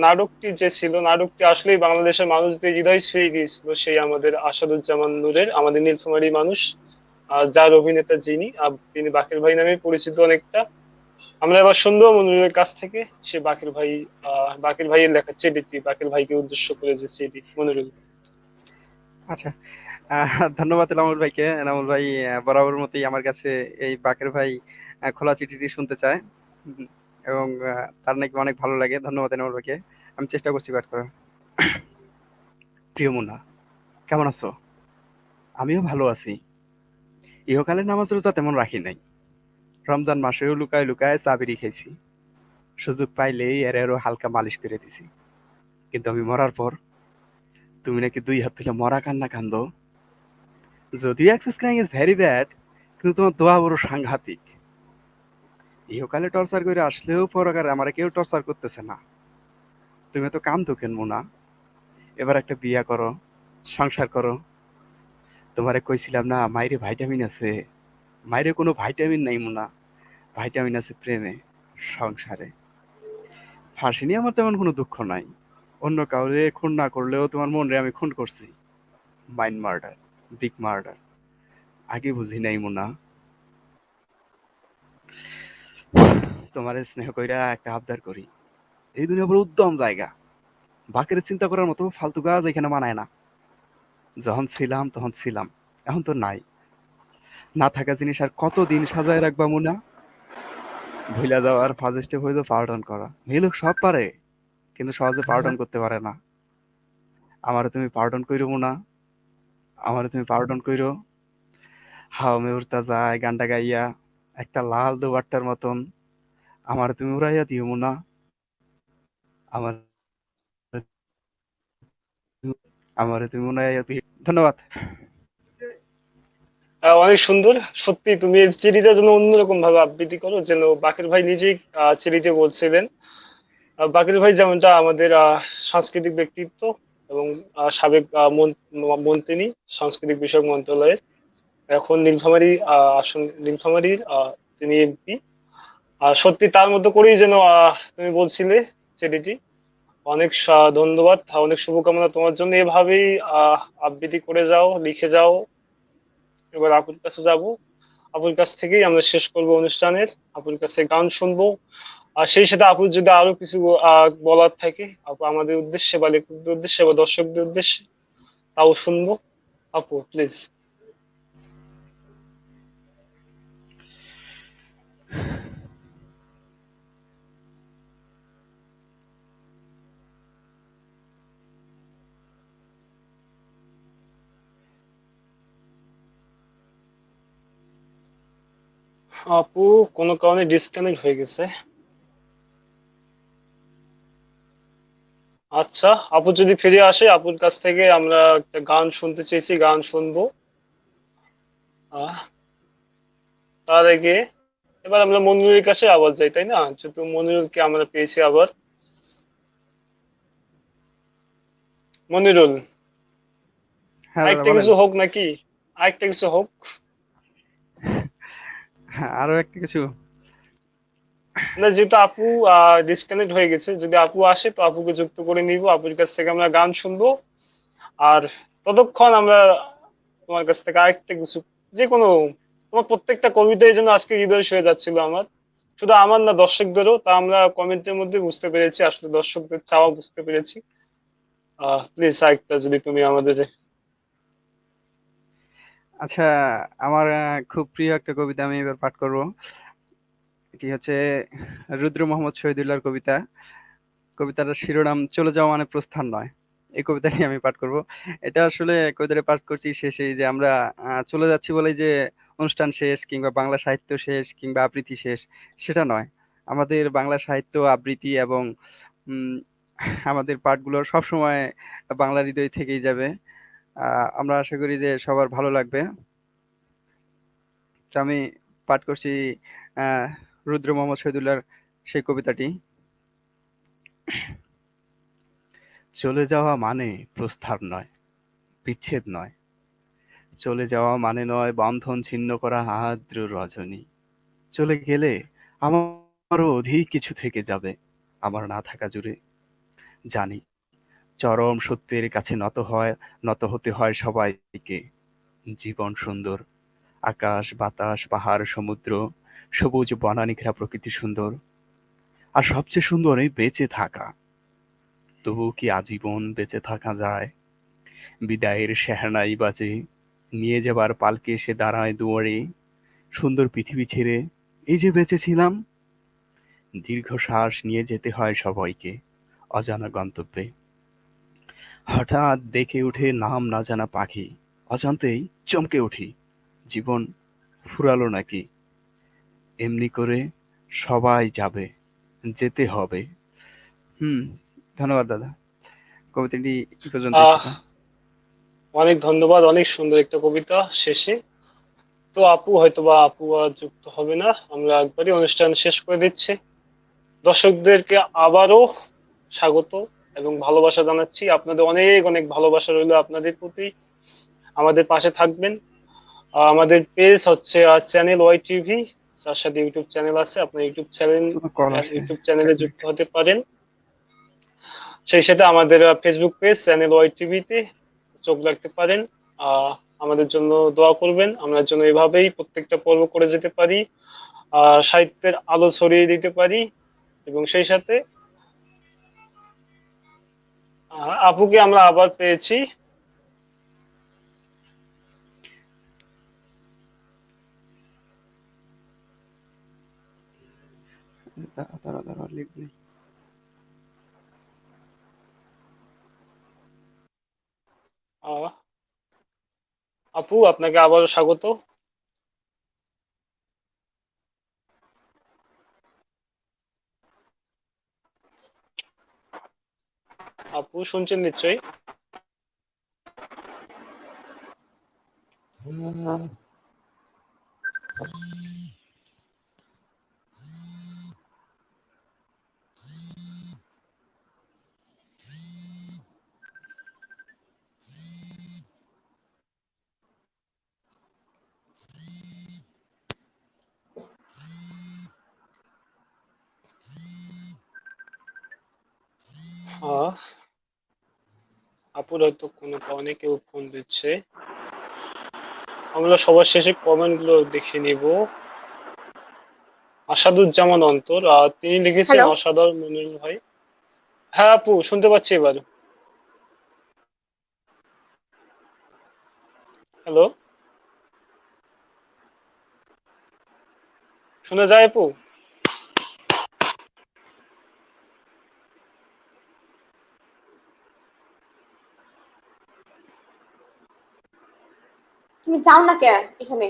নাটকটি যে ছিল, নাটকটি আসলেই বাংলাদেশের মানুষদের হৃদয় ছুঁয়ে গিয়েছিল, সেই আমাদের আসাদুজ্জামান নূরের, আমাদের নীলফামারী মানুষ, যার অভিনেতা যিনি, তিনি বাকের ভাই নামে পরিচিত অনেকটা। আমরা এবার শুনবো মনিরুলের কাছ থেকে, সে বাকির ভাইয়ের লেখা চিঠিটি, বাকির ভাইকে উদ্দেশ্য করে যে চিঠি। মনিরুল। আচ্ছা, ধন্যবাদ এনামুল ভাইকে। এনামুল ভাই বরাবর মতোই আমার কাছে এই বাকের ভাই খোলা চিঠিটি শুনতে চায়। উম, এবং তার নাকি অনেক ভালো লাগে। ধন্যবাদ এনামুল ভাইকে। আমি চেষ্টা করছি পাঠ করার। প্রিয় মুন্না, কেমন আছো? আমিও ভালো আছি। ইহকালের নামাজ রোজা তেমন রাখি নাই। রমজান মাসেও লুকায় লুকায় চা বিড়ি খাইছি। সুযোগ পাইলেই এরও হালকা মালিশ করে দিছি। কিন্তু আমি মরার পর তুমি নাকি 2 হাত তুলে মরা কান্না কান্দো। যদিও access crying is very bad, কিন্তু তোমার দোয়া বড় সাংঘাতিক। ইহকালে টর্চার করে আসলেও পরকালে আমার কেউ টর্চার করতেছে না। তুমি তো কান্দো কেন মুনা? এবার একটা বিয়া করো, সংসার করো। তোমারে কইছিলাম না মাইরে ভাইটামিন আছে। মাইরে কোনো ভাইটামিন নাই মুনা। ভাইটামিন আছে প্রেমে, সংসারে। ফাঁসি নিয়ে আমার তেমন কোনো দুঃখ নাই। অন্য কাউরে খুন না করলেও তোমার মন রে আমি খুন করছি। Mind murder, big murder. আগে বুঝি নাই মুনা। তোমারে স্নেহ কইরা একটা আবদার করি। এই দুনিয়া বড় উদ্যম জায়গা। বাকের চিন্তা করার মতো ফালতু কাজ এখানে মানায় না। যখন ছিলাম তখন ছিলাম, এখন তো নাই। না থাকা জিনিস আর কতদিন সাজায় রাখবা মুনা? ভুলা যাওয়ার ফার্স্ট স্টেপ হইলো পার্ডন করা। মেয়ে লোক সব পারে, কিন্তু সহজে পার্ডন করতে পারে না। আমারে তুমি পার্ডন কইরো মুনা, আমারে তুমি পার্ডন কইরো। হাও মে উড়তা যায় গানটা গাইয়া একটা লাল দুবাট্টার মতন আমারে তুমি উড়াইয়া দিও মুনা। আমার আমারে তুমি উড়াইয়া দিও। ধন্যবাদ। অনেক সুন্দর। সত্যি তুমি এই চিঠিটা যেন অন্যরকম ভাবে আবৃত্তি করো, যেন বাকির ভাই নিজেই চিঠিতে বলছিলেন। বাকির ভাই যেমনটা আমাদের সাংস্কৃতিক ব্যক্তিত্ব এবং সাবেক মন্ত্রী, সাংস্কৃতিক বিষয়ক মন্ত্রণালয়ের, এখন নীলফামারী নীলফামারীর তিনি এমপি। সত্যি তার মতো করেই যেন তুমি বলছিলে চিঠিটি। অনেক ধন্যবাদ, অনেক শুভকামনা তোমার জন্য। এভাবেই আবৃত্তি করে যাও, লিখে যাও। এবার আপুর কাছে যাব। আপুর কাছ থেকেই আমরা শেষ করব অনুষ্ঠানের। আপুর কাছে গান শুনবো। আর সেই সাথে আপুর যদি আরো কিছু বলার থাকে আপু আমাদের উদ্দেশ্যে বা লেখকদের উদ্দেশ্যে বা দর্শকদের উদ্দেশ্যে, তাও শুনবো। আপু প্লিজ। আপু কোনো কারণে ডিসকানেক্ট হয়ে গেছে। আচ্ছা, আপু যদি ফিরে আসে, আপুর কাছ থেকে আমরা একটা গান শুনতে চেয়েছি, গান শুনবো। আহ তার আগে এবার আমরা মনিরুলের কাছে আবার যাই, তাই না? যেহেতু মনিরুলকে আমরা পেয়েছি আবার। মনিরুল, হ্যাঁ দাদা আরেকটা বলেন। কিছু হোক নাকি? আরেকটা কিছু হোক। হ্যাঁ, আরো একটা কিছু। না, যেহেতু আপু ডিসকানেক্ট হয়ে গেছে, যদি আপু আসে তো আপুকে যুক্ত করে নিব, আপুর কাছ থেকে আমরা গান শুনবো। আর ততক্ষণ আমরা তোমার কাছ থেকে আরেকটা কিছু, যে কোনো, তোমার প্রত্যেকটা কবিতায় যেন আজকে হৃদয় ছুঁয়ে যাচ্ছিল আমার। শুধু আমার না, দর্শকদেরও। তা আমরা কমেন্টের মধ্যে বুঝতে পেরেছি, আসলে দর্শকদের চাওয়া বুঝতে পেরেছি। প্লিজ আরেকটা যদি তুমি আমাদের। আচ্ছা, আমার খুব প্রিয় একটা কবিতা আমি এবার পাঠ করব। এটি হচ্ছে রুদ্র মোহাম্মদ শহীদুল্লাহর কবিতা। কবিতাটার শিরোনাম চলে যাওয়া মানে প্রস্থান নয়। এই কবিতাটি আমি পাঠ করব। এটা আসলে কবিতাটা পাঠ করছি শেষে, যে আমরা চলে যাচ্ছি বলেই যে অনুষ্ঠান শেষ কিংবা বাংলা সাহিত্য শেষ কিংবা আবৃত্তি শেষ, সেটা নয়। আমাদের বাংলা সাহিত্য, আবৃত্তি এবং উম, আমাদের পাঠগুলো সবসময় বাংলা হৃদয় থেকেই যাবে। আমরা আশা করি যে সবার ভালো লাগবে। তো আমি পাঠ করছি আহ রুদ্র মোহাম্মদ শহীদুল্লাহর সেই কবিতাটি। চলে যাওয়া মানে প্রস্থান নয়, বিচ্ছেদ নয়। চলে যাওয়া মানে নয় বন্ধন ছিন্ন করা আর্দ্র রজনী। চলে গেলে আমারও অধিক কিছু থেকে যাবে আমার না থাকা জুড়ে। জানি চরম সত্যের কাছে নত হতে হয় সবাইকে। জীবন সুন্দর, আকাশ বাতাস পাহাড় সমুদ্র সবুজ বনানী ঘেরা প্রকৃতি সুন্দর, আর সবচেয়ে সুন্দর এই বেঁচে থাকা। তবু কি আজীবন বেঁচে থাকা যায়? বিদায়ের সেহনাই বাজে, নিয়ে যাবার পালকে এসে দাঁড়ায় দুয়ারে। সুন্দর পৃথিবী ছেড়ে এই যে বেঁচেছিলাম, দীর্ঘশ্বাস নিয়ে যেতে হয় সবাইকে অজানা গন্তব্যে। হঠাৎ দেখে উঠে নাম না জানা পাখি, অজান্তেই চমকে উঠি। জীবন ফুরালো নাকি? এমনি করে সবাই যাবে, যেতে হবে। হুম, ধন্যবাদ দাদা। কবিতাটি এই পর্যন্তই আহ ছিল। অনেক ধন্যবাদ, অনেক সুন্দর একটা কবিতা শেষে। তো আপু আর যুক্ত হবে না, আমরা একবারই অনুষ্ঠান শেষ করে দিচ্ছি। দর্শকদেরকে আবারও স্বাগত এবং ভালোবাসা জানাচ্ছি। আপনাদের অনেক অনেক ভালোবাসা রইলো আপনাদের প্রতি। আমাদের পাশে থাকবেন। আমাদের পেজ হচ্ছে চ্যানেল ওয়াই টিভি, তার সাথে ইউটিউব চ্যানেল আছে, আপনার তোমার কল আসে, ইউটিউব চ্যানেলে এক যুক্ত মিনিট। হতে পারেন। সেই সাথে আমাদের ফেসবুক পেজ চ্যানেল ওয়াই টিভিতে চোখ রাখতে পারেন। আহ আমাদের জন্য দোয়া করবেন, আমরা যেন এভাবেই প্রত্যেকটা পর্ব করে যেতে পারি, সাহিত্যের আলো ছড়িয়ে দিতে পারি। এবং সেই সাথে আপুকে আমরা আবার পেয়েছি। দাঁড়া দাঁড়া দাঁড়া, লিখবি। আহ আপু, আপনাকে আবারও স্বাগত। আপু শুনছেন নিশ্চয়ই? আহ আপুর হয়তো কোনো কারণে কেউ ফোন দিচ্ছে। আমরা সবার শেষে কমেন্ট গুলো দেখে নিব। আসাদুজ্জামান অন্তর, তিনি লিখেছেন হ্যালো। অসাধারণ মনিরুল ভাই। হ্যাঁ আপু, শুনতে পাচ্ছি এবার। হ্যালো, শোনা যায় আপু? তুমি যাও না কে এখানে?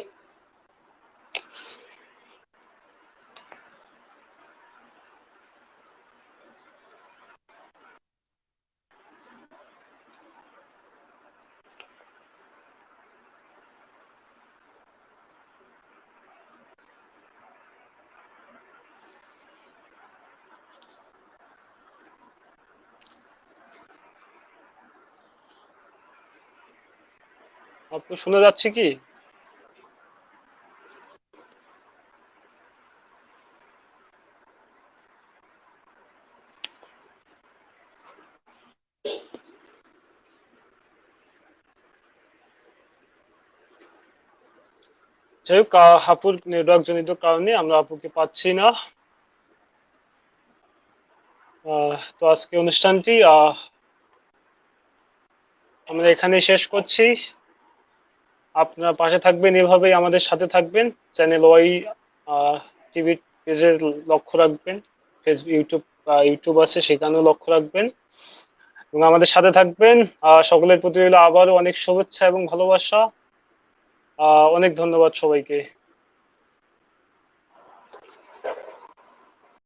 আপু শোনা যাচ্ছে কি? যাই হোক, আপুর নেটওয়ার্ক জনিত কারণে আমরা আপুকে পাচ্ছি না। তো আজকে অনুষ্ঠানটি আমরা এখানে শেষ করছি। আপনারা পাশে থাকবেন, এভাবেই আমাদের সাথে থাকবেন। চ্যানেল ওয়াই টিভি পেজে লক্ষ্য রাখবেন। ফেসবুক, ইউটিউব আছে, সেখানেও লক্ষ্য রাখবেন এবং আমাদের সাথে থাকবেন। সকলের প্রতি রইল আবারও অনেক শুভেচ্ছা এবং ভালোবাসা। অনেক ধন্যবাদ সবাইকে।